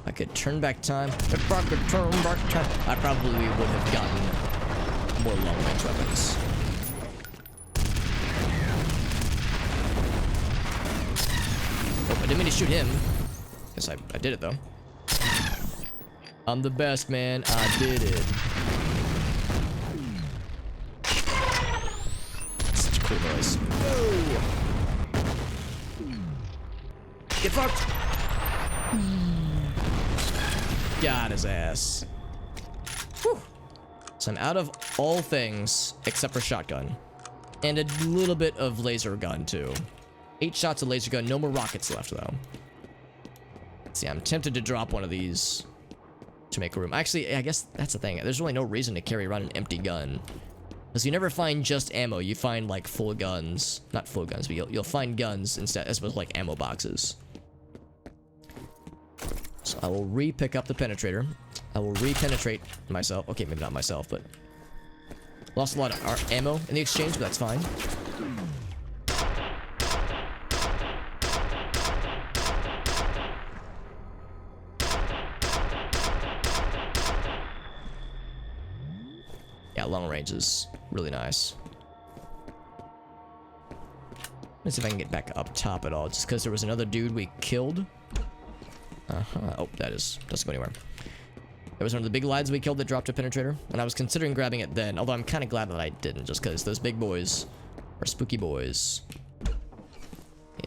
I could turn back time. If I could turn back time, I probably would have gotten more long-range weapons. Oh, I didn't mean to shoot him. Guess I did it though. I'm the best, man. I did it. Such a cool noise. Whoa! Get fucked! Got his ass. Whew. So I'm out of all things except for shotgun. And a little bit of laser gun too. 8 shots of laser gun, no more rockets left though. See, I'm tempted to drop one of these to make room. Actually, I guess that's the thing. There's really no reason to carry around an empty gun. Because you never find just ammo, you find like full guns. Not full guns, but you'll find guns instead, as opposed to like ammo boxes. So I will re-pick up the penetrator. I will re-penetrate myself. Okay, maybe not myself, but lost a lot of ammo in the exchange, but that's fine. Yeah, long range is really nice. Let's see if I can get back up top at all, just because there was another dude we killed. Oh, that doesn't go anywhere. There was one of the big lads we killed that dropped a penetrator, and I was considering grabbing it then, although I'm kind of glad that I didn't, just because those big boys are spooky boys.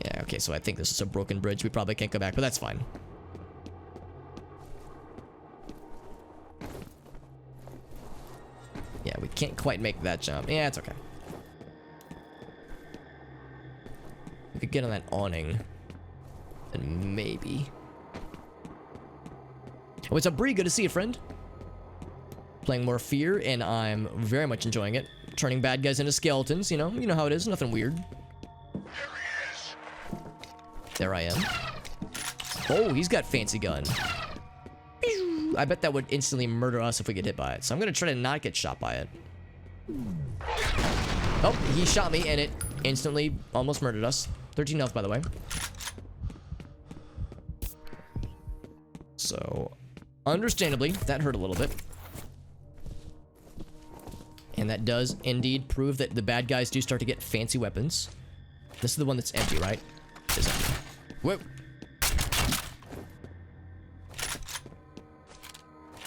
Yeah, okay, so I think this is a broken bridge. We probably can't go back, but that's fine. Yeah, we can't quite make that jump. Yeah, it's okay. We could get on that awning. And maybe... Oh, what's up, Bree? Good to see you, friend. Playing more F.E.A.R, and I'm very much enjoying it. Turning bad guys into skeletons, you know how it is. Nothing weird. There I am. Oh, he's got fancy gun. I bet that would instantly murder us if we get hit by it. So I'm gonna try to not get shot by it. Oh, he shot me, and it instantly almost murdered us. 13 health, by the way. So... understandably, that hurt a little bit. And that does indeed prove that the bad guys do start to get fancy weapons. This is the one that's empty, right? It's empty. Whoa.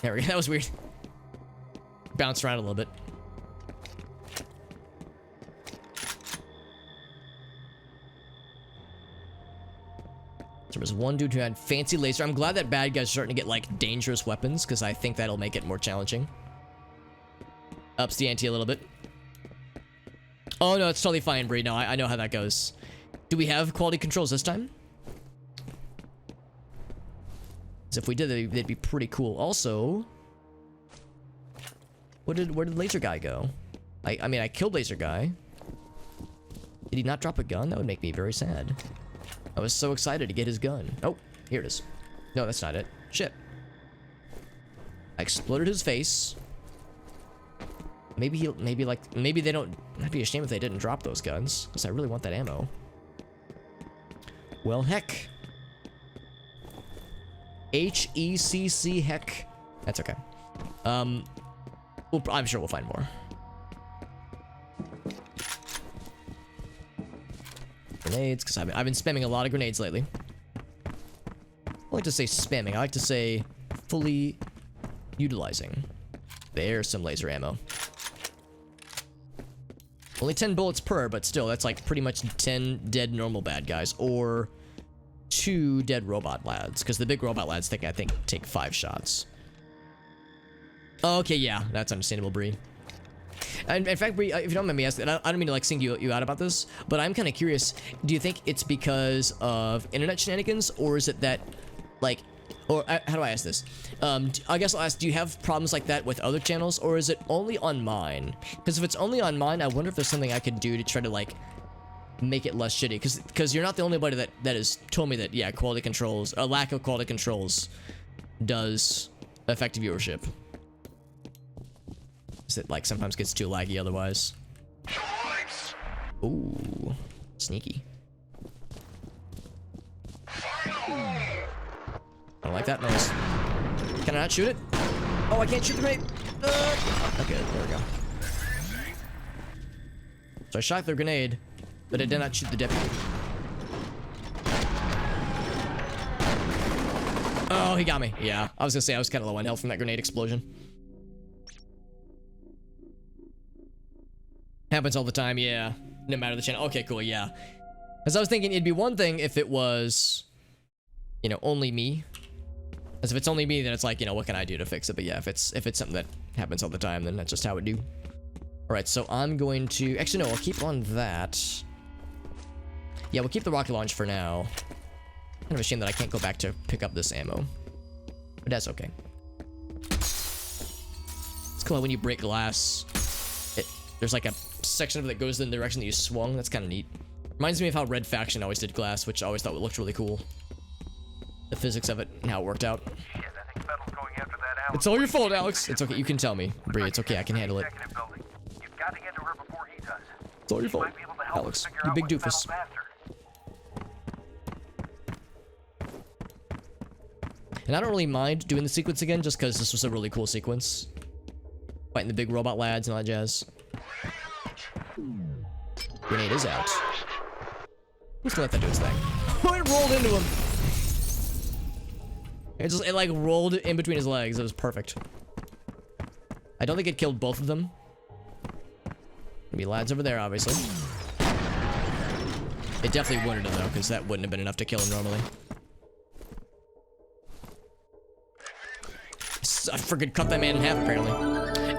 There we go. That was weird. Bounced around a little bit. There was one dude who had fancy laser. I'm glad that bad guys are starting to get like dangerous weapons, because I think that'll make it more challenging. Ups the ante a little bit. Oh no, it's totally fine, Bree. No, I know how that goes. Do we have quality controls this time? Because if we did, they'd be pretty cool. Also, where did laser guy go? I mean, I killed laser guy. Did he not drop a gun? That would make me very sad. I was so excited to get his gun. Oh, here it is. No, that's not it. Shit. I exploded his face. Maybe they don't... I'd be ashamed if they didn't drop those guns, because I really want that ammo. Well, heck. H-E-C-C, heck. That's okay. I'm sure we'll find more. Grenades, because I've been spamming a lot of grenades lately. I like to say spamming. I like to say fully utilizing. There's some laser ammo. Only 10 bullets per, but still, that's like pretty much 10 dead normal bad guys, or 2 dead robot lads, because the big robot lads I think take 5 shots. Okay, yeah, that's understandable, Bree. And in fact, Bree, if you don't mind me asking, I don't mean to like sing you out about this, but I'm kind of curious. Do you think it's because of internet shenanigans, or is it that, like, or how do I ask this? I guess I'll ask, do you have problems like that with other channels, or is it only on mine? Because if it's only on mine, I wonder if there's something I could do to try to like make it less shitty. Because you're not the only body that has told me that, yeah, quality controls, a lack of quality controls does affect viewership. It like sometimes gets too laggy otherwise. Ooh, sneaky. I don't like that noise. Can I not shoot it? Oh, I can't shoot the grenade. Okay, there we go. So I shot the grenade, but I did not shoot the deputy. Oh, he got me. Yeah, I was gonna say I was kind of low on health from that grenade explosion. Happens all the time, yeah. No matter the channel. Okay, cool, yeah. As I was thinking, it'd be one thing if it was, you know, only me. As if it's only me, then it's like, you know, what can I do to fix it? But yeah, if it's something that happens all the time, then that's just how it do. All right, so I'm going to actually no, I'll keep on that. Yeah, we'll keep the rocket launch for now. Kind of a shame that I can't go back to pick up this ammo, but that's okay. It's cool when you break glass. There's like a section of it that goes in the direction that you swung. That's kind of neat. Reminds me of how Red Faction always did glass, which I always thought looked really cool. The physics of it and how it worked out. Shit, I think Fettel's going after that Alex. It's all your fault, Alex. It's okay. You can tell me, Bree. It's okay. I can handle it. You've got to get to her before he does. It's all your fault, Alex. You big doofus. And I don't really mind doing the sequence again, just because this was a really cool sequence. Fighting the big robot lads and all that jazz. Grenade is out. I'm just gonna let that do its thing. Oh, it rolled into him. It like rolled in between his legs. It was perfect. I don't think it killed both of them. Maybe lads over there, obviously. It definitely wounded him though, because that wouldn't have been enough to kill him normally. I freaking cut that man in half apparently.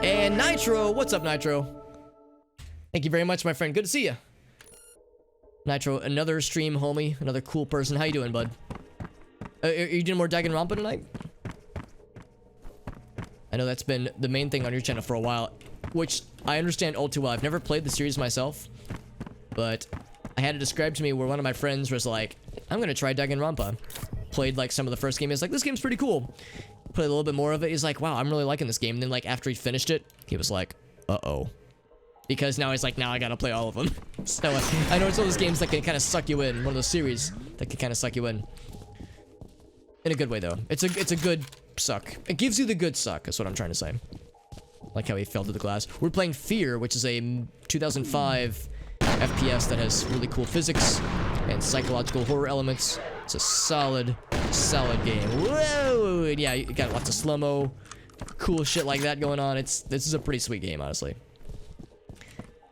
And Nitro, what's up, Nitro? Thank you very much, my friend. Good to see you. Nitro, another stream homie, another cool person. How you doing, bud? Are you doing more Danganronpa tonight? I know that's been the main thing on your channel for a while, which I understand all too well. I've never played the series myself, but I had it described to me where one of my friends was like, I'm gonna try Danganronpa. Played like some of the first game. He's like, this game's pretty cool. Played a little bit more of it. He's like, wow, I'm really liking this game. And then like after he finished it, he was like, uh-oh. Because now he's like, now I gotta play all of them. So I know it's one of those games that can kind of suck you in. One of those series that can kind of suck you in. In a good way though. It's a good suck. It gives you the good suck, is what I'm trying to say. Like how he fell to the glass. We're playing F.E.A.R, which is a 2005 FPS that has really cool physics and psychological horror elements. It's a solid game. Whoa! And yeah, you got lots of slow-mo, cool shit like that going on. This is a pretty sweet game, honestly.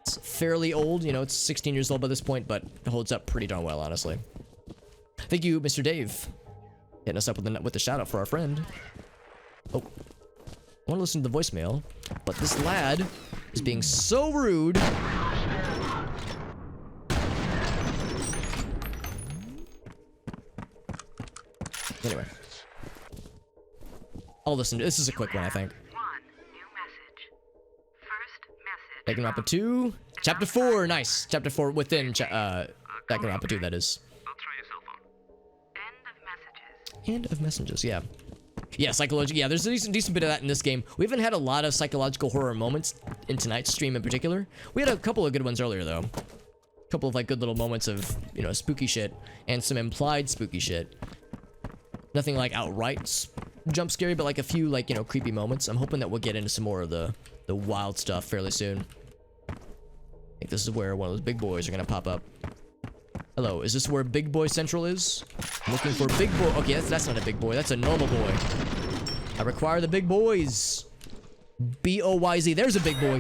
It's fairly old, you know, it's 16 years old by this point, but it holds up pretty darn well, honestly. Thank you, Mr. Dave. Hitting us up with the shout out for our friend. Oh. I want to listen to the voicemail, but this lad is being so rude. Anyway. I'll listen to this. Is a quick one, I think. Danganronpa 2, Chapter 4, nice. Chapter 4 within Danganronpa 2, that is. End of messages, yeah. Yeah, psychological. Yeah, there's a decent bit of that in this game. We haven't had a lot of psychological horror moments in tonight's stream in particular. We had a couple of good ones earlier, though. A couple of like good little moments of, you know, spooky shit and some implied spooky shit. Nothing like outright jump scary, but like a few like, you know, creepy moments. I'm hoping that we'll get into some more of the wild stuff fairly soon. I think this is where one of those big boys are gonna pop up. Hello, is this where Big Boy Central is? I'm looking for big boy. Okay, that's not a big boy. That's a normal boy. I require the big boys. B-O-Y-Z. There's a big boy.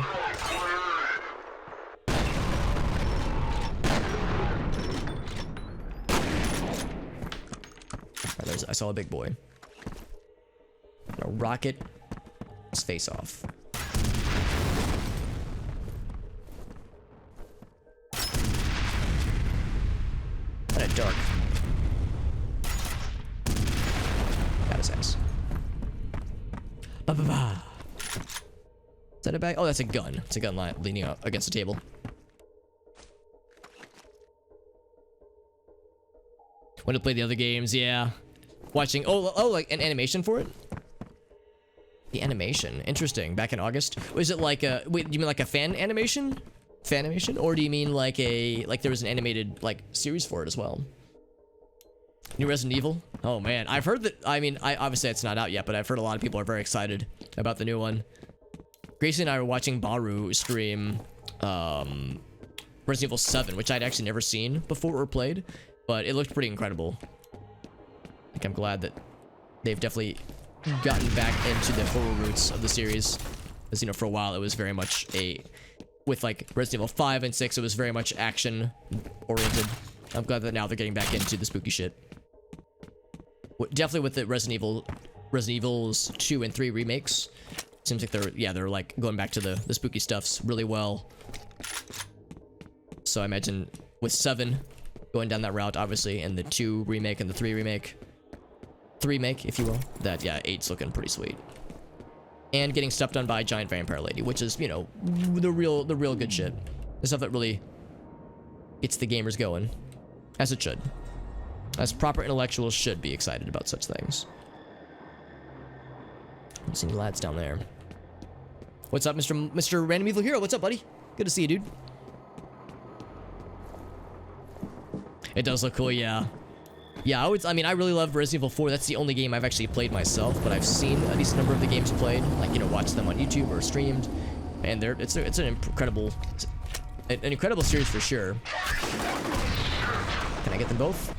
saw a big boy. A rocket his face off. Kinda dark. Got his ass. Ba-ba-ba. Is that a bag? Oh, that's a gun. It's a gun leaning out against the table. When to play the other games, yeah. Watching, oh, like an animation for it? The animation, interesting. Back in August. Was it like a, wait, you mean like a fan animation? Fan animation? Or do you mean like there was an animated like series for it as well? New Resident Evil? Oh man, I've heard that, I mean, obviously it's not out yet, but I've heard a lot of people are very excited about the new one. Gracie and I were watching Baru stream Resident Evil 7, which I'd actually never seen before or played, but it looked pretty incredible. Like, I'm glad that they've definitely gotten back into the horror roots of the series. As you know, for a while it was very much with like Resident Evil 5 and 6, it was very much action oriented. I'm glad that now they're getting back into the spooky shit. Definitely with the Resident Evils 2 and 3 remakes. Seems like they're like going back to the spooky stuffs really well. So I imagine with 7 going down that route, obviously, and the 2 remake and the 3 remake, if you will, that, yeah, 8's looking pretty sweet. And getting stepped on by a giant vampire lady, which is, you know, the real good shit. The stuff that really gets the gamers going, as it should. As proper intellectuals should be excited about such things. I see any lads down there. What's up, Mr. Random Evil Hero? What's up, buddy? Good to see you, dude. It does look cool, yeah. Yeah, I mean, I really love Resident Evil 4. That's the only game I've actually played myself, but I've seen a decent number of the games played. Like, you know, watched them on YouTube or streamed. And it's an incredible series for sure. Can I get them both?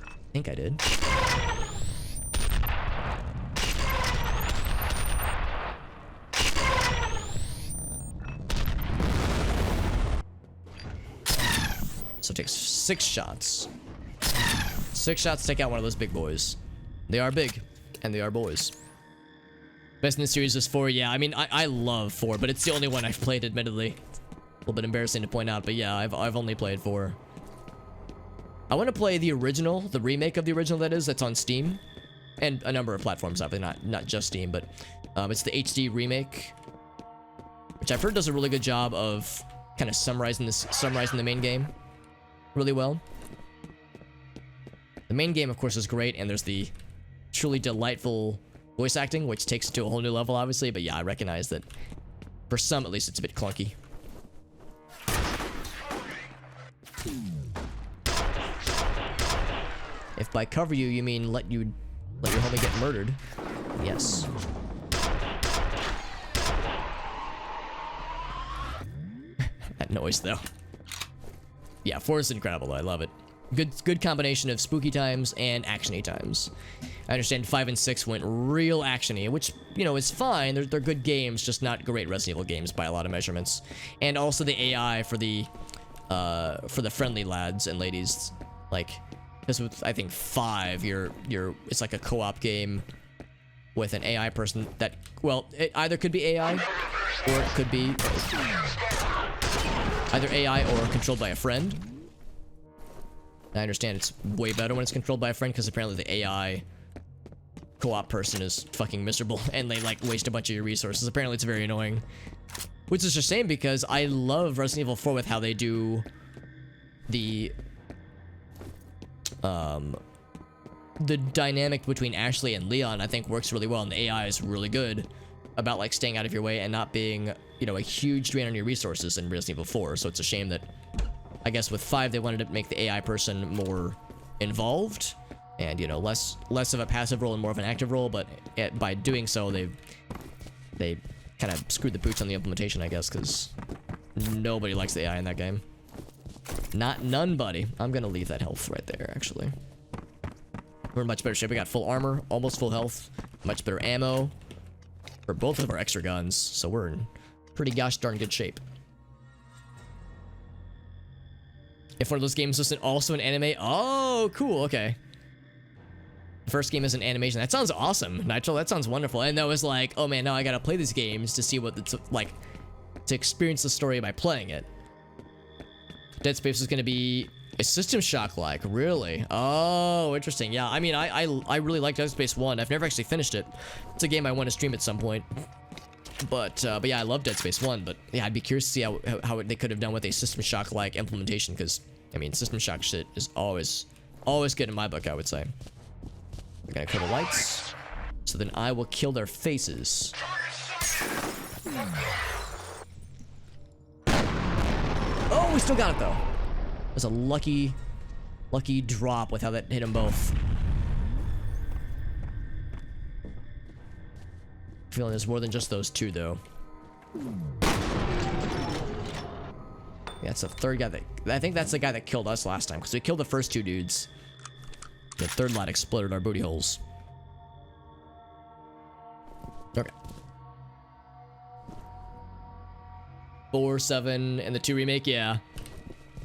I think I did. So it takes 6 shots. 6 shots to take out one of those big boys. They are big, and they are boys. Best in the series is 4. Yeah, I mean, I love 4, but it's the only one I've played, admittedly. A little bit embarrassing to point out, but yeah, I've only played 4. I want to play the original, the remake of the original, that is, that's on Steam. And a number of platforms, obviously, not just Steam, but it's the HD remake, which I've heard does a really good job of kind of summarizing the main game really well. The main game, of course, is great, and there's the truly delightful voice acting, which takes it to a whole new level, obviously, but yeah, I recognize that for some, at least, it's a bit clunky. If by cover you mean let your homie get murdered, yes. That noise, though. Yeah, 4 is incredible. I love it. Good combination of spooky times and actiony times. I understand 5 and 6 went real actiony, which, you know, is fine. They're good games, just not great Resident Evil games by a lot of measurements. And also the AI for the friendly lads and ladies, like, because with, I think, 5, it's like a co-op game with an AI person that, well, it either could be AI or it could be either AI or controlled by a friend. I understand it's way better when it's controlled by a friend, because apparently the AI co-op person is fucking miserable and they like waste a bunch of your resources. Apparently it's very annoying, which is a shame because I love Resident Evil 4 with how they do the dynamic between Ashley and Leon. I think works really well, and the AI is really good about like staying out of your way and not being, you know, a huge drain on your resources in Resident Evil 4. So it's a shame that, I guess with 5 they wanted to make the AI person more involved and, you know, less of a passive role and more of an active role, but by doing so they kind of screwed the pooch on the implementation, I guess, because nobody likes the AI in that game. None, buddy. I'm gonna leave that health right there, actually. We're in much better shape. We got full armor, almost full health, much better ammo for both of our extra guns, so we're in pretty gosh darn good shape. If one of those games was also an anime, oh, cool, okay. First game is an animation. That sounds awesome, Nitro. That sounds wonderful. And that was like, oh man, now I gotta play these games to see what it's like, to experience the story by playing it. Dead Space is gonna be a System Shock like, really? Oh, interesting. Yeah, I mean, I really like Dead Space 1. I've never actually finished it. It's a game I want to stream at some point. But yeah, I love Dead Space 1. But yeah, I'd be curious to see how they could have done with a System Shock like implementation. Because I mean, System Shock shit is always good in my book, I would say. We're gonna kill the lights, so then I will kill their faces. Oh, we still got it though. It was a lucky drop with how that hit them both. Feeling there's more than just those two though. Yeah, it's the third guy I think that's the guy that killed us last time, because we killed the first two dudes. The third lot exploded our booty holes. Okay. 4, 7, and the 2 remake, yeah.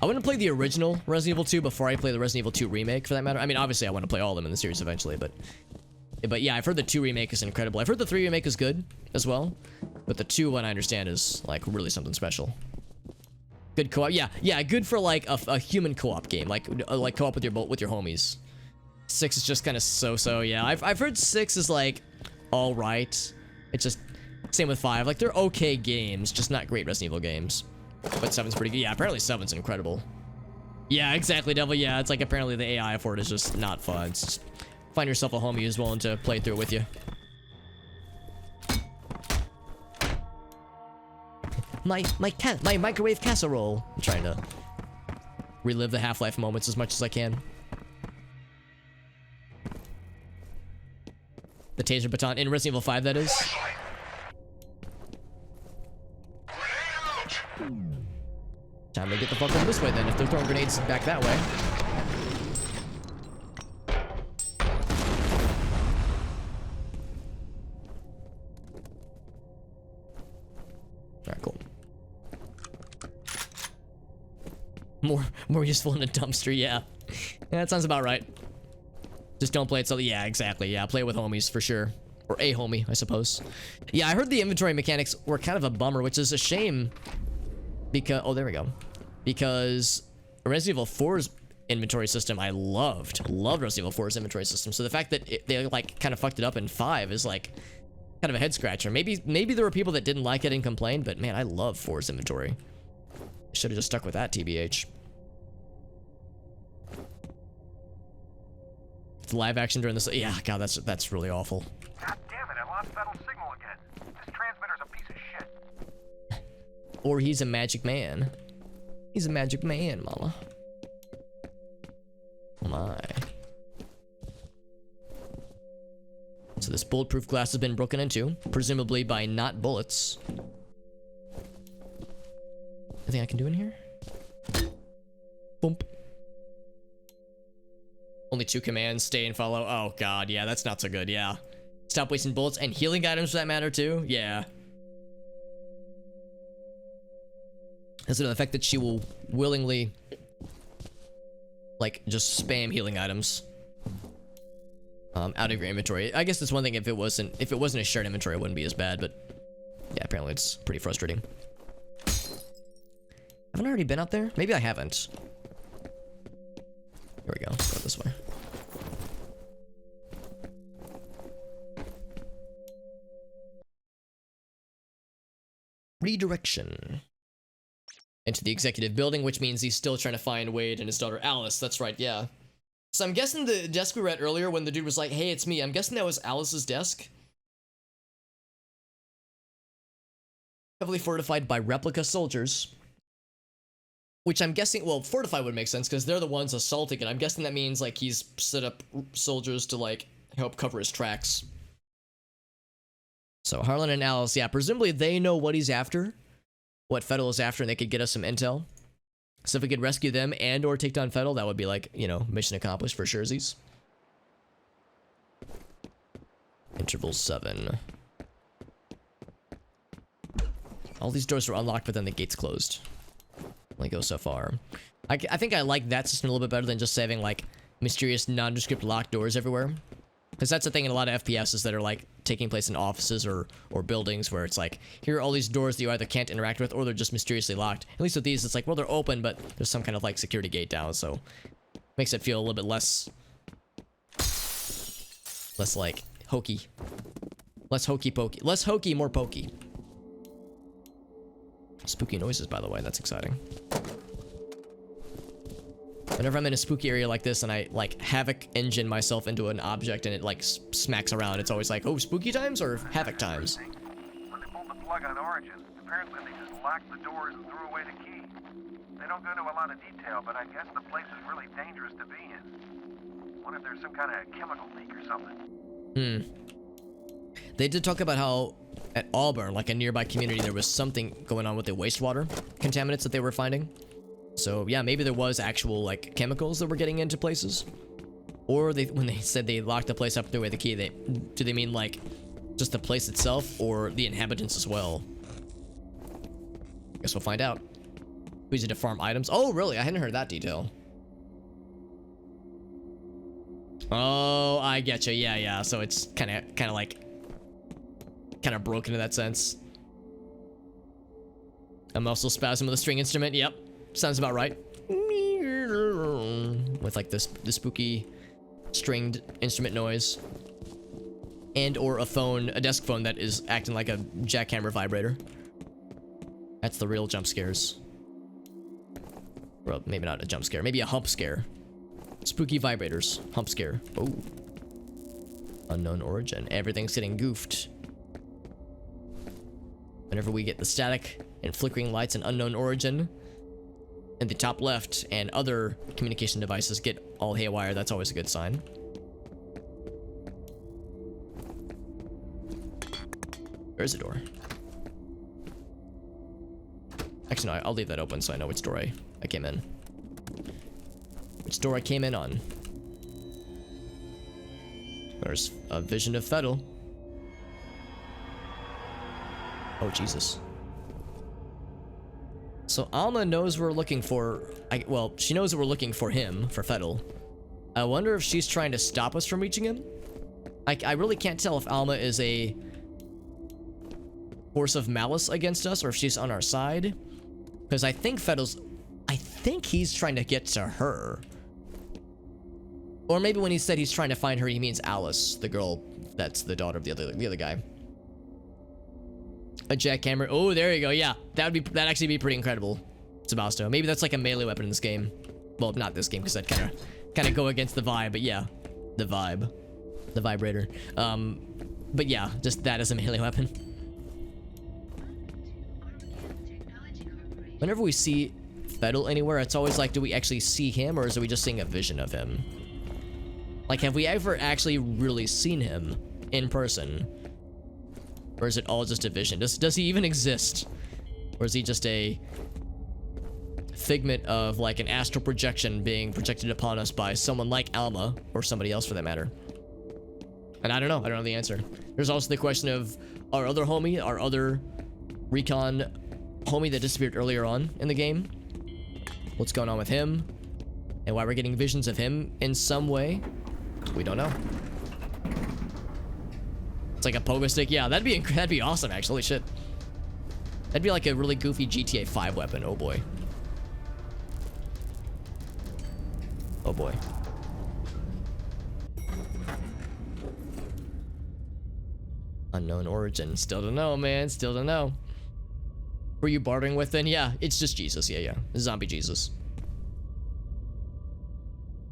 I want to play the original Resident Evil 2 before I play the Resident Evil 2 remake, for that matter. I mean, obviously, I want to play all of them in the series eventually, but yeah, I've heard the 2 remake is incredible. I've heard the 3 remake is good as well, but the 2 one I understand is like really something special. Good co-op, yeah, good for like a human co-op game, like co-op with your homies. 6 is just kind of so-so, yeah. I've heard 6 is like all right. It's just same with 5. Like they're okay games, just not great Resident Evil games. But 7's pretty good. Yeah, apparently 7's incredible. Yeah, exactly, Devil. Yeah, it's like apparently the AI for it is just not fun. It's just find yourself a homie who's willing to play through it with you. My microwave casserole. I'm trying to relive the Half-Life moments as much as I can. The taser baton in Resident Evil 5, that is. Time to get the fuck over this way then, if they're throwing grenades back that way. Alright, cool. More useful in a dumpster, yeah. That sounds about right. Just don't play it so, yeah, exactly, yeah. Play it with homies, for sure. Or a homie, I suppose. Yeah, I heard the inventory mechanics were kind of a bummer, which is a shame. Because, oh, there we go. Because Resident Evil 4's inventory system, I loved Resident Evil 4's inventory system. So the fact that they like kind of fucked it up in 5 is like kind of a head scratcher. Maybe there were people that didn't like it and complained, but man, I love 4's inventory. Should have just stuck with that, TBH. It's live action during this. Yeah, God, that's really awful. God damn it! I lost Fettel's signal again. This transmitter's a piece of shit. Or he's a magic man. He's a magic man, mama. Oh my. So this bulletproof glass has been broken into, presumably by not bullets. Anything I can do in here? Boom. Only 2 commands, stay and follow. Oh god, yeah, that's not so good, yeah. Stop wasting bullets and healing items for that matter too, yeah. Is it the fact that she will willingly, like, just spam healing items out of your inventory? I guess that's one thing. If it wasn't a shared inventory, it wouldn't be as bad. But yeah, apparently it's pretty frustrating. Haven't I already been out there? Maybe I haven't. Here we go. Let's go this way. Redirection. Into the executive building, which means he's still trying to find Wade and his daughter Alice. That's right, yeah. So I'm guessing the desk we were at earlier when the dude was like, hey, it's me. I'm guessing that was Alice's desk. Heavily fortified by replica soldiers. Which I'm guessing, well, fortified would make sense because they're the ones assaulting it. I'm guessing that means like he's set up soldiers to like help cover his tracks. So Harlan and Alice, yeah, presumably they know what he's after. What Fettel is after, and they could get us some intel. So if we could rescue them and or take down Fettel, that would be like, you know, mission accomplished for surezies. Interval 7. All these doors are unlocked, but then the gate's closed. Only go so far. I think I like that system a little bit better than just having like mysterious nondescript locked doors everywhere. Because that's the thing in a lot of FPSs that are like taking place in offices or buildings where it's like, here are all these doors that you either can't interact with or they're just mysteriously locked. At least with these, it's like, well, they're open, but there's some kind of like security gate down, so makes it feel a little bit less like hokey. Less hokey pokey. Less hokey, more pokey. Spooky noises, by the way, that's exciting. Whenever I'm in a spooky area like this and I like havoc engine myself into an object and it like smacks around, it's always like, oh, spooky times or havoc times? When they pulled the plug on Origin, apparently they just locked the doors and threw away the key. They don't go into a lot of detail, but I guess the place is really dangerous to be in. Wonder if there's some kind of chemical leak or something. They did talk about how at Auburn, like a nearby community, there was something going on with the wastewater contaminants that they were finding. So yeah, maybe there was actual like chemicals that were getting into places. Or when they said they locked the place up and threw away the key, do they mean like just the place itself or the inhabitants as well? Guess we'll find out. Use it to farm items. Oh, really? I hadn't heard that detail. Oh, I get you. Yeah. So it's kind of broken in that sense. A muscle spasm with a string instrument. Yep, sounds about right. With like the spooky stringed instrument noise, and or a desk phone that is acting like a jackhammer vibrator. That's the real jump scares. Well, maybe not a jump scare, maybe a hump scare. Spooky vibrators, hump scare. Oh, unknown origin. Everything's getting goofed. Whenever we get the static and flickering lights and unknown origin in the top left and other communication devices get all haywire, that's always a good sign. There's a door. Actually, no, I'll leave that open so I know which door I came in. Which door I came in on. There's a vision of F.E.A.R. Oh, Jesus. So Alma knows we're looking for... well, she knows that we're looking for him, for F.E.A.R. I wonder if she's trying to stop us from reaching him? I really can't tell if Alma is a force of malice against us or if she's on our side. Because I think I think he's trying to get to her. Or maybe when he said he's trying to find her, he means Alice, the girl that's the daughter of the other guy. A jackhammer. Oh, there you go. Yeah, that'd actually be pretty incredible. Sebastian. Maybe that's like a melee weapon in this game. Well, not this game because that kind of go against the vibe. But yeah, the vibe, the vibrator. But yeah, just that as a melee weapon. Whenever we see F.E.A.R. anywhere, it's always like, do we actually see him or is we just seeing a vision of him? Like, have we ever actually really seen him in person? Or is it all just a vision? Does he even exist? Or is he just a figment of like an astral projection being projected upon us by someone like Alma or somebody else for that matter? And I don't know the answer. There's also the question of our other homie, our other recon homie that disappeared earlier on in the game. What's going on with him? And why we're getting visions of him in some way? We don't know. It's like a pogo stick. Yeah, that'd be awesome, actually. Holy shit. That'd be like a really goofy GTA 5 weapon. Oh boy. Oh boy. Unknown origin. Still don't know, man. Still don't know. Were you bartering with then? Yeah, it's just Jesus. Yeah. Zombie Jesus.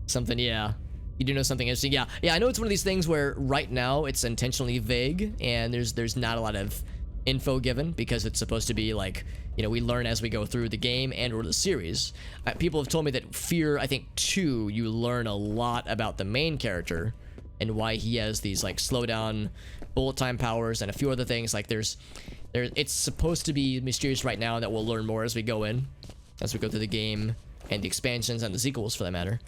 Something, yeah. You do know something interesting. Yeah, I know it's one of these things where right now it's intentionally vague and there's not a lot of info given because it's supposed to be like, you know, we learn as we go through the game and or the series. People have told me that F.E.A.R, I think 2, you learn a lot about the main character and why he has these like slowdown bullet time powers and a few other things. Like it's supposed to be mysterious right now that we'll learn more as we go through the game and the expansions and the sequels for that matter.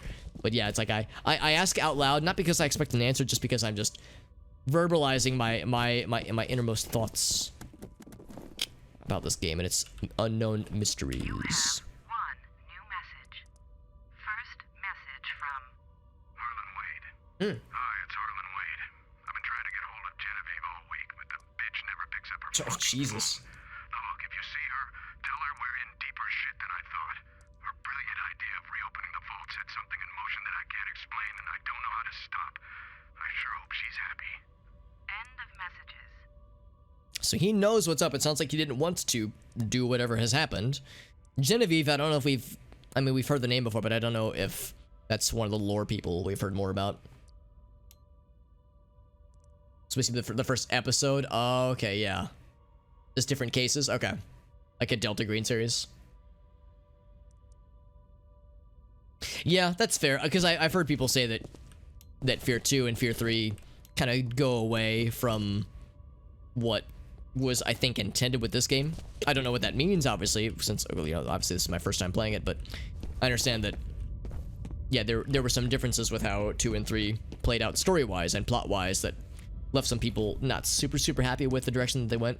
But yeah, it's like I ask out loud, not because I expect an answer, just because I'm just verbalizing my innermost thoughts about this game and its unknown mysteries. You have one new message. First message from Harlan Wade. Hi, it's Harlan Wade. Oh, Jesus. Now look, if you see her, tell her we're in deeper shit than I thought. Her brilliant idea of reopening the vault set something in motion that I can't explain, and I don't know how to stop. I sure hope she's happy. End of messages. So he knows what's up. It sounds like he didn't want to do whatever has happened. Genevieve, I don't know if we've heard the name before, but I don't know if that's one of the lore people we've heard more about. So we see the first episode. Oh, okay, yeah. Just different cases? Okay. Like a Delta Green series. Yeah, that's fair. Because I've heard people say that F.E.A.R 2 and F.E.A.R 3 kind of go away from what was, I think, intended with this game. I don't know what that means, obviously, since, you know, obviously this is my first time playing it, but I understand that, yeah, there were some differences with how 2 and 3 played out story-wise and plot-wise that left some people not super happy with the direction that they went.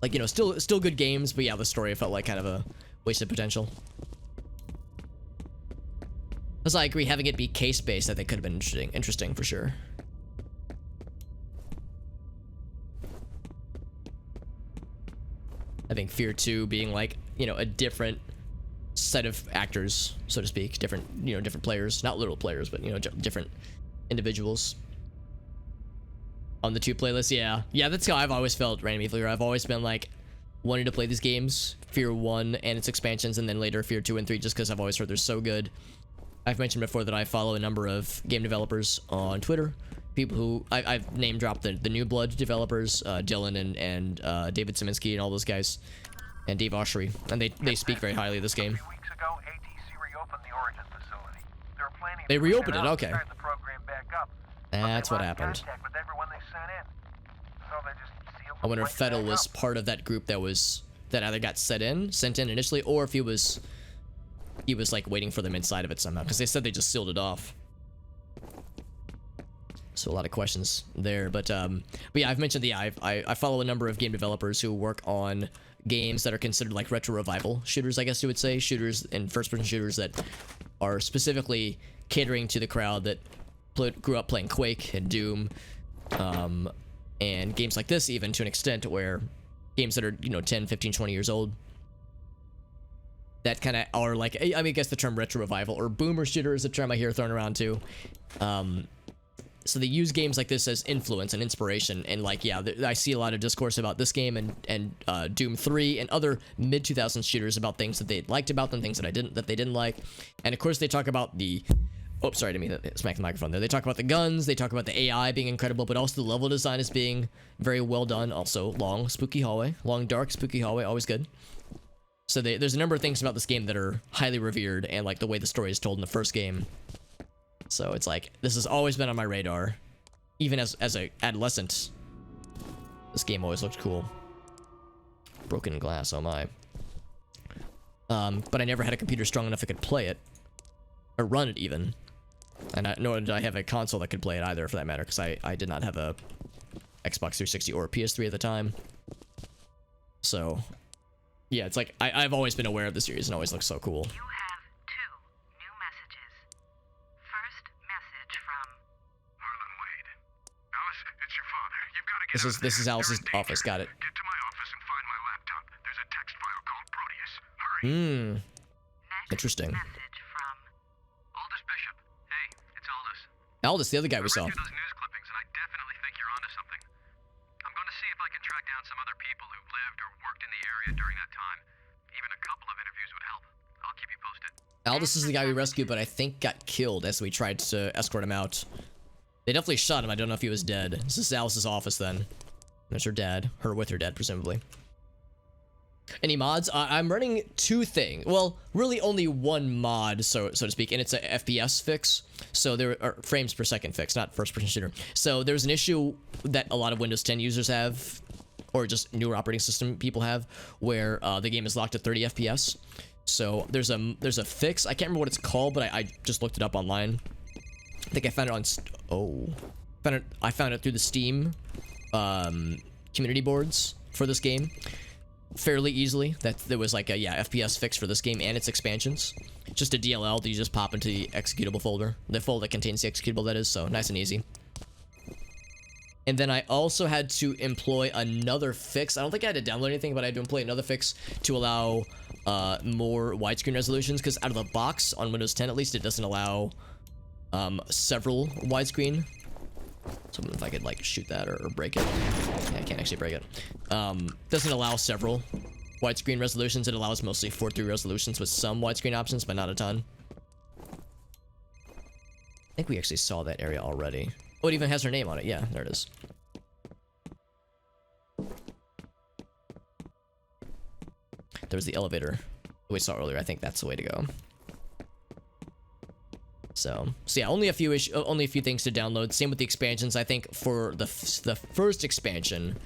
Like, you know, still good games, but yeah, the story felt like kind of a wasted potential. As I agree, having it be case-based, I think could have been interesting for sure. I think F.E.A.R 2 being like, you know, a different set of actors, so to speak, different players, not literal players, but, you know, different individuals. On the 2 playlists, yeah, that's how I've always felt randomly F.E.A.R. I've always been like wanting to play these games, F.E.A.R 1 and its expansions, and then later F.E.A.R 2 and 3, just because I've always heard they're so good. I've mentioned before that I follow a number of game developers on Twitter, people who I've name dropped the New Blood developers, Dylan and David Szymanski and all those guys, and Dave Oshry, and they speak very highly of this game. A few weeks ago, ATC reopened the Origin facility. They were planning They to reopened it, start okay. the program back up. That's what happened. Contact with everyone they sent in. So they just sealed I wonder the if place Fettel back was up. part of that group that either got sent in initially, or if he was like waiting for them inside of it somehow, because they said they just sealed it off. So a lot of questions there, but yeah, I've mentioned I follow a number of game developers who work on games that are considered like retro revival shooters, I guess you would say, shooters and first-person shooters that are specifically catering to the crowd that grew up playing Quake and Doom, and games like this, even to an extent, where games that are, you know, 10, 15, 20 years old, that kind of are like, I mean, I guess the term retro revival or boomer shooter is a term I hear thrown around too. So they use games like this as influence and inspiration, and like, yeah, I see a lot of discourse about this game and Doom 3 and other mid-2000s shooters about things that they liked about them, things that they didn't like, and of course they talk about the, oh, sorry, I didn't mean to smack the microphone there. They talk about the guns, they talk about the AI being incredible, but also the level design as being very well done. Also, long, dark, spooky hallway, always good. So there's a number of things about this game that are highly revered, and like the way the story is told in the first game. So it's like, this has always been on my radar. Even as a adolescent, this game always looked cool. Broken glass, oh my. But I never had a computer strong enough that could play it. Or run it even. And nor did I have a console that could play it either, for that matter, because I did not have a Xbox 360 or a PS3 at the time. So, yeah, it's like, I've always been aware of the series and always looks so cool. You have 2 new messages. First message from Harlan Wade. Alice, it's your father. You've got to get This is Alice's You're in danger. office, got it. Get to my office and find my laptop. There's a text file called Proteus. Hurry. next Interesting. message from Aldous Bishop. Hey, it's Aldous. Aldous, the other guy we I saw. read through those news clippings, and I definitely think you're onto something. I'm going to see if I can track down some other people who lived or worked in the area during that time. Even a couple of interviews would help. I'll keep you posted. Aldous is the guy we rescued, but I think got killed as we tried to escort him out. They definitely shot him. I don't know if he was dead. This is Alice's office then. There's her dad. Her with her dad, presumably. Any mods? I'm running 2 things. Well, really only 1 mod, so to speak, and it's a FPS fix. So there are frames per second fix, not first-person shooter. So there's an issue that a lot of Windows 10 users have, or just newer operating system people have, where the game is locked at 30 FPS. So there's a fix. I can't remember what it's called, but I just looked it up online. I think I found it on I found it through the Steam community boards for this game fairly easily. That there was like a FPS fix for this game and its expansions. Just a DLL that you just pop into the executable folder, the folder that contains the executable, that is. So nice and easy. And then I also had to employ another fix. I don't think I had to download anything, but I had to employ another fix to allow more widescreen resolutions, because out of the box on Windows 10 at least, it doesn't allow several widescreen. So if I could like shoot that or break it. Yeah, I can't actually break it. Doesn't allow several widescreen resolutions. It allows mostly 4:3 resolutions with some widescreen options, but not a ton. I think we actually saw that area already. Oh, it even has her name on it. Yeah, there it is. There's the elevator we saw earlier. I think that's the way to go. So yeah, only a few things to download. Same with the expansions. I think for the first expansion,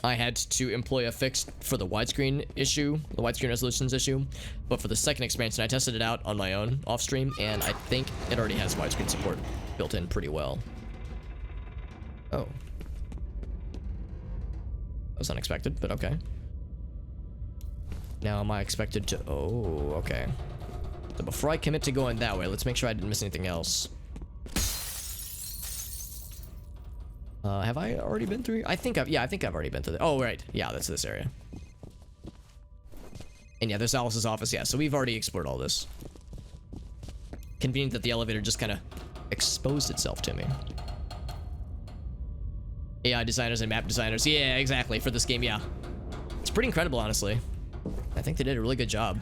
I had to employ a fix for the widescreen issue, the widescreen resolutions issue. But for the second expansion, I tested it out on my own off stream, and I think it already has widescreen support built in pretty well. Oh. That was unexpected, but okay. Now am I expected to... Oh, okay. So before I commit to going that way, let's make sure I didn't miss anything else. Have I already been through? I think I've already been through there. Oh, right. Yeah, that's this area. And yeah, there's Alice's office. Yeah, so we've already explored all this. Convenient that the elevator just kind of exposed itself to me. AI designers and map designers. Yeah, exactly. For this game, yeah. It's pretty incredible, honestly. I think they did a really good job.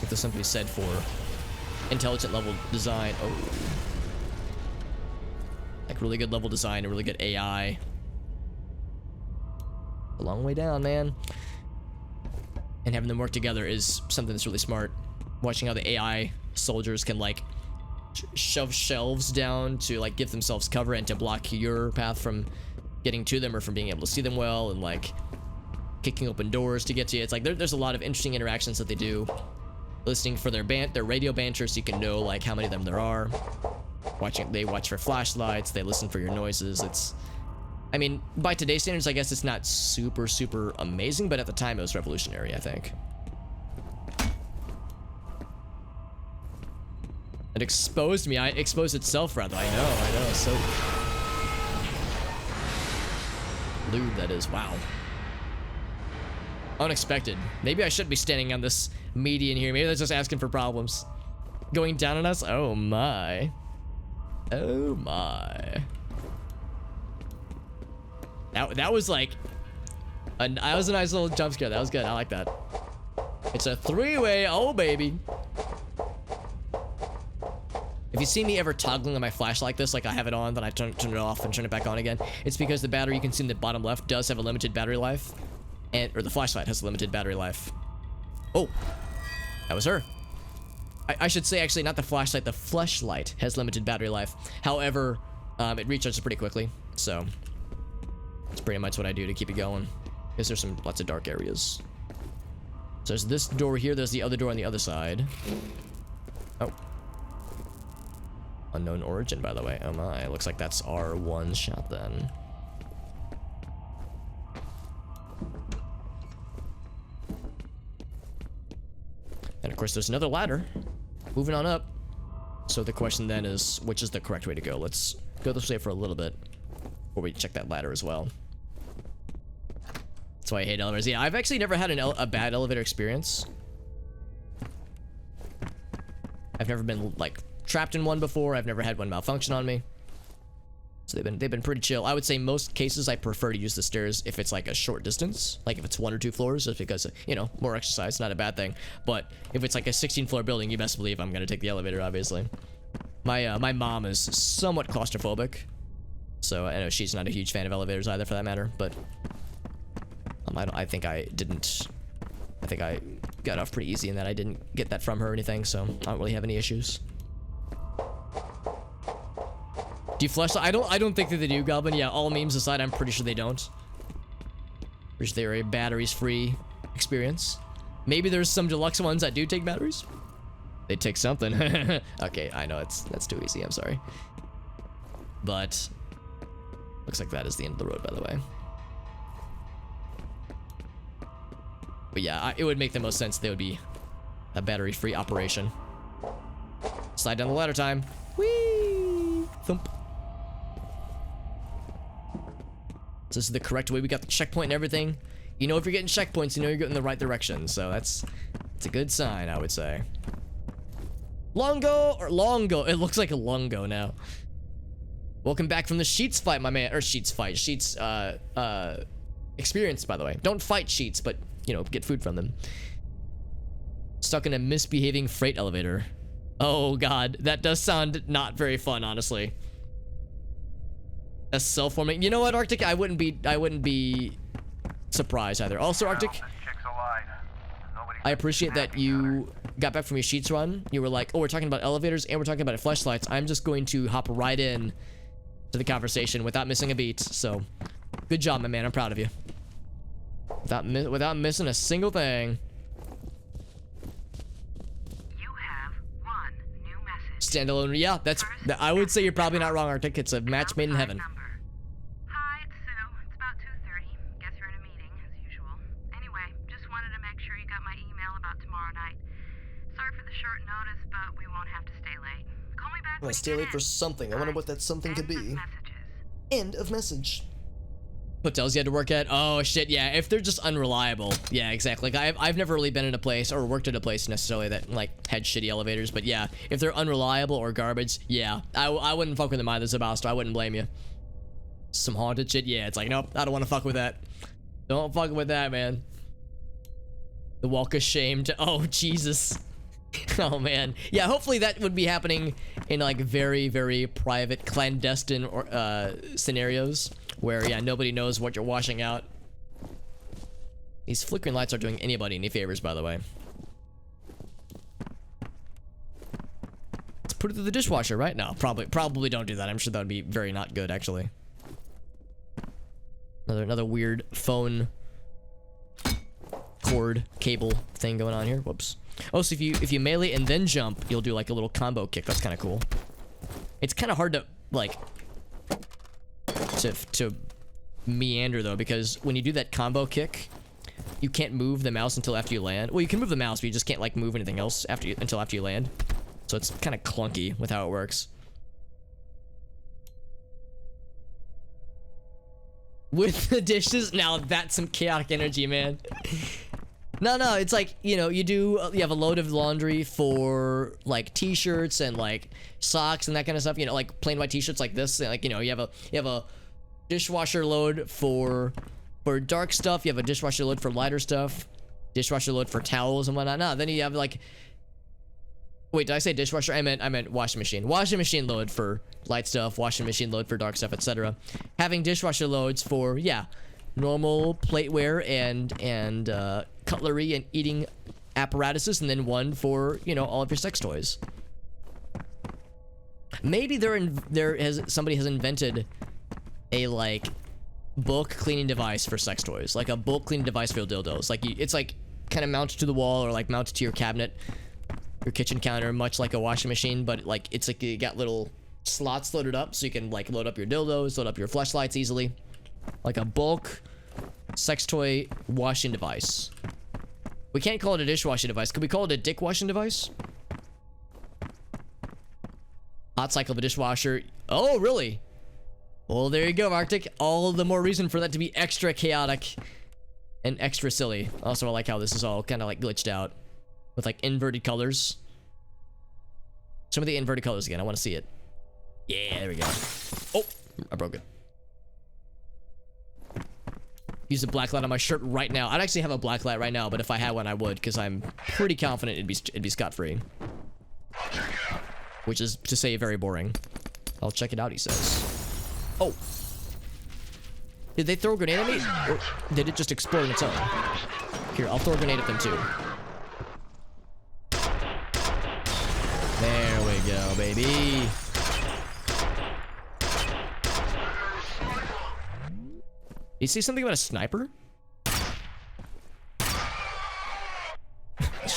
If there's something to be said for intelligent level design. Oh. Like really good level design and really good AI. A long way down, man. And having them work together is something that's really smart. Watching how the AI soldiers can like shove shelves down to like give themselves cover and to block your path from getting to them or from being able to see them well, and like kicking open doors to get to you. It's like there's a lot of interesting interactions that they do. Listening for their radio banter so you can know like how many of them there are. They watch for flashlights, they listen for your noises. It's, I mean, by today's standards, I guess it's not super amazing, but at the time it was revolutionary, I think. It exposed me. It exposed itself, rather. I know. So lewd, that is. Wow. Unexpected. Maybe I shouldn't be standing on this median here. Maybe that's just asking for problems. Going down on us? Oh my. Oh my. That was like that was a nice little jump scare. That was good. I like that. It's a three-way. Oh baby. If you see me ever toggling on my flash like this, like I have it on, then I turn it off and turn it back on again, it's because the battery you can see in the bottom left does have a limited battery life. Or the flashlight has a limited battery life. Oh, that was her. I should say, actually, not the flashlight. The fleshlight has limited battery life. However, it recharges pretty quickly. So that's pretty much what I do to keep it going. Because there's lots of dark areas. So there's this door here. There's the other door on the other side. Oh. Unknown origin, by the way. Oh my. Looks like that's our one shot then. And of course, there's another ladder. Moving on up. So the question then is, which is the correct way to go? Let's go this way for a little bit before we check that ladder as well. That's why I hate elevators. Yeah, I've actually never had a bad elevator experience. I've never been like trapped in one before. I've never had one malfunction on me. So they've been pretty chill. I would say most cases I prefer to use the stairs if it's like a short distance, like if it's 1 or 2 floors, just because, you know, more exercise, not a bad thing. But if it's like a 16-floor building, you best believe I'm gonna take the elevator, obviously. My mom is somewhat claustrophobic, so I know she's not a huge fan of elevators either, for that matter. But I think I got off pretty easy in that I didn't get that from her or anything, so I don't really have any issues. Do you flush? I don't think that they do, Goblin. Yeah, all memes aside, I'm pretty sure they don't. Pretty sure they're a batteries-free experience. Maybe there's some deluxe ones that do take batteries. They take something. Okay, I know that's too easy. I'm sorry. But looks like that is the end of the road, by the way. But yeah, it would make the most sense. They would be a battery-free operation. Slide down the ladder time. Whee! Thump. This is the correct way. We got the checkpoint and everything. You know, if you're getting checkpoints, you know you're going in the right direction. So it's a good sign, I would say. Longo. It looks like a Longo now. Welcome back from the Sheets fight, my man. Or Sheets fight. Sheets experience, by the way. Don't fight Sheets, but, you know, get food from them. Stuck in a misbehaving freight elevator. Oh god, that does sound not very fun, honestly. A self-forming. You know what, Arctic? I wouldn't be surprised either. Also, Arctic, I appreciate that you got back from your Sheets run. You were like, oh, we're talking about elevators and we're talking about fleshlights. I'm just going to hop right in to the conversation without missing a beat. So, good job, my man. I'm proud of you. Without missing a single thing. You have one new message. Standalone. Yeah, I would say you're probably not wrong, Arctic. It's a match made in heaven. Hi, it's Sue. It's about 2:30. Guess you're in a meeting, as usual. Anyway, just wanted to make sure you got my email about tomorrow night. Sorry for the short notice, but we won't have to stay late. Call me back when you Stay get late for in. something. I wonder what that something could be. Messages. End of message. Hotels you had to work at? Oh shit, yeah. If they're just unreliable, yeah, exactly. Like I've never really been in a place or worked at a place necessarily that like had shitty elevators, but yeah, if they're unreliable or garbage, yeah, I wouldn't fuck with them either, Sebastian. I wouldn't blame you. Some haunted shit, yeah. It's like nope, I don't want to fuck with that. Don't fuck with that, man. The walk of shame to oh Jesus. Oh man, yeah. Hopefully that would be happening in like very, very private, clandestine or scenarios where yeah nobody knows what you're washing out. These flickering lights aren't doing anybody any favors, by the way. Let's put it through the dishwasher, right? No, probably don't do that. I'm sure that would be very not good, actually. Another weird phone cord cable thing going on here. Whoops. Oh, so if you melee and then jump, you'll do like a little combo kick. That's kind of cool. It's kind of hard to like to meander though, because when you do that combo kick, you can't move the mouse until after you land. Well, you can move the mouse, but you just can't like move anything else until after you land. So it's kind of clunky with how it works. With the dishes, now that's some chaotic energy, man. No, it's like, you know, you have a load of laundry for like t-shirts and like socks and that kind of stuff, you know, like plain white t-shirts like this, and, like, you know, you have a dishwasher load for dark stuff, you have a dishwasher load for lighter stuff, dishwasher load for towels and whatnot. No, then you have like, wait, did I say dishwasher? I meant washing machine. Washing machine load for light stuff, washing machine load for dark stuff, etc. Having dishwasher loads for, yeah, normal plateware and cutlery and eating apparatuses, and then one for, you know, all of your sex toys. Maybe somebody has invented a like bulk cleaning device for sex toys, like a bulk cleaning device for dildos. Like it's like kind of mounted to the wall or like mounted to your cabinet, your kitchen counter, much like a washing machine, but like it's like you got little slots loaded up so you can like load up your dildos, load up your fleshlights easily. Like a bulk sex toy washing device. We can't call it a dishwashing device. Could we call it a dick washing device? Hot cycle of a dishwasher. Oh, really? Well, there you go, Arctic. All the more reason for that to be extra chaotic and extra silly. Also, I like how this is all kind of like glitched out with like inverted colors. Some of the inverted colors again. I want to see it. Yeah, there we go. Oh, I broke it. Use a black light on my shirt right now. I'd actually have a black light right now, but if I had one, I would, because I'm pretty confident it'd be scot-free. Which is to say very boring. I'll check it out, he says. Oh. Did they throw a grenade at me? Or did it just explode on its own? Here, I'll throw a grenade at them too. There we go, baby. You see something about a sniper?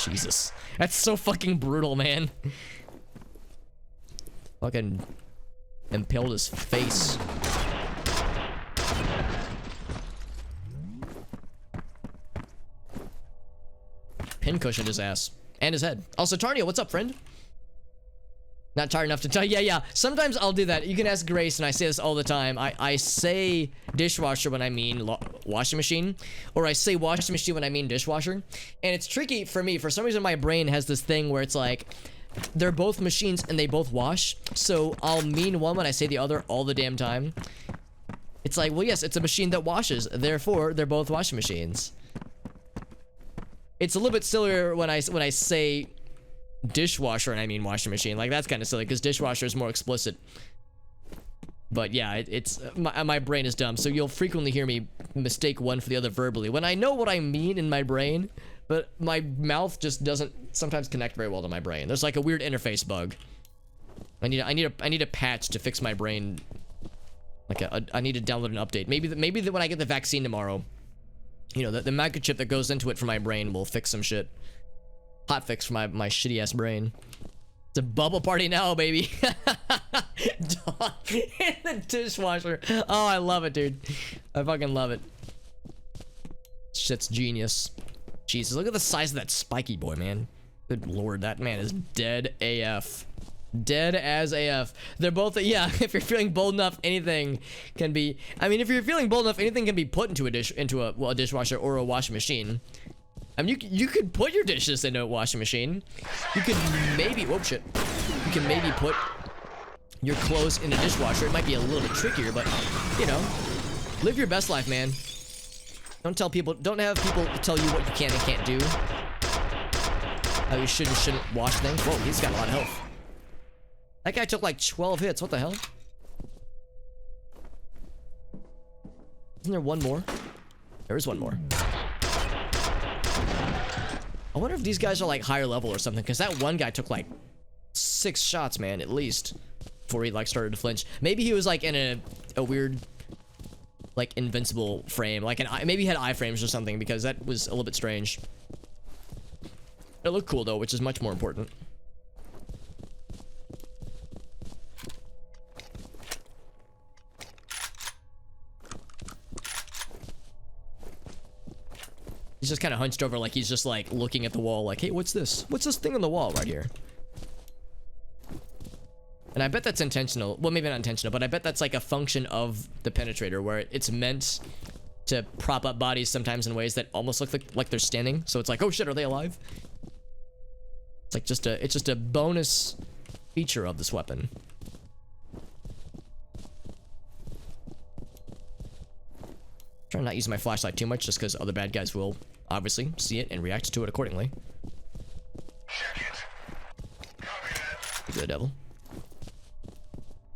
Jesus. That's so fucking brutal, man. Fucking impaled his face. Pincushioned his ass. And his head. Also, Tarnia, what's up, friend? Not tired enough to tell. Yeah. Sometimes I'll do that. You can ask Grace, and I say this all the time. I say dishwasher when I mean washing machine, or I say washing machine when I mean dishwasher. And it's tricky for me. For some reason, my brain has this thing where it's like, they're both machines and they both wash. So I'll mean one when I say the other all the damn time. It's like, well, yes, it's a machine that washes. Therefore, they're both washing machines. It's a little bit sillier when I say dishwasher and I mean washing machine. Like, that's kind of silly because dishwasher is more explicit. But yeah, it's my brain is dumb, so you'll frequently hear me mistake one for the other verbally when I know what I mean in my brain, but my mouth just doesn't sometimes connect very well to my brain. There's like a weird interface bug. I need a patch to fix my brain. Like I need to download an update. Maybe when I get the vaccine tomorrow, you know, the microchip that goes into it for my brain will fix some shit. Hot fix for my shitty ass brain. It's a bubble party now, baby. Dog in the dishwasher. Oh, I love it, dude. I fucking love it. Shit's genius. Jesus, look at the size of that spiky boy, man. Good lord, that man is dead AF. Dead as AF. They're both, yeah, if you're feeling bold enough, anything can be, I mean, if you're feeling bold enough, anything can be put into a dishwasher or a washing machine. I mean, you could put your dishes into a washing machine. You could maybe, whoop, shit. You can maybe put your clothes in a dishwasher. It might be a little bit trickier, but, you know, live your best life, man. Don't have people tell you what you can and can't do. How you should and shouldn't wash things. Whoa, he's got a lot of health. That guy took like 12 hits. What the hell? Isn't there one more? There is one more. I wonder if these guys are like higher level or something, because that one guy took like 6 shots, man, at least, before he like started to flinch. Maybe he was like in a weird, like, invincible frame, like maybe he had iframes or something, because that was a little bit strange. It looked cool though, which is much more important. He's just kind of hunched over, like he's just like looking at the wall, like, hey, what's this? What's this thing on the wall right here? And I bet that's intentional. Well, maybe not intentional, but I bet that's like a function of the penetrator, where it's meant to prop up bodies sometimes in ways that almost look like they're standing. So it's like, oh shit, are they alive? It's like it's just a bonus feature of this weapon. Trying not to use my flashlight too much, just because other bad guys will obviously see it and react to it accordingly. The devil.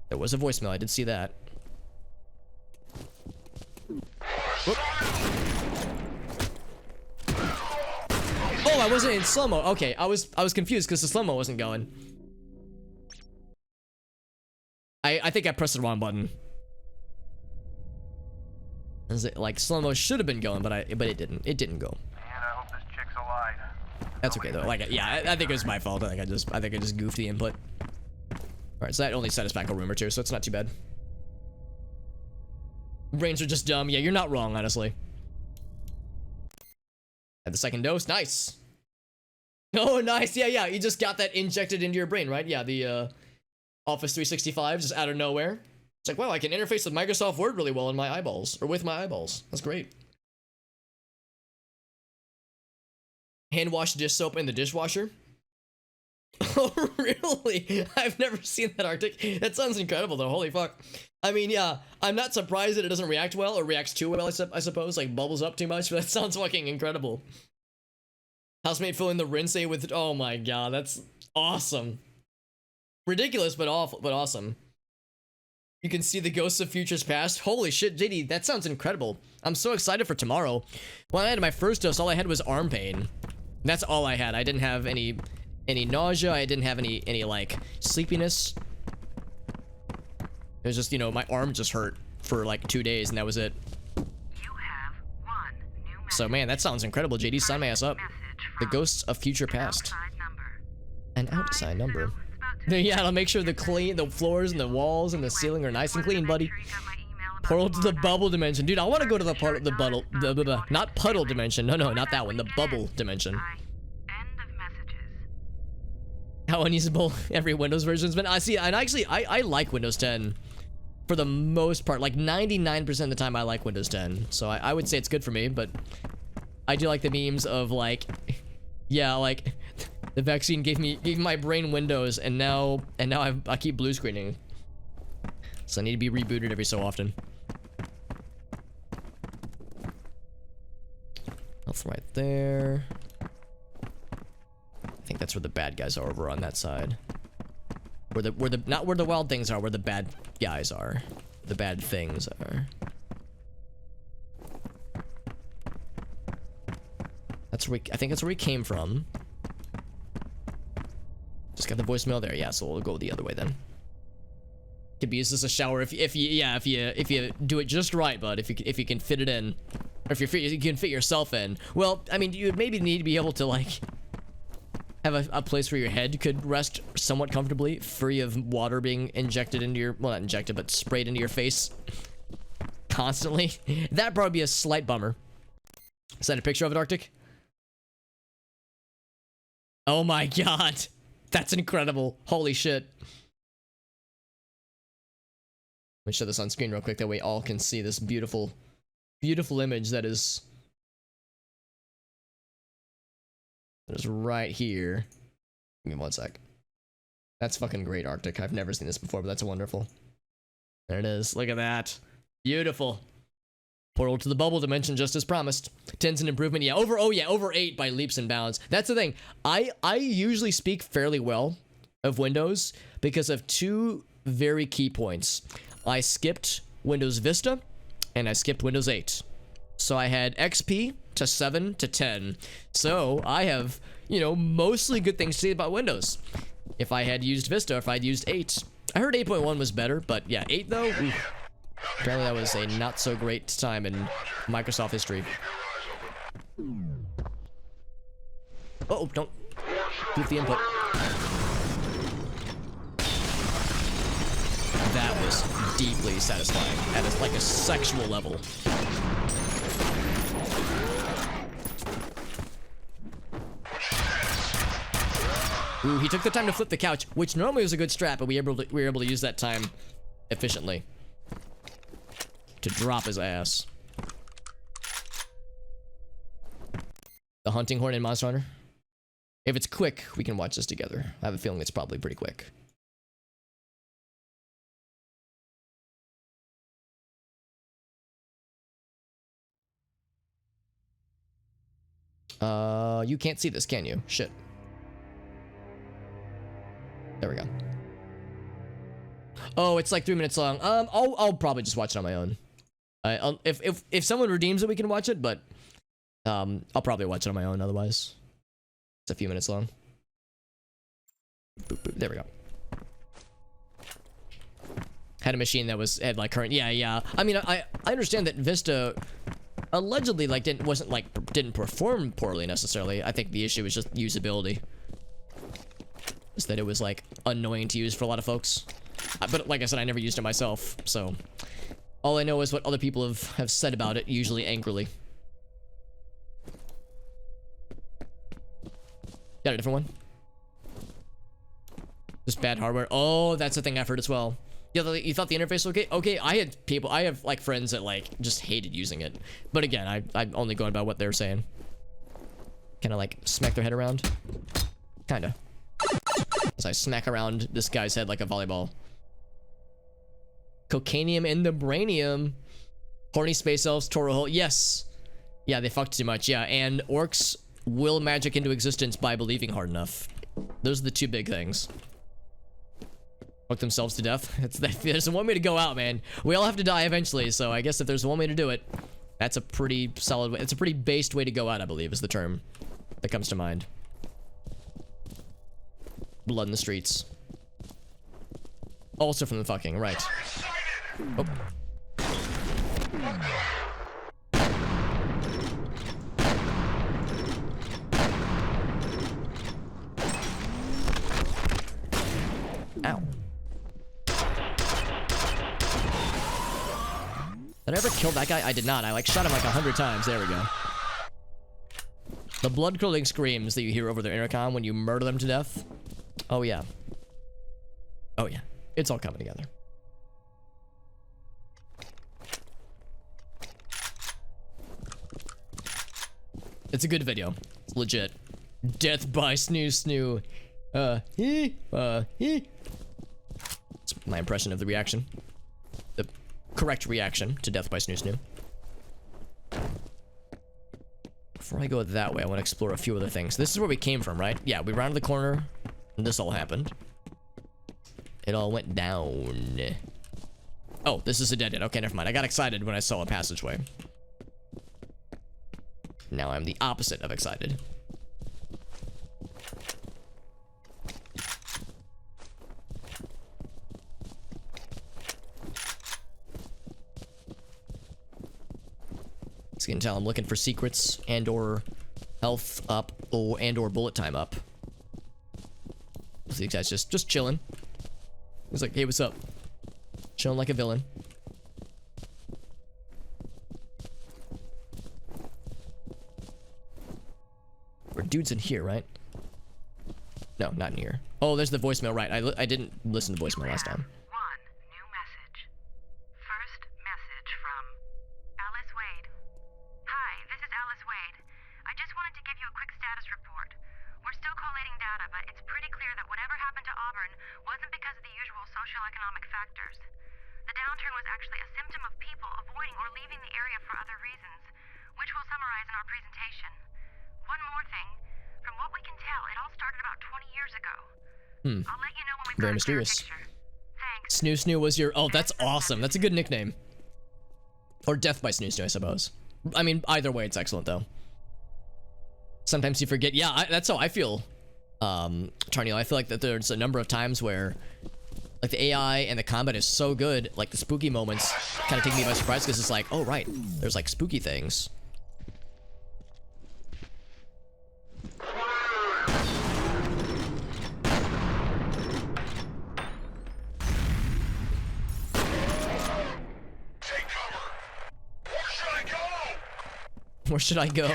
There was a voicemail. I did see that. Whoop. Oh, I wasn't in slow-mo. Okay, I was confused because the slow-mo wasn't going. I think I pressed the wrong button. Like, slow-mo should have been going, but it didn't. It didn't go. Man, I hope this chick's alive. That's okay though. Like, yeah, I think it was my fault. I think I just goofed the input. All right, so that only set us back a room or two, so it's not too bad. Brains are just dumb. Yeah, you're not wrong, honestly. Had the second dose. Nice. Oh, nice. Yeah. You just got that injected into your brain, right? Yeah, the Office 365 just out of nowhere. It's like, wow, I can interface with Microsoft Word really well in my eyeballs, or with my eyeballs. That's great. Hand wash dish soap in the dishwasher. Oh, really? I've never seen that article. That sounds incredible, though. Holy fuck. I mean, yeah, I'm not surprised that it doesn't react well, or reacts too well, I suppose. Like, bubbles up too much, but that sounds fucking incredible. Housemate filling the rinse with... Oh my god, that's awesome. Ridiculous, but awful, but awesome. You can see the ghosts of futures past. Holy shit, JD, that sounds incredible. I'm so excited for tomorrow. When I had my first dose, all I had was arm pain. That's all I had. I didn't have any nausea. I didn't have any like sleepiness. It was just, you know, my arm just hurt for like 2 days, and that was it. You have one new message. So man, that sounds incredible. JD, sign my ass up. The ghosts of future past. An outside number. Yeah, I'll make sure the floors and the walls and the ceiling are nice and clean, buddy. Portal to the bubble dimension. Dude, I want to go to the not puddle dimension. No, not that one. The bubble dimension. how unusable every Windows version's been. I see, and actually, I like Windows 10 for the most part. Like 99% of the time, I like Windows 10. So I would say it's good for me, but I do like the memes of like, yeah, like the vaccine gave my brain Windows, and now I keep blue screening. So I need to be rebooted every so often. That's right there. I think that's where the bad guys are, over on that side. Not where the wild things are, where the bad guys are. The bad things are. That's where I think that's where he came from. Just got the voicemail there. Yeah, so we'll go the other way then. Could be used as a shower if you do it just right, bud. If you can fit it in, or if you can fit yourself in. Well, I mean, you maybe need to be able to like have a place where your head could rest somewhat comfortably, free of water being injected into your, well, not injected, but sprayed into your face constantly. That'd probably be a slight bummer. Is that a picture of it, Arctic? Oh my god, that's incredible! Holy shit. Let me show this on screen real quick, that way all can see this beautiful, beautiful image that is right here. Give me one sec. That's fucking great, Arctic. I've never seen this before, but that's wonderful. There it is. Look at that. Beautiful. Portal to the bubble dimension, just as promised. 10's an improvement. Yeah, over 8 by leaps and bounds. That's the thing. I usually speak fairly well of Windows because of two very key points. I skipped Windows Vista, and I skipped Windows 8. So I had XP to 7 to 10. So I have, you know, mostly good things to say about Windows. If I had used Vista, if I'd used 8. I heard 8.1 was better, but yeah, 8 though, oof. Apparently that was a not so great time in Microsoft history. Oh, don't goof the input. That was deeply satisfying at like a sexual level. Ooh, he took the time to flip the couch, which normally was a good strat, but we were able to use that time efficiently to drop his ass. The hunting horn in Monster Hunter. If it's quick, we can watch this together. I have a feeling it's probably pretty quick. You can't see this, can you? Shit. There we go. Oh, it's like 3 minutes long. I'll probably just watch it on my own. If someone redeems it, we can watch it, but I'll probably watch it on my own otherwise. It's a few minutes long. Boop, boop. There we go. Had a machine that had like current. Yeah. I mean, I understand that Vista allegedly like didn't perform poorly necessarily. I think the issue was just usability. Is that it was like annoying to use for a lot of folks. But like I said, I never used it myself, so all I know is what other people have said about it, usually angrily. Got a different one? Just bad hardware. Oh, that's the thing I've heard as well. Yeah, you thought the interface was okay? Okay, I have like friends that like just hated using it. But again, I'm only going by what they're saying. Kind of like smack their head around. Kinda. As I smack around this guy's head like a volleyball. Cocainium and the Brainium. Horny space elves, Toro Hole. Yes. Yeah, they fucked too much. Yeah, and orcs will magic into existence by believing hard enough. Those are the two big things. Fuck themselves to death. There's one way to go out, man. We all have to die eventually, so I guess if there's one way to do it, that's a pretty solid way. It's a pretty based way to go out, I believe, is the term that comes to mind. Blood in the streets. Also from the fucking, right. Oh. Ow. Did I ever kill that guy? I did not. I like shot him like 100 times. There we go. The blood-curdling screams that you hear over their intercom when you murder them to death. Oh yeah. Oh yeah. It's all coming together. It's a good video. It's legit. Death by snoo snoo. It's my impression of the reaction. The correct reaction to death by snoo snoo. Before I go that way, I want to explore a few other things. This is where we came from, right? Yeah, we rounded the corner, and this all happened. It all went down. Oh, this is a dead end. Okay, never mind. I got excited when I saw a passageway. Now I'm the opposite of excited. As you can tell, I'm looking for secrets and or health up, and or bullet time up. These guys just chilling. He's like, hey, what's up? Chilling like a villain. Or dude's in here, right? No, not in here. Oh, there's the voicemail, right? I didn't listen to voicemail last time. One new message. First message from Alice Wade. Hi, this is Alice Wade. I just wanted to give you a quick status report. We're still collating data, but it's pretty clear that whatever happened to Auburn wasn't because of the usual socioeconomic factors. The downturn was actually a symptom of people avoiding or leaving the area for other reasons, which we'll summarize in our presentation. One more thing. From what we can tell, it all started about 20 years ago. I'll let you know when we've Very got a clearer mysterious. picture. Thanks. Snoo Snoo was your... Oh, that's awesome. That's a good nickname. Or Death by Snoo Snoo, I suppose. I mean, either way, it's excellent, though. Sometimes you forget. Yeah, that's how I feel, Charneel. I feel like that there's a number of times where, like, the AI and the combat is so good, like, the spooky moments kind of take me by surprise, because it's like, oh, right, there's, like, spooky things. Where should I go?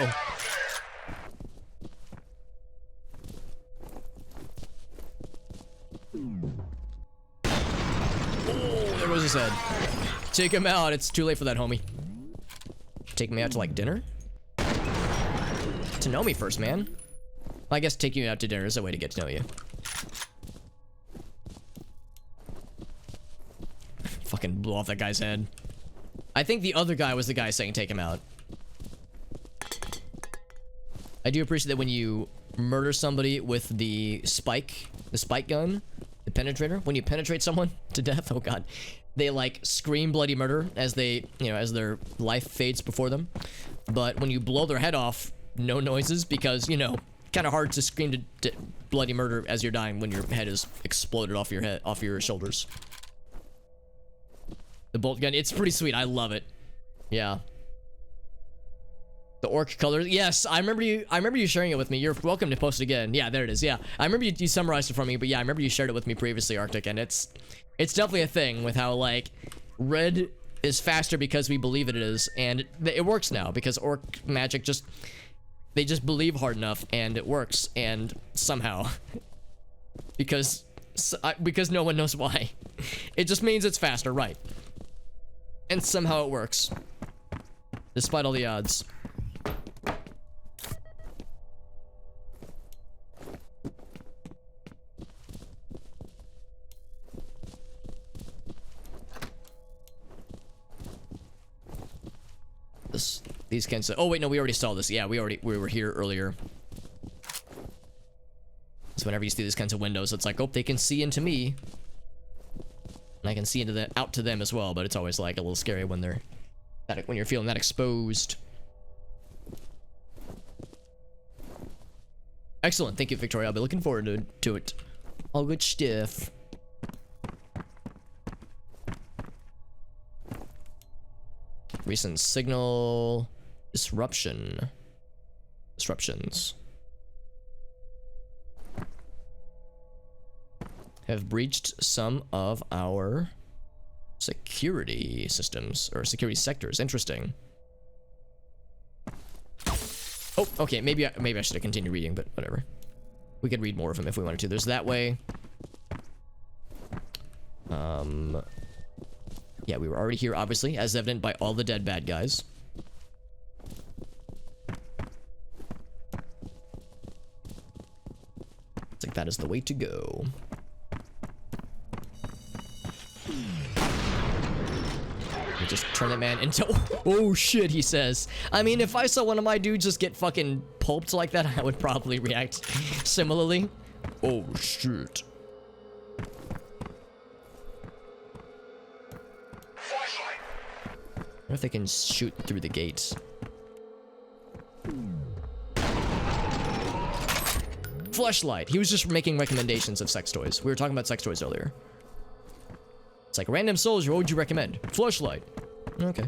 Oh, there goes his head. Take him out. It's too late for that, homie. Take me out to, like, dinner? To know me first, man. Well, I guess taking you out to dinner is a way to get to know you. Fucking blew off that guy's head. I think the other guy was the guy saying take him out. I do appreciate that when you murder somebody with the spike gun, the penetrator, when you penetrate someone to death, oh god, they like scream bloody murder as they, you know, as their life fades before them. But when you blow their head off, no noises, because, you know, kind of hard to scream to bloody murder as you're dying when your head is exploded off your head, off your shoulders. The bolt gun, it's pretty sweet. I love it. Yeah. The orc colors. Yes, I remember you sharing it with me. You're welcome to post it again. Yeah, there it is. Yeah. I remember you summarized it for me, but yeah, I remember you shared it with me previously, Arctic, and it's definitely a thing with how, like, red is faster because we believe it is, and it works now because orc magic they just believe hard enough and it works, and somehow because no one knows why. It just means it's faster, right? And somehow it works. Despite all the odds. These kinds of... Oh, wait, no, we already saw this. Yeah, we were here earlier. So whenever you see these kinds of windows, it's like, oh, they can see into me. And I can see out to them as well, but it's always like a little scary when you're feeling that exposed. Excellent. Thank you, Victoria. I'll be looking forward to it. All good stuff. Recent signal disruptions have breached some of our security systems or security sectors. Interesting. Oh, okay. Maybe I should have continued reading, but whatever. We could read more of them if we wanted to. There's that way. Yeah, we were already here, obviously, as evident by all the dead bad guys. It's like that is the way to go. We just turn that man into... Oh shit, he says. I mean, if I saw one of my dudes just get fucking pulped like that, I would probably react similarly. Oh shit. I wonder if they can shoot through the gates. Fleshlight. He was just making recommendations of sex toys. We were talking about sex toys earlier. It's like, random soldier, what would you recommend? Fleshlight. Okay.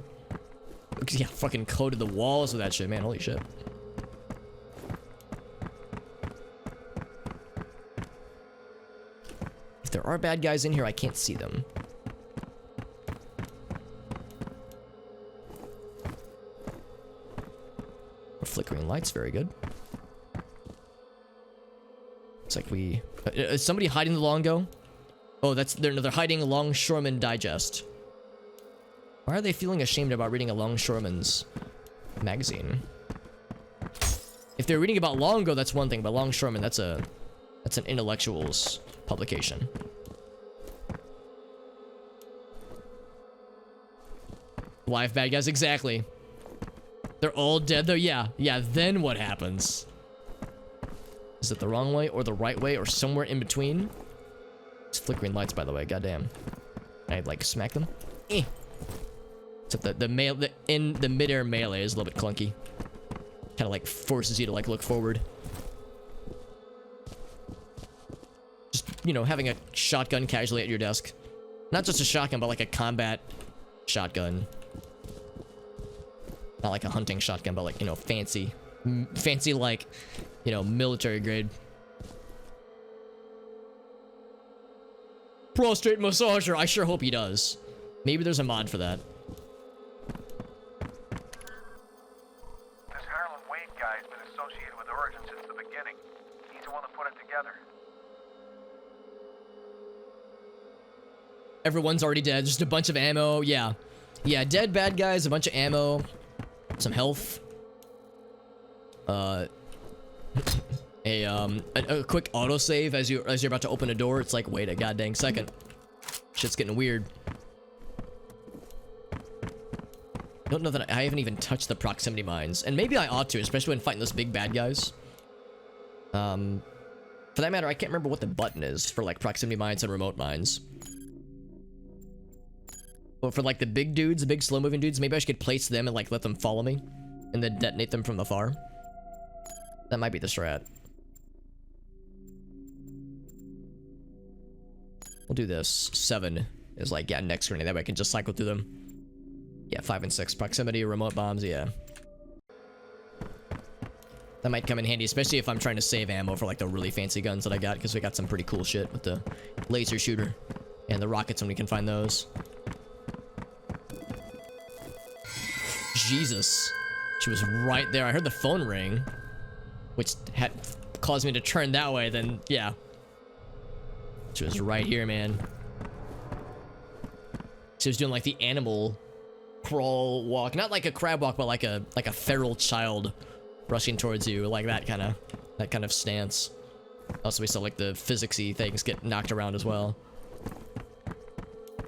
Yeah, fucking coated the walls with that shit, man. Holy shit. If there are bad guys in here, I can't see them. Flickering lights, very good. It's like we... is somebody hiding the Longo? Oh, they're hiding Longshoreman Digest. Why are they feeling ashamed about reading a Longshoreman's magazine? If they're reading about Longo, that's one thing, but Longshoreman, that's an intellectual's publication. Live bad guys, exactly. They're all dead though? Yeah, then what happens? Is it the wrong way or the right way or somewhere in between? It's flickering lights, by the way, goddamn. I'd like smack them. Except the midair melee is a little bit clunky. Kind of like forces you to like look forward. Just, you know, having a shotgun casually at your desk. Not just a shotgun, but like a combat shotgun. Not like a hunting shotgun, but like, you know, fancy like, you know, military grade. Prostrate massager. I sure hope he does. Maybe there's a mod for that. This Harlan Wade guy has been associated with Origin since the beginning. He's the one that put it together. Everyone's already dead. Just a bunch of ammo. Yeah, dead bad guys, a bunch of ammo. Some health. A quick autosave as you're about to open a door. It's like, wait a goddamn second. Shit's getting weird. Don't know that I haven't even touched the proximity mines, and maybe I ought to, especially when fighting those big bad guys. For that matter, I can't remember what the button is for like proximity mines and remote mines. But for like the big dudes, the big slow moving dudes, maybe I should place them and like let them follow me and then detonate them from afar. That might be the strat. We'll do this. 7 is like, yeah, next grenade. That way I can just cycle through them. Yeah, 5 and 6. Proximity, remote bombs, yeah. That might come in handy, especially if I'm trying to save ammo for like the really fancy guns that I got, because we got some pretty cool shit with the laser shooter and the rockets when we can find those. Jesus. She was right there. I heard the phone ring, which had caused me to turn that way, then yeah. She was right here, man. She was doing like the animal crawl walk. Not like a crab walk, but like a feral child rushing towards you, like that kind of stance. Also, we saw like the physicsy things get knocked around as well.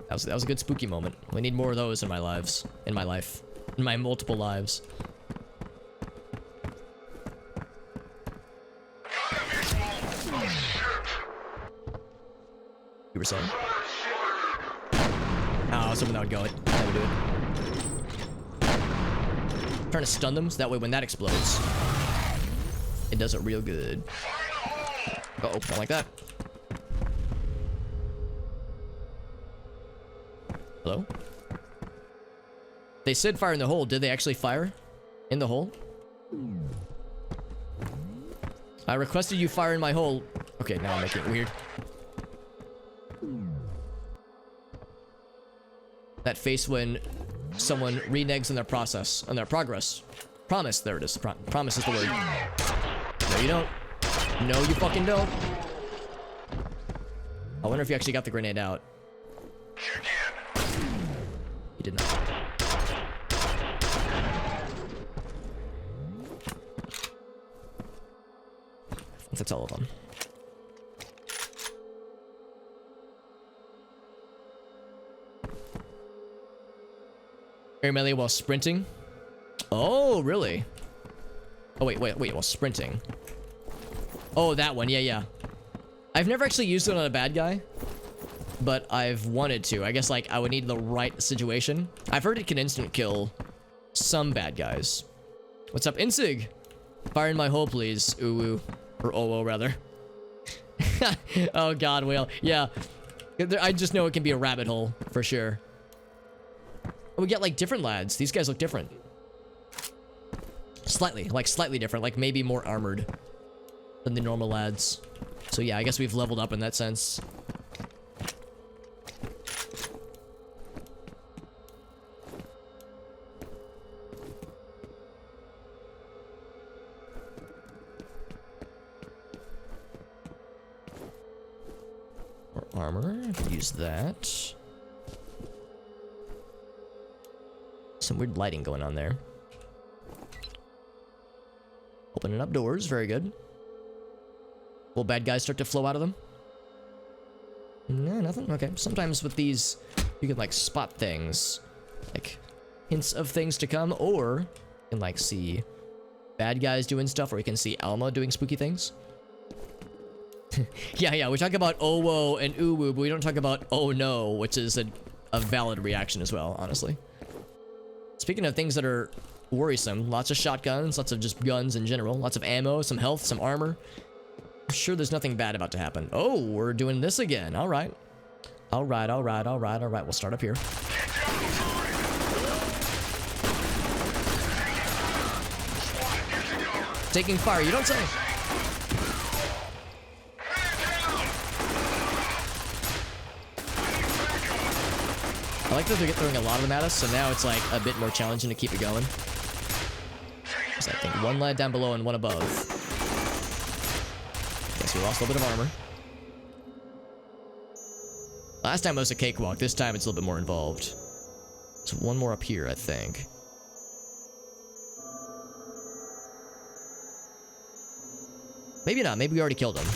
That was a good spooky moment. We need more of those in my life. In my multiple lives. You were saying? Oh, I was hoping that would go. That would do it. Trying to stun them so that way when that explodes, it does it real good. Uh-oh, don't like that. Hello? They said fire in the hole. Did they actually fire in the hole? I requested you fire in my hole. Okay, now I'm making it weird. That face when someone reneges on their progress. Promise, there it is. Promise is the word. No, you don't. No, you fucking don't. I wonder if you actually got the grenade out. You did not. That's all of them. Air melee while sprinting. Oh, really? Oh, wait, while sprinting. Oh, that one. Yeah. I've never actually used it on a bad guy, but I've wanted to. I guess, like, I would need the right situation. I've heard it can instant kill some bad guys. What's up, Insig? Fire in my hole, please. Ooh. Or oh, rather. Oh, God, Whale. Yeah. I just know it can be a rabbit hole, for sure. We get, like, different lads. These guys look different. Slightly different. Like, maybe more armored than the normal lads. So, yeah, I guess we've leveled up in that sense. More armor. I could use that. Some weird lighting going on there. Opening up doors. Very good. Will bad guys start to flow out of them? No, nothing? Okay. Sometimes with these, you can, like, spot things. Like, hints of things to come. Or, you can, like, see bad guys doing stuff. Or you can see Alma doing spooky things. Yeah. We talk about oh, whoa, and ooh, woo, but we don't talk about oh, no, which is a valid reaction as well, honestly. Speaking of things that are worrisome, lots of shotguns, lots of just guns in general, lots of ammo, some health, some armor. I'm sure there's nothing bad about to happen. Oh, we're doing this again. All right. All right. We'll start up here. Taking fire, you don't say. I like that they're throwing a lot of them at us, so now it's like a bit more challenging to keep it going. There's, I think, one lad down below and one above. Okay, so we lost a little bit of armor. Last time it was a cakewalk. This time it's a little bit more involved. So one more up here, I think. Maybe not. Maybe we already killed him.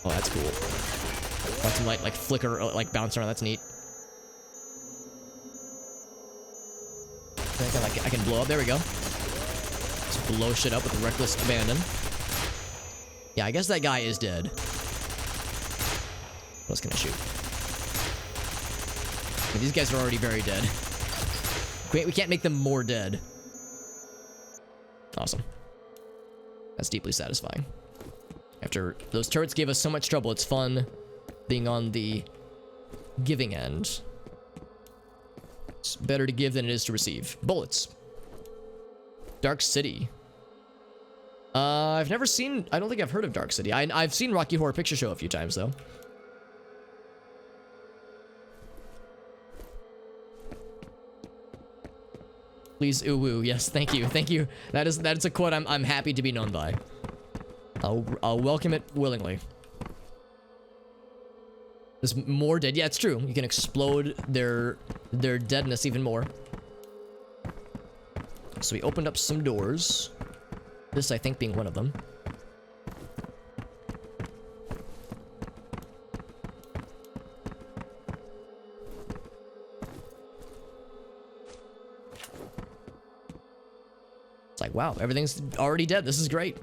Oh, that's cool. Got some light, like, flicker, like, bounce around. That's neat. I can blow up. There we go. Just blow shit up with reckless abandon. Yeah, I guess that guy is dead. What's gonna shoot? Okay, these guys are already very dead. We can't make them more dead. Awesome. That's deeply satisfying. After those turrets gave us so much trouble, it's fun being on the giving end. It's better to give than it is to receive. Bullets. Dark City. I've never seen... I don't think I've heard of Dark City. I've seen Rocky Horror Picture Show a few times, though. Please, ooh, woo. Yes, thank you. Thank you. That is a quote I'm happy to be known by. I'll welcome it willingly. There's more dead. Yeah, it's true. You can explode their deadness even more. So we opened up some doors. This, I think, being one of them. It's like, wow, everything's already dead. This is great.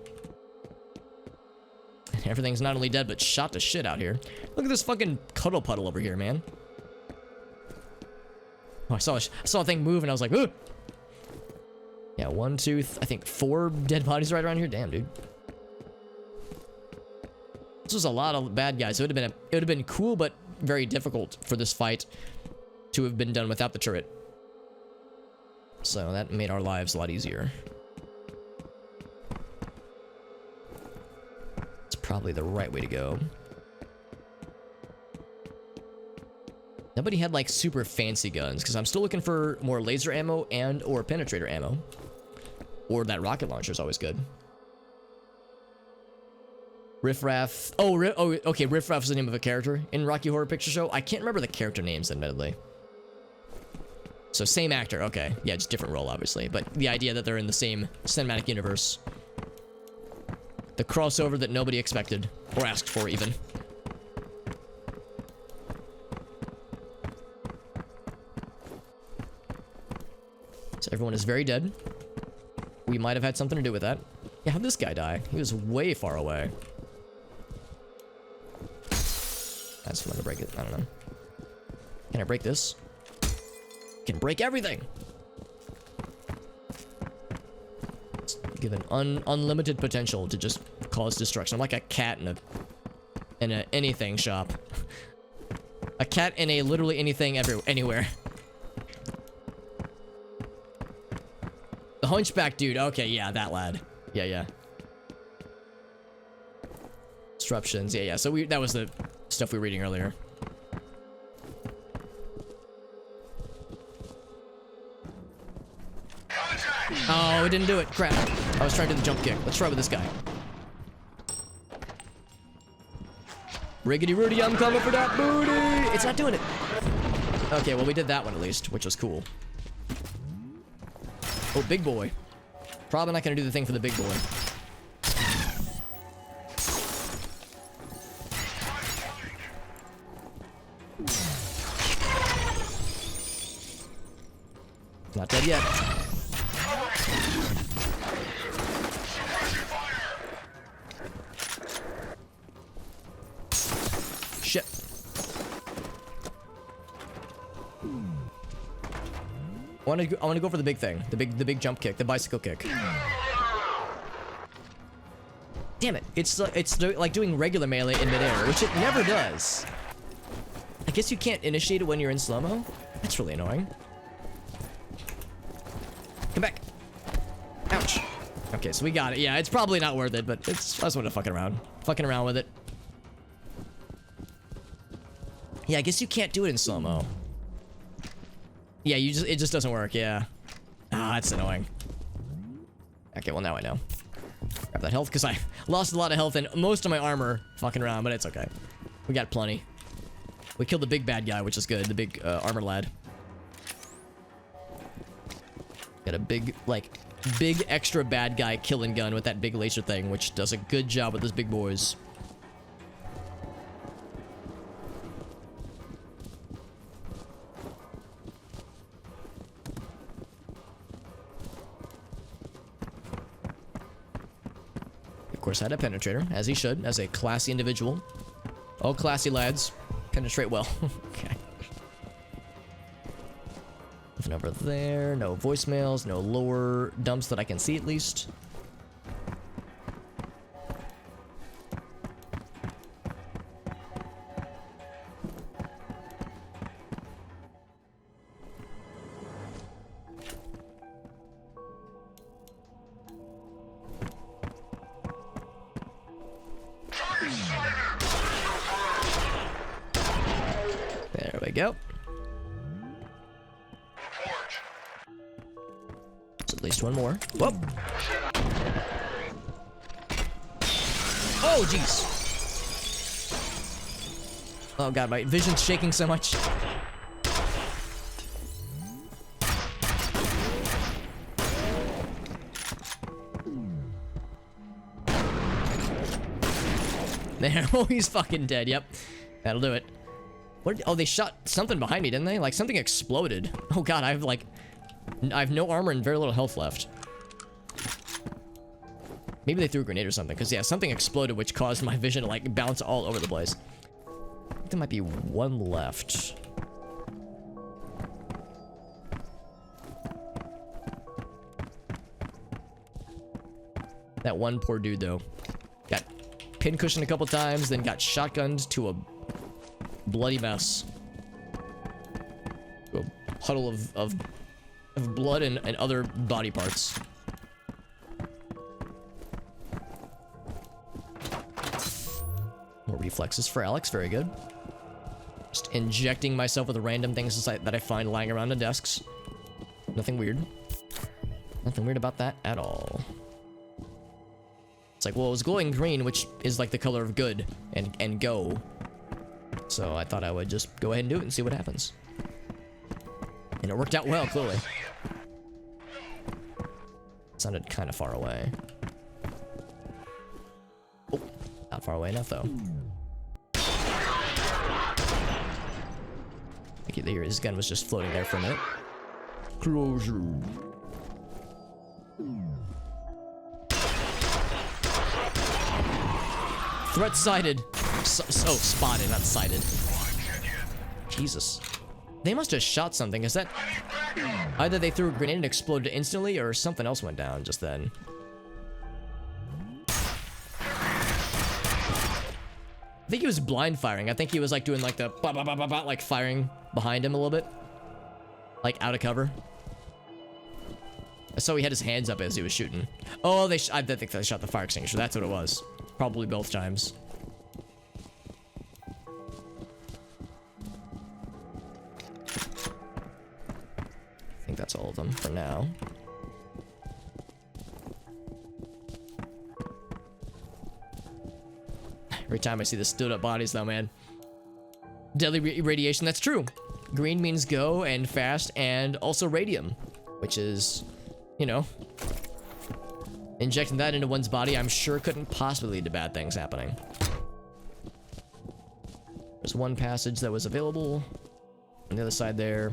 Everything's not only dead, but shot to shit out here. Look at this fucking cuddle puddle over here, man. Oh, I saw a thing move and I was like, ooh. Yeah, 1, 2, I think 4 dead bodies right around here. Damn, dude. This was a lot of bad guys. It would have been cool, but very difficult for this fight to have been done without the turret. So that made our lives a lot easier. It's probably the right way to go. Nobody had like super fancy guns because I'm still looking for more laser ammo and or penetrator ammo. Or that rocket launcher is always good. Riff Raff. Oh, okay. Riff Raff is the name of a character in Rocky Horror Picture Show. I can't remember the character names, admittedly. So same actor. Okay. Yeah, just different role, obviously. But the idea that they're in the same cinematic universe. The crossover that nobody expected. Or asked for, even. So everyone is very dead. We might have had something to do with that. Yeah, how'd this guy die? He was way far away. I just wanted to break it. I don't know. Can I break this? Can break everything! It's given unlimited potential to just cause destruction. I'm like a cat in a anything shop. A cat in a literally anything anywhere. The hunchback dude. Okay, yeah, that lad. Yeah. Disruptions. Yeah. So that was the stuff we were reading earlier. Oh, it didn't do it. Crap. I was trying to do the jump kick. Let's try with this guy. Riggedy Rudy, I'm coming for that booty. It's not doing it. Okay, well, we did that one at least, which was cool. Oh, big boy. Probably not gonna do the thing for the big boy. Not dead yet. Shit. I want to go for the big thing, the big jump kick, the bicycle kick. Damn it! It's like doing regular melee in midair, which it never does. I guess you can't initiate it when you're in slow-mo. That's really annoying. Come back. Ouch. Okay, so we got it. Yeah, it's probably not worth it, but I just want to fucking around with it. Yeah, I guess you can't do it in slow-mo. Yeah, it just doesn't work, yeah. Ah, that's annoying. Okay, well now I know. Grab that health, because I lost a lot of health and most of my armor fucking around, but it's okay. We got plenty. We killed the big bad guy, which is good. The big armor lad. Got a big extra bad guy killing gun with that big laser thing, which does a good job with those big boys. Of course, had a penetrator, as he should, as a classy individual. All classy lads penetrate well. Okay. Nothing over there. No voicemails. No lower dumps that I can see, at least. There we go. At least one more. Whoop. Oh, jeez. Oh, God, my vision's shaking so much. There. Oh, he's fucking dead. Yep. That'll do it. What? Oh, they shot something behind me, didn't they? Like, something exploded. Oh, God, I have no armor and very little health left. Maybe they threw a grenade or something, because, yeah, something exploded, which caused my vision to, like, bounce all over the place. I think there might be one left. That one poor dude, though. Got pincushioned a couple times, then got shotgunned to a bloody mess. To a huddle of blood and other body parts. More reflexes for Alex, very good. Just injecting myself with random things that I find lying around the desks. Nothing weird. Nothing weird about that at all. It's like, well, it was glowing green, which is like the color of good and go. So I thought I would just go ahead and do it and see what happens. And it worked out well, clearly. Sounded kind of far away. Oh, not far away enough, though. I can hear his gun was just floating there for a minute. Closure. Threat sighted. Oh, spotted, not sighted. Jesus. They must have shot something. Is that... Either they threw a grenade and exploded instantly, or something else went down just then. I think he was blind firing. I think he was like doing like the ba ba ba ba ba, like firing behind him a little bit. Like out of cover. I saw he had his hands up as he was shooting. Oh, I think they shot the fire extinguisher. That's what it was. Probably both times. I think that's all of them for now. Every time I see the stood up bodies though, man. Deadly radiation, that's true. Green means go and fast and also radium, which is, you know, injecting that into one's body, I'm sure couldn't possibly lead to bad things happening. There's one passage that was available on the other side there.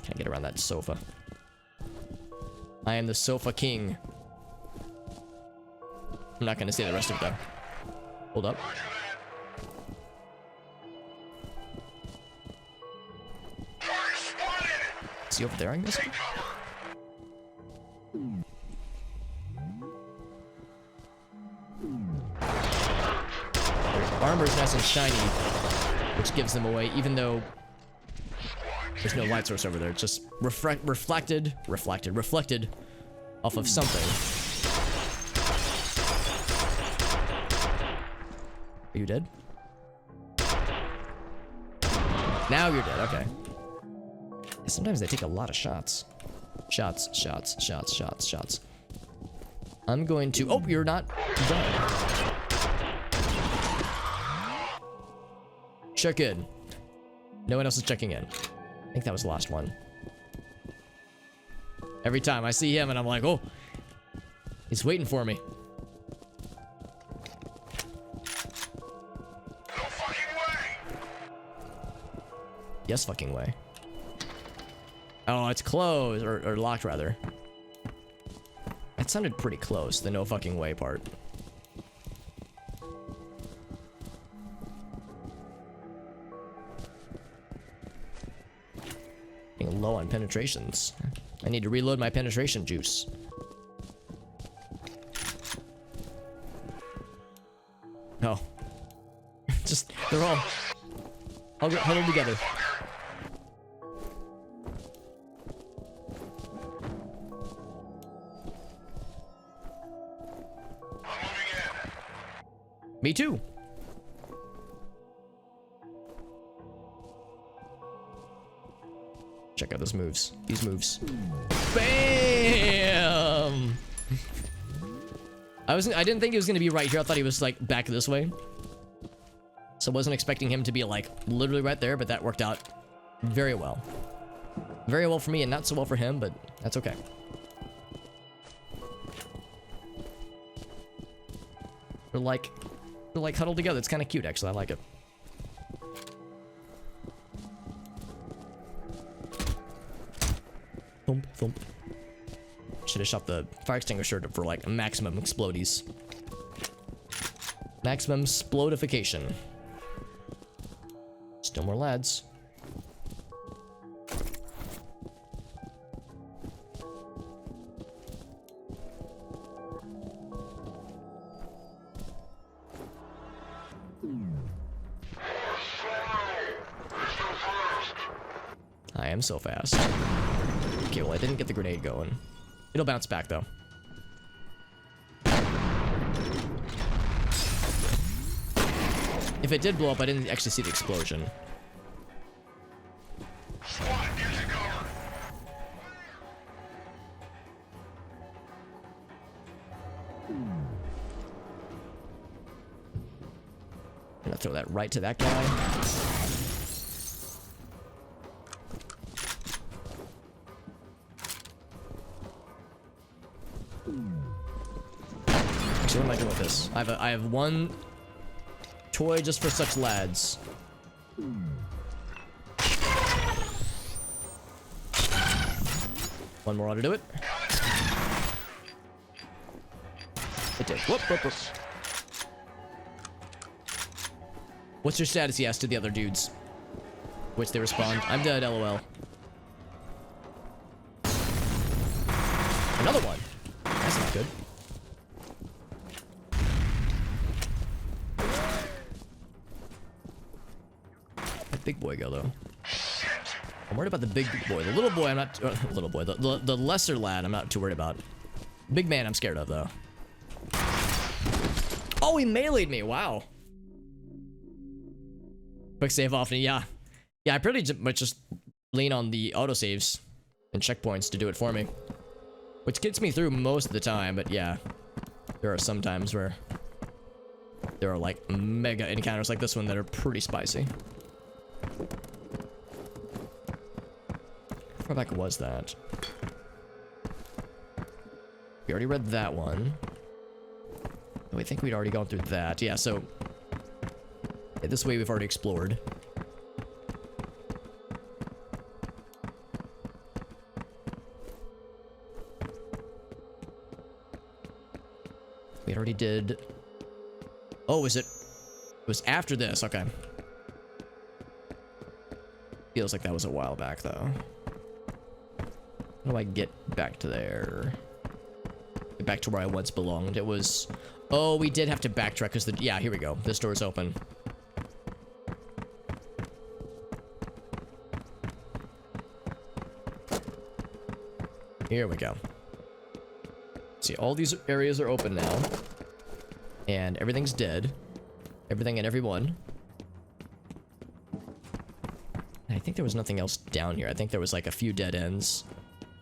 Can't get around that sofa. I am the sofa king. I'm not gonna say the rest of it though. Hold up. Is he over there, I'm guessing? Armor's nice and shiny, which gives them away, even though there's no light source over there. It's just reflected off of something. Are you dead? Now you're dead, okay. Sometimes they take a lot of shots. Shots. I'm going to... Oh, you're not done. Check in. No one else is checking in. I think that was the last one. Every time I see him and I'm like, oh, he's waiting for me. No fucking way. Yes, fucking way. Oh, it's closed, or locked rather. That sounded pretty close, the no fucking way part. Getting low on penetrations. I need to reload my penetration juice. No. Just, they're all huddled together. Me too. Check out those moves. These moves. Bam! I didn't think he was gonna be right here. I thought he was like back this way. So I wasn't expecting him to be like literally right there, but that worked out very well. Very well for me and not so well for him, but that's okay. They're like huddled together. It's kind of cute, actually. I like it. Thump, thump. Should have shot the fire extinguisher for like maximum explodies. Maximum splodification. Still more lads. I am so fast. Okay, well, I didn't get the grenade going. It'll bounce back, though. if it did blow up, I didn't actually see the explosion. I'm gonna throw that right to that guy. So what am I doing with this? I have one toy just for such lads. One more ought to do it. It did. Whoop, whoop, whoop. What's your status? He asked to the other dudes. Which they respond, I'm dead, lol. Another one. That's not good. That big boy go though. I'm worried about the big boy. The little boy, I'm not. Little boy. The lesser lad, I'm not too worried about. Big man, I'm scared of though. Oh, he meleeed me. Wow. Quick save often. Yeah. Yeah, I pretty much just lean on the autosaves and checkpoints to do it for me. Which gets me through most of the time, but yeah. There are some times where there are like mega encounters like this one that are pretty spicy. How far back was that? We already read that one. Oh, I think we'd already gone through that. Yeah, so yeah, this way we've already explored. We already did. Oh, was it? It was after this. Okay. Feels like that was a while back, though. How do I get back to there? Get back to where I once belonged. It was. Oh, we did have to backtrack because the. Yeah, here we go. This door's open. Here we go. See, all these areas are open now. And everything's dead. Everything and everyone. And I think there was nothing else down here. I think there was like a few dead ends.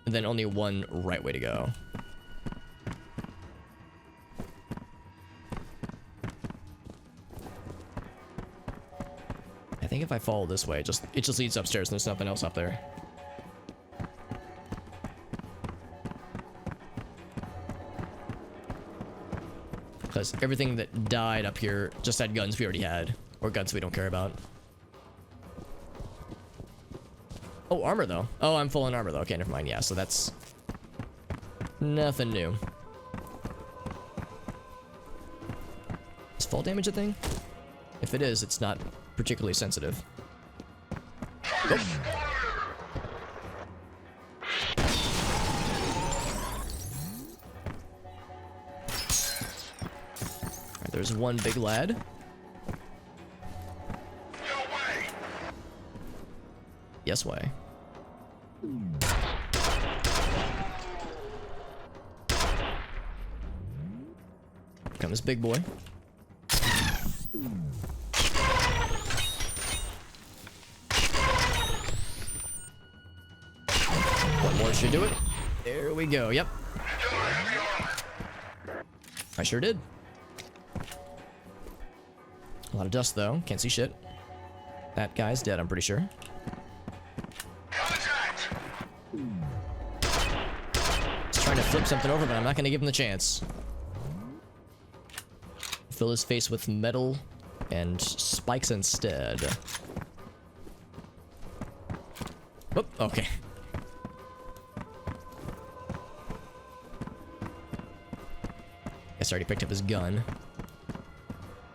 And then only one right way to go. I think if I follow this way, it just leads upstairs and there's nothing else up there. Because everything that died up here just had guns we already had. Or guns we don't care about. Oh, armor though. Oh, I'm full on armor though. Okay, never mind. Yeah, so that's nothing new. Is fall damage a thing? If it is, it's not particularly sensitive. Oh. Alright, there's one big lad. Yes, way. Come this big boy. One more should do it. There we go. Yep. I sure did. A lot of dust though. Can't see shit. That guy's dead, I'm pretty sure. He's trying to flip something over, but I'm not going to give him the chance. Fill his face with metal and spikes instead. Whoop, okay. Guess I already picked up his gun.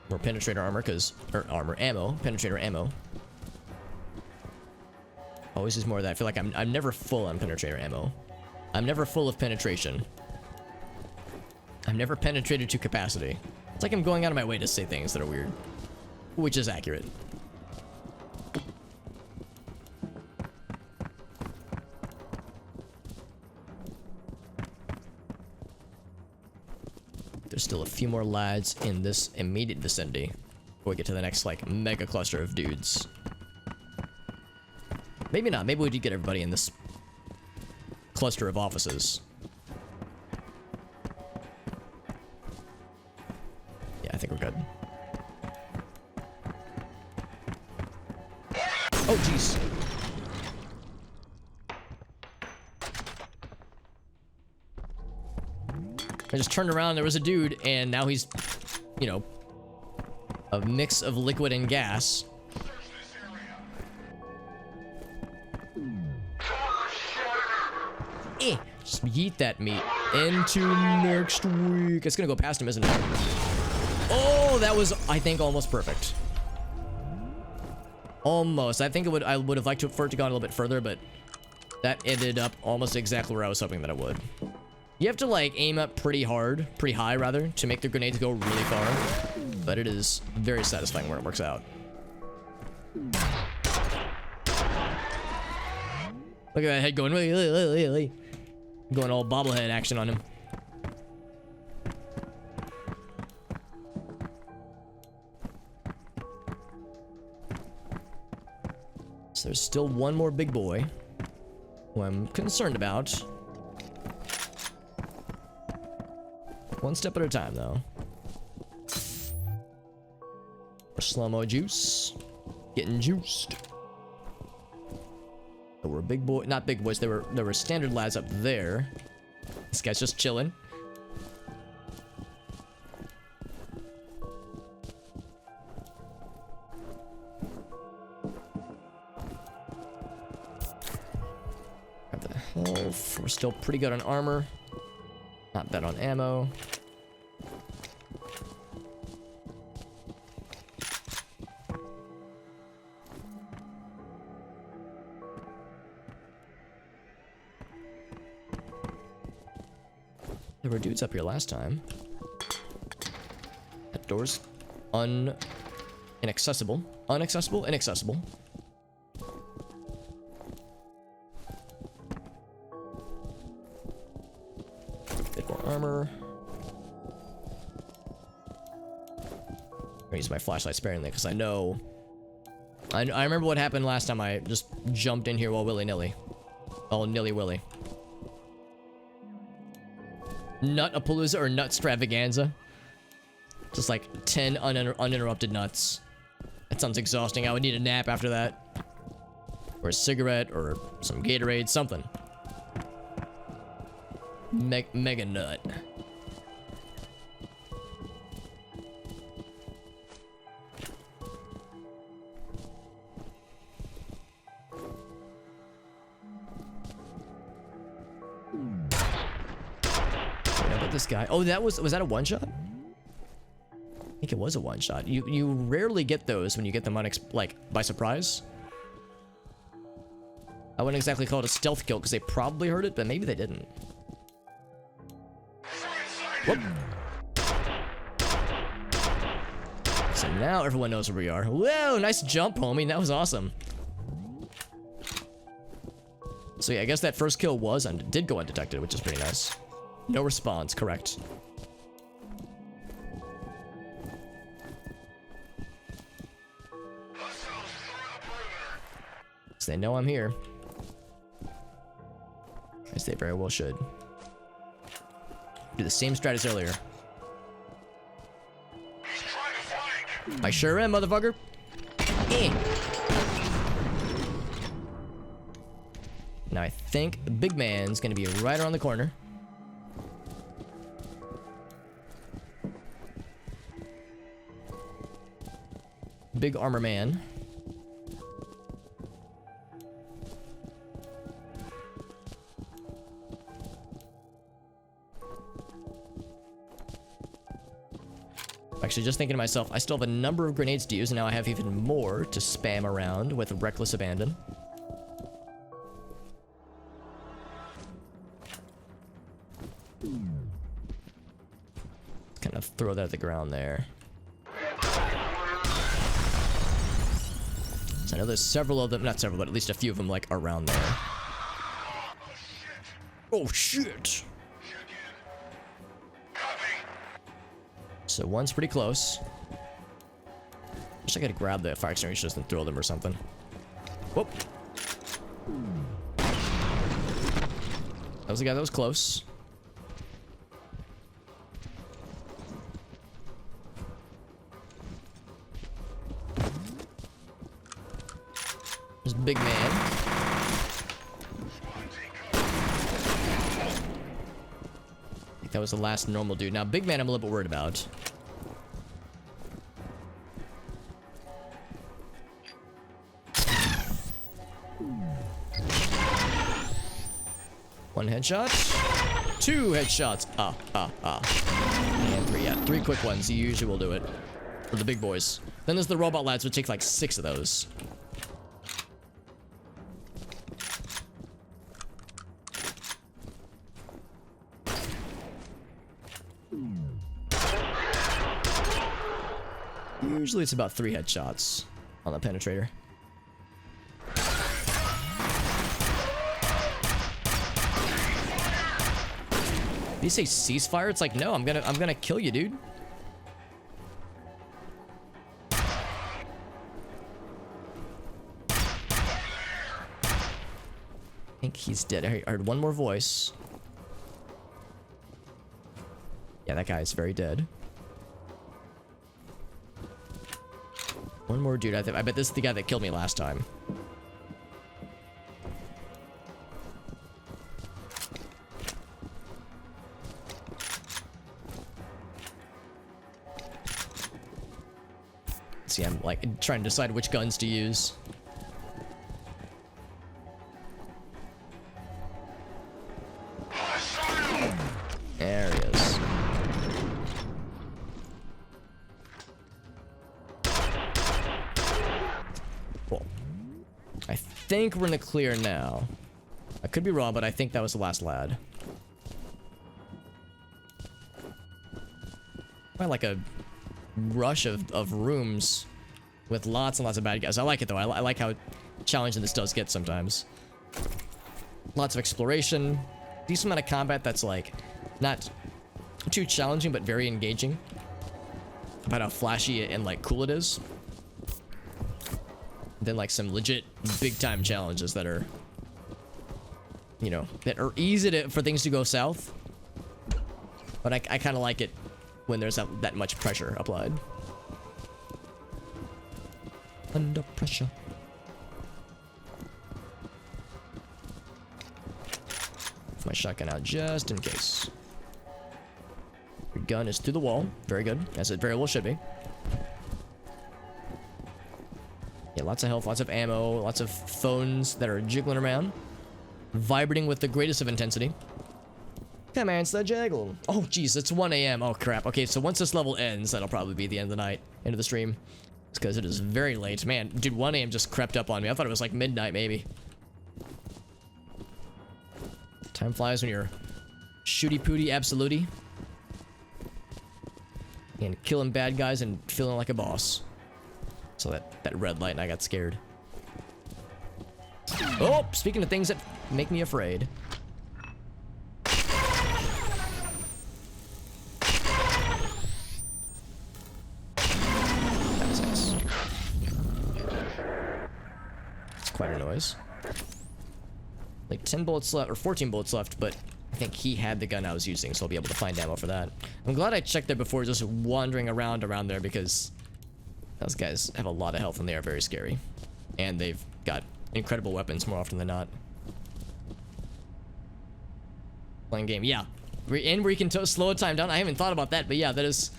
More penetrator armor, ammo. Penetrator ammo. Always use more of that. I feel like I'm never full on penetrator ammo. I'm never full of penetration. I'm never penetrated to capacity. It's like I'm going out of my way to say things that are weird. Which is accurate. There's still a few more lads in this immediate vicinity. Before we get to the next, like, mega cluster of dudes. Maybe not. Maybe we did get everybody in this cluster of offices. Yeah, I think we're good. Oh, jeez. I just turned around, there was a dude, and now he's, you know, a mix of liquid and gas. Just yeet that meat into next week. It's gonna go past him, isn't it? Oh, that was, I think, almost perfect. Almost. I think I would have liked for it to go a little bit further, but that ended up almost exactly where I was hoping that it would. You have to, like, aim up pretty high, rather, to make the grenades go really far. But it is very satisfying where it works out. Look at that head going, going all bobblehead action on him. So there's still one more big boy who I'm concerned about. One step at a time, though. Slow-mo juice. Getting juiced. There were big boy, not big boys, there were standard lads up there. This guy's just chilling. Grab the health. We're still pretty good on armor. Not bad on ammo. There were dudes up here last time. That door's inaccessible. Unaccessible? Inaccessible. Bit more armor. I'm gonna use my flashlight sparingly because I know. I remember what happened last time I just jumped in here all willy-nilly. All nilly-willy. Nut-a-palooza or nut-stravaganza. Just like 10 uninterrupted nuts. That sounds exhausting. I would need a nap after that. Or a cigarette, or some Gatorade, something. Mega nut. This guy. Oh, was that a one shot? I think it was a one shot. You rarely get those when you get them like by surprise. I wouldn't exactly call it a stealth kill because they probably heard it, but maybe they didn't. Whoop. So now everyone knows where we are. Whoa, nice jump, homie. That was awesome. So yeah, I guess that first kill did go undetected, which is pretty nice. No response, correct. So they know I'm here. As they very well should. Do the same strat as earlier. I sure am, motherfucker. Now I think the big man's gonna be right around the corner. Big armor man. Actually, just thinking to myself, I still have a number of grenades to use, and now I have even more to spam around with reckless abandon. Kind of throw that at the ground there. I know there's several of them, not several, but at least a few of them, like, around there. Oh, shit! So one's pretty close. Wish I could grab the fire extinguishers and throw them or something. Whoop. That was the guy that was close. There's big man. I think that was the last normal dude. Now, big man I'm a little bit worried about. One headshot. Two headshots. And three, yeah. 3 quick ones. You usually will do it. For the big boys. Then there's the robot lads, which take like 6 of those. Usually it's about 3 headshots on the penetrator. Did you say ceasefire? It's like, no, I'm gonna kill you, dude. I think he's dead. I heard one more voice. Yeah, that guy's very dead. One more dude. I bet this is the guy that killed me last time. See, I'm like trying to decide which guns to use. There he is. Cool. I think we're in the clear now. I could be wrong, but I think that was the last lad. Quite like a rush of rooms with lots and lots of bad guys. I like it though. I like how challenging this does get sometimes. Lots of exploration, decent amount of combat that's like not too challenging but very engaging. About how flashy and like cool it is. Then like some legit big time challenges that are, you know, that are easy for things to go south. But I kind of like it when there's that much pressure applied. Under pressure. My shotgun out just in case. Your gun is through the wall. Very good, as it very well should be. Yeah, lots of health, lots of ammo, lots of phones that are jiggling around, vibrating with the greatest of intensity. Come on, it's the jiggle. Oh, jeez, it's 1 a.m. Oh, crap. Okay, so once this level ends, that'll probably be the end of the night, end of the stream. It's because it is very late. Man, dude, 1 a.m. just crept up on me. I thought it was like midnight, maybe. Time flies when you're shooty-pooty absolutely. And killing bad guys and feeling like a boss. So that red light and I got scared. Oh, speaking of things that make me afraid. Quite a noise. Like 10 bullets left, or 14 bullets left, but I think he had the gun I was using, so I'll be able to find ammo for that. I'm glad I checked there before just wandering around there, because those guys have a lot of health and they are very scary. And they've got incredible weapons more often than not. Playing game, yeah. And where you can slow a time down. I haven't thought about that, but yeah, that is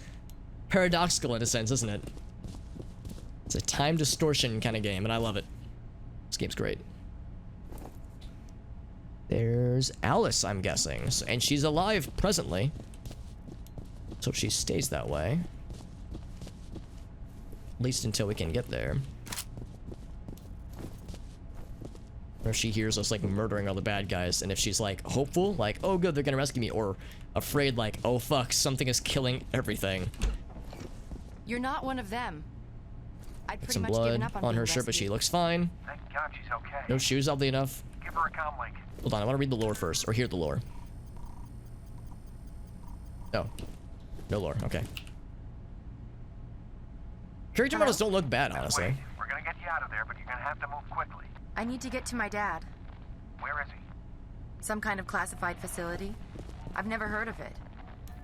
paradoxical in a sense, isn't it? It's a time distortion kind of game, and I love it. This game's great. There's Alice, I'm guessing. And she's alive presently. So she stays that way. At least until we can get there. Or if she hears us, like, murdering all the bad guys. And if she's, like, hopeful, like, oh, good, they're gonna rescue me. Or afraid, like, oh, fuck, something is killing everything. You're not one of them. I'd pretty Some much blood given up on her being shirt, but she rescued. looks fine. Thank God she's okay. No shoes, oddly enough. Give her a comm link. Hold on, I want to read the lore first, or hear the lore. Oh. No lore, okay. Character models don't look bad, honestly. Wait, we're gonna get you out of there, but you're gonna have to move quickly. I need to get to my dad. Where is he? Some kind of classified facility. I've never heard of it.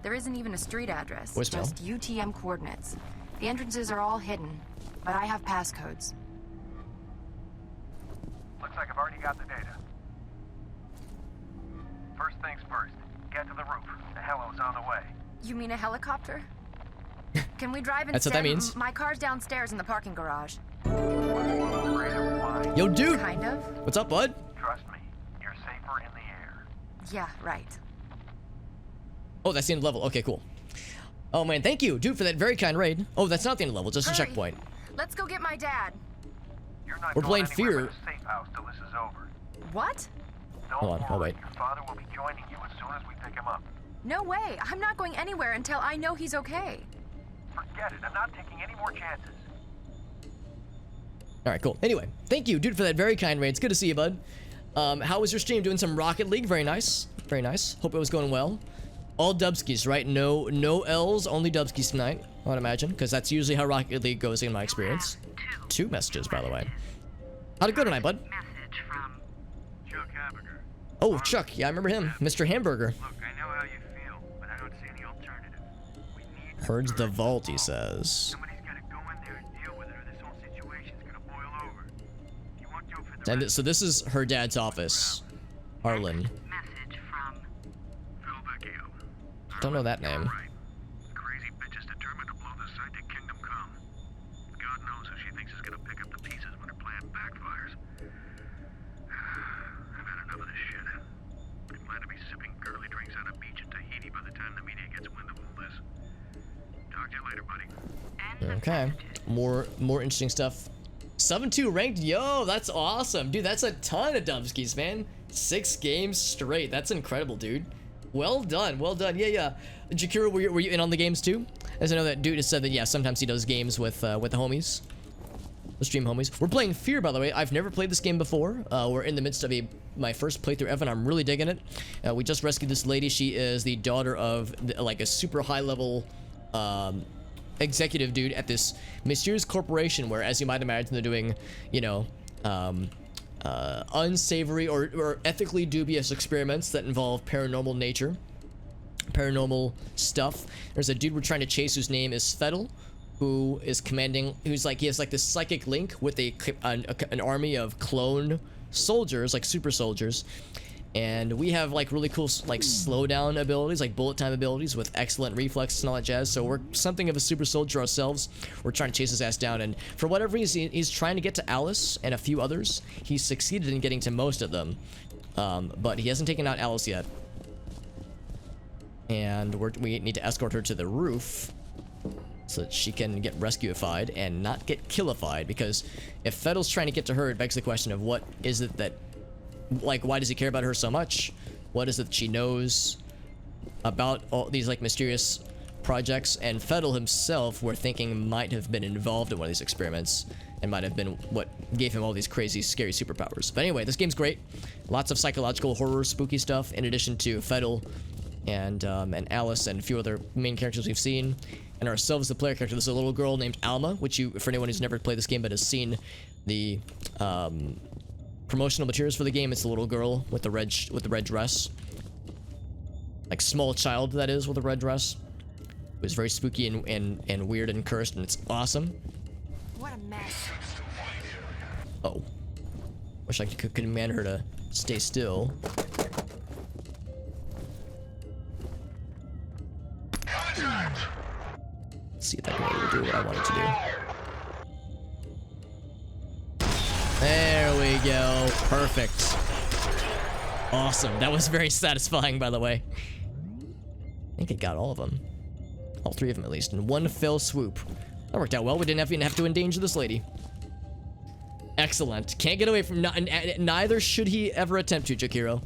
There isn't even a street address. Voicemail. Just UTM coordinates. The entrances are all hidden, but I have passcodes. Looks like I've already got the data. First things first, get to the roof. The hello's on the way. You mean a helicopter? Can we drive instead? That's what that means. My car's downstairs in the parking garage. Yo, dude. Kind of. What's up, bud? Trust me, you're safer in the air. Yeah, right. Oh, that's the end of the level. Okay, cool. Oh, man, thank you, dude, for that very kind raid. Oh, that's not the end of the level, just a Hurry. checkpoint. Let's go get my dad. You're not We're going playing anywhere F.E.A.R. but a safe house till this is over. What? Don't Hold on, worry, oh, wait. your father will be joining you as soon as we pick him up. No way. I'm not going anywhere until I know he's okay. Forget it, I'm not taking any more chances. All right, cool. Anyway, thank you, dude, for that very kind raid. It's good to see you, bud. How was your stream? Doing some Rocket League? Very nice. Very nice. Hope it was going well. All dubskis, right? No L's, only dubskis tonight, I would imagine, because that's usually how Rocket League goes in my experience. 2 messages, by the way. How'd it go tonight, bud? Message from Chuck Hamburger. Oh, Chuck. Yeah, I remember him. Mr. Hamburger. Look, I know how you feel, but I don't see any alternative. We need Herds the vault, he says. Somebody's gotta go in there and deal with it, or this whole situation's gonna boil over. If you want Joe for the And so this is her dad's office. Harlan. message from Don't know that name. Right. Crazy bitch is determined to blow the site to Kingdom Come. God knows who she thinks is gonna pick up the pieces when her plan backfires. I've had enough of this shit. I plan to be sipping girly drinks on a beach in Tahiti by the time the media gets wind of all this. Talk to you later, buddy. Okay. More interesting stuff. 7-2 ranked. Yo, that's awesome. Dude, that's a ton of dubskis, man. 6 games straight. That's incredible, dude. Well done. Well done. Yeah. Jakiro, were you in on the games too? As I know that dude has said that, yeah, sometimes he does games with the homies. The stream homies. We're playing F.E.A.R, by the way. I've never played this game before. We're in the midst of my first playthrough ever, and I'm really digging it. We just rescued this lady. She is the daughter of like a super high level executive dude at this mysterious corporation where, as you might imagine, they're doing, you know, unsavory or ethically dubious experiments that involve paranormal nature, paranormal stuff. There's a dude we're trying to chase whose name is F.E.A.R, who is commanding, who's like, he has like this psychic link with an army of clone soldiers, like super soldiers. And we have like really cool like slowdown abilities, like bullet time abilities with excellent reflexes and all that jazz. So we're something of a super soldier ourselves. We're trying to chase his ass down, and for whatever reason, he's trying to get to Alice and a few others. He's succeeded in getting to most of them, but he hasn't taken out Alice yet. And we need to escort her to the roof so that she can get rescuified and not get killified. Because if F.E.A.R's trying to get to her, it begs the question of what is it that, like, why does he care about her so much? What is it that she knows about all these like mysterious projects? And F.E.A.R himself, we're thinking, might have been involved in one of these experiments and might have been what gave him all these crazy, scary superpowers. But anyway, this game's great. Lots of psychological horror, spooky stuff, in addition to F.E.A.R and Alice and a few other main characters we've seen, and ourselves, the player character. There's a little girl named Alma, which you, for anyone who's never played this game but has seen the promotional materials for the game, it's the little girl with the red dress, like small child that is, with a red dress. It was very spooky and weird and cursed, and it's awesome. What a mess. Oh, wish I could command her to stay still. Let's see if that grenade will do what I want it to do. There we go. Perfect. Awesome. That was very satisfying, by the way. I think it got all of them. All 3 of them, at least, in one fell swoop. That worked out well. We didn't even have to endanger this lady. Excellent. Can't get away from... neither should he ever attempt to, Jakiro.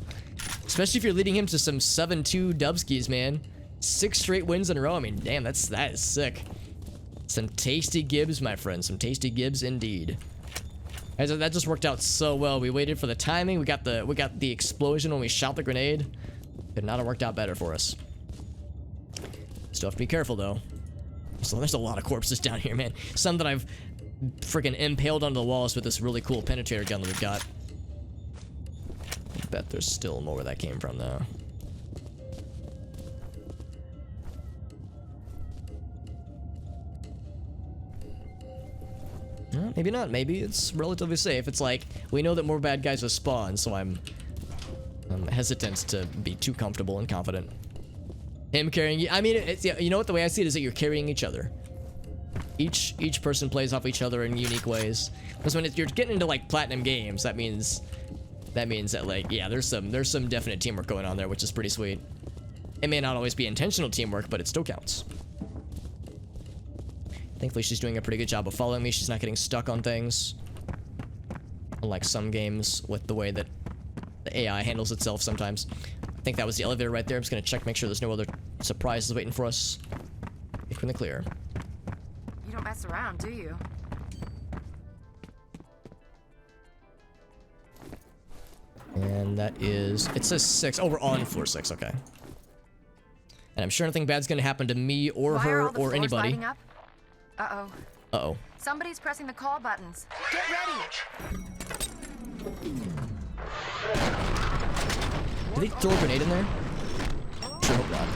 Especially if you're leading him to some 7-2 dubskis, man. 6 straight wins in a row. I mean, damn, that is sick. Some tasty Gibbs, my friend. Some tasty Gibbs indeed. That just worked out so well. We waited for the timing. We got the explosion when we shot the grenade. Could not have worked out better for us. Still have to be careful though. So there's a lot of corpses down here, man. Some that I've freaking impaled onto the walls with this really cool penetrator gun that we've got. I bet there's still more where that came from, though. Well, maybe not. Maybe it's relatively safe. It's like, we know that more bad guys will spawn, so I'm hesitant to be too comfortable and confident. Him carrying you. I mean, it's, you know what? The way I see it is that you're carrying each other. Each person plays off each other in unique ways. Because when you're getting into like platinum games, that means that like, yeah, there's some definite teamwork going on there, which is pretty sweet. It may not always be intentional teamwork, but it still counts. Thankfully, she's doing a pretty good job of following me. She's not getting stuck on things. Unlike some games with the way that the AI handles itself sometimes. I think that was the elevator right there. I'm just gonna check, make sure there's no other surprises waiting for us. If we're in the clear. You don't mess around, do you? And that is, it says 6. Oh, we're on floor 6, okay. And I'm sure nothing bad's gonna happen to me or her or anybody. Uh-oh. Uh-oh. Somebody's pressing the call buttons. Get ready! Did they throw a grenade in there? Sure hope not.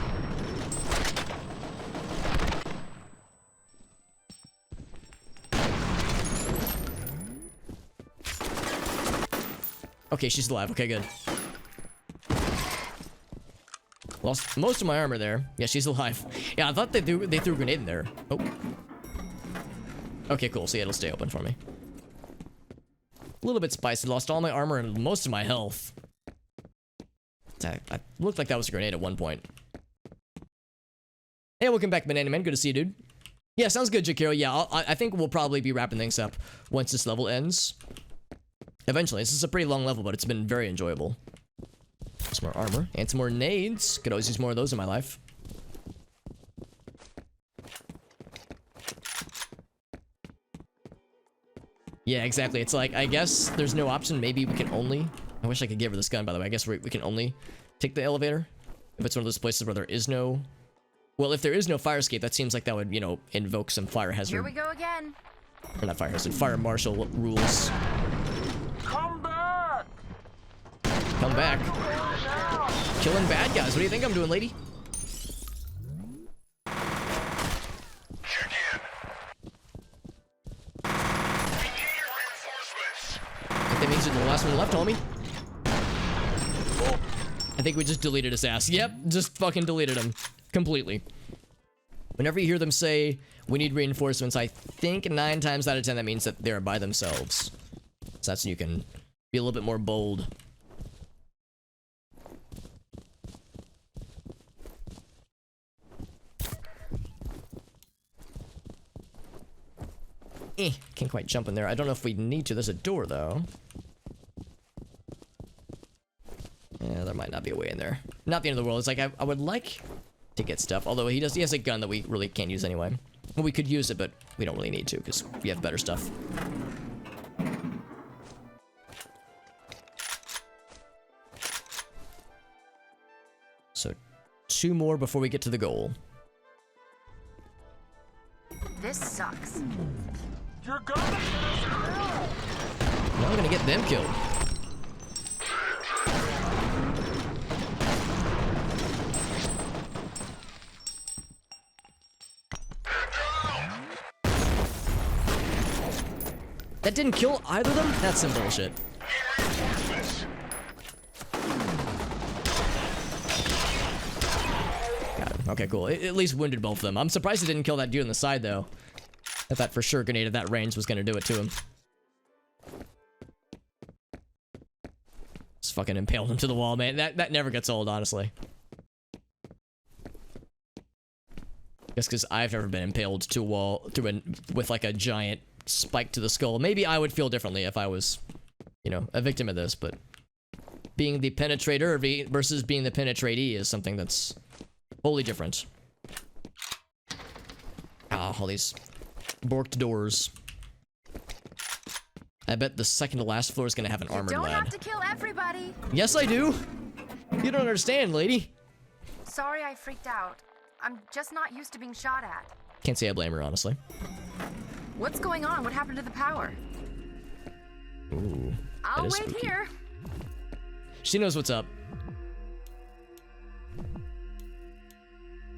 Okay, she's alive. Okay, good. Lost most of my armor there. Yeah, she's alive. Yeah, I thought they threw a grenade in there. Oh. Okay, cool. So yeah, it'll stay open for me. A little bit spicy. Lost all my armor and most of my health. I looked like that was a grenade at one point. Hey, welcome back, Banana Man. Good to see you, dude. Yeah, sounds good, Jakiro. Yeah, I think we'll probably be wrapping things up once this level ends. Eventually. This is a pretty long level, but it's been very enjoyable. Some more armor and some more nades. Could always use more of those in my life. Yeah, exactly. It's like, I guess there's no option. Maybe we can only... I wish I could give her this gun, by the way. I guess we can only take the elevator. If it's one of those places where there is no... Well, if there is no fire escape, that seems like that would, you know, invoke some fire hazard. Here we go again. Or not fire hazard, fire marshal rules. Come back! Come back. Killing bad guys. What do you think I'm doing, lady? Check in. We need reinforcements. That means you're the last one left, homie. I think we just deleted his ass. Yep, just fucking deleted him. Completely. Whenever you hear them say, we need reinforcements, I think 9 times out of 10 that means that they're by themselves. So that's when you can be a little bit more bold. Can't quite jump in there. I don't know if we need to. There's a door, though. Yeah, there might not be a way in there. Not the end of the world. It's like, I would like to get stuff. Although he has a gun that we really can't use anyway. Well, we could use it, but we don't really need to because we have better stuff. So, 2 more before we get to the goal. This sucks. You're gonna get us killed! Now I'm gonna get them killed. That didn't kill either of them? That's some bullshit. Got him. Okay, cool. It at least wounded both of them. I'm surprised it didn't kill that dude on the side, though. I thought for sure grenade at that range was gonna do it to him. Just fucking impaled him to the wall, man. That never gets old, honestly. Just because I've never been impaled to a wall with like a giant spike to the skull. Maybe I would feel differently if I was, you know, a victim of this, but being the penetrator versus being the penetratee is something that's wholly different. Ah, all these borked doors. I bet the second to last floor is gonna have an armored Don't lad. have to kill everybody. Yes, I do. You don't understand, lady. Sorry I freaked out. I'm just not used to being shot at. Can't say I blame her, honestly. What's going on? What happened to the power? Ooh, I'll wait spooky. here. She knows what's up.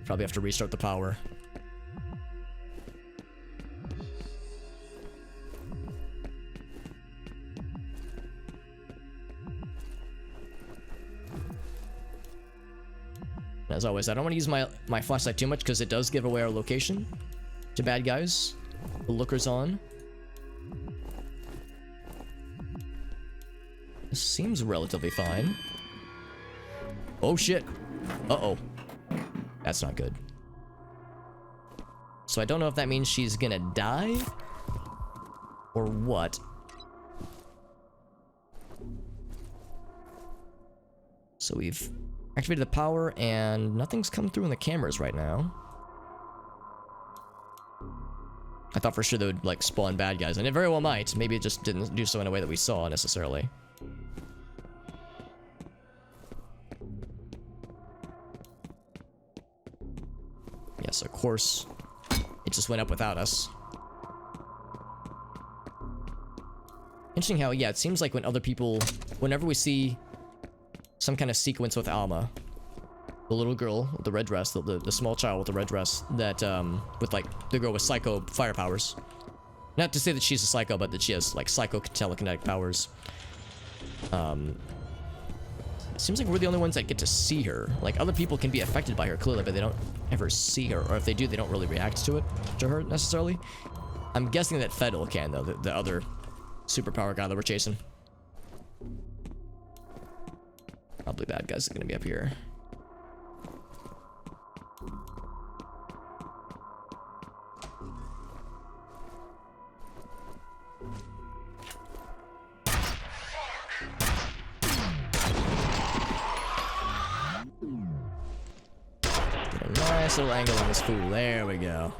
Probably have to restart the power. As always, I don't want to use my flashlight too much because it does give away our location to bad guys. The lookers on. This seems relatively fine. Oh shit. Uh-oh. That's not good. So I don't know if that means she's gonna die or what. So we've activated the power and nothing's come through in the cameras right now. I thought for sure they would like spawn bad guys, and it very well might. Maybe it just didn't do so in a way that we saw necessarily. Yes, of course. It just went up without us. Interesting how, yeah, it seems like when other people, whenever we see some kind of sequence with Alma, the little girl with the red dress, the small child with the red dress, that, with like, the girl with psycho fire powers. Not to say that she's a psycho, but that she has like psycho telekinetic powers. Seems like we're the only ones that get to see her. Like, other people can be affected by her clearly, but they don't ever see her, or if they do, they don't really react to her necessarily. I'm guessing that Fedel can, though, the other superpower guy that we're chasing. Probably bad guys are gonna be up here. Nice little angle on this fool. There we go.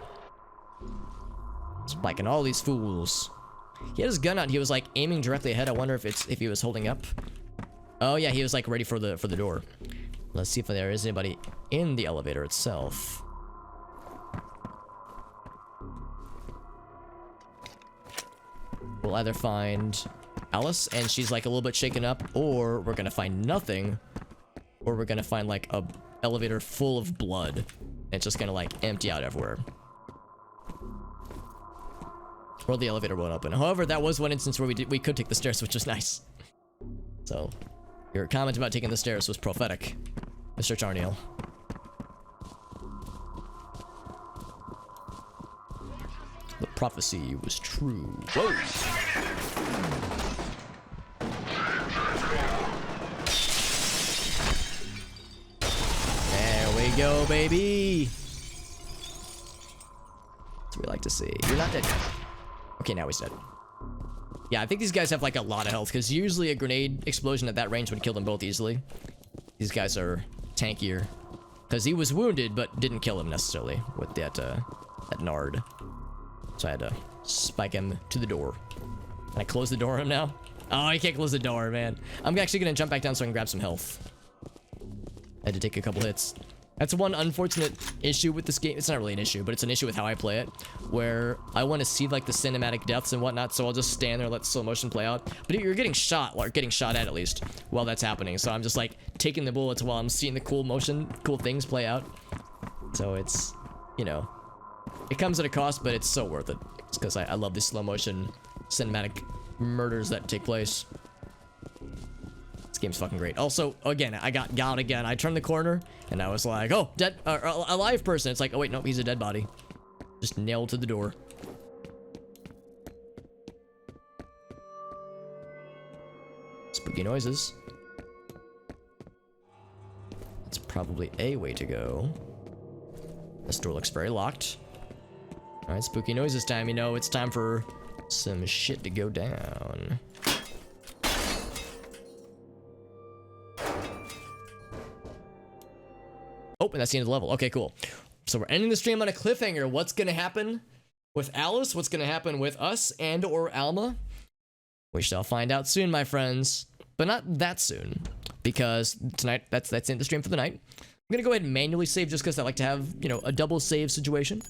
Spiking all these fools. He had his gun out. He was like aiming directly ahead. I wonder if he was holding up. Oh yeah, he was like ready for the door. Let's see if there is anybody in the elevator itself. We'll either find Alice and she's like a little bit shaken up, or we're gonna find nothing, or we're gonna find like a elevator full of blood. It's just gonna like empty out everywhere. Or the elevator won't open. However, that was one instance where we could take the stairs, which was nice. So, your comment about taking the stairs was prophetic, Mr. Charniel. The prophecy was true. Whoa! There we go, baby! That's what we like to see. You're not dead yet. Okay, now he's dead. Yeah, I think these guys have like a lot of health, because usually a grenade explosion at that range would kill them both easily. These guys are tankier. Because he was wounded, but didn't kill him necessarily with that nard. So I had to spike him to the door. Can I close the door on him now? Oh, I can't close the door, man. I'm actually going to jump back down so I can grab some health. I had to take a couple hits. That's one unfortunate issue with this game. It's not really an issue, but it's an issue with how I play it, where I want to see like the cinematic deaths and whatnot, so I'll just stand there and let slow motion play out. But you're getting shot, or getting shot at least, while that's happening. So I'm just like taking the bullets while I'm seeing the cool things play out. So it's, you know, it comes at a cost, but it's so worth it. It's because I love these slow motion cinematic murders that take place. This game's fucking great. Also, again, I got again. I turned the corner and I was like, oh, dead, a live person. It's like, oh wait, nope, he's a dead body. Just nailed to the door. Spooky noises. That's probably a way to go. This door looks very locked. All right, spooky noises time. You know, it's time for some shit to go down. Oh, and that's the end of the level. Okay, cool. So we're ending the stream on a cliffhanger. What's gonna happen with Alice? What's gonna happen with us and or Alma? We shall find out soon, my friends. But not that soon, because tonight, that's the end of the stream for the night. I'm gonna go ahead and manually save just because I like to have, you know, a double save situation.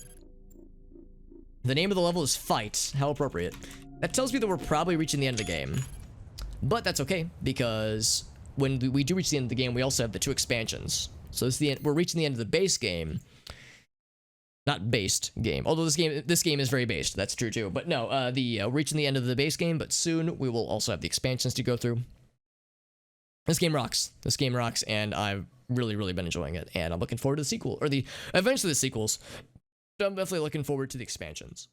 The name of the level is Fight. How appropriate. That tells me that we're probably reaching the end of the game. But that's okay, because when we do reach the end of the game, we also have the 2 expansions. So this is the end, we're reaching the end of the base game. Not based game. Although this game is very based. That's true too. But no, we're reaching the end of the base game, but soon we will also have the expansions to go through. This game rocks. This game rocks, and I've really, really been enjoying it. And I'm looking forward to the sequel, or eventually the sequels. But I'm definitely looking forward to the expansions.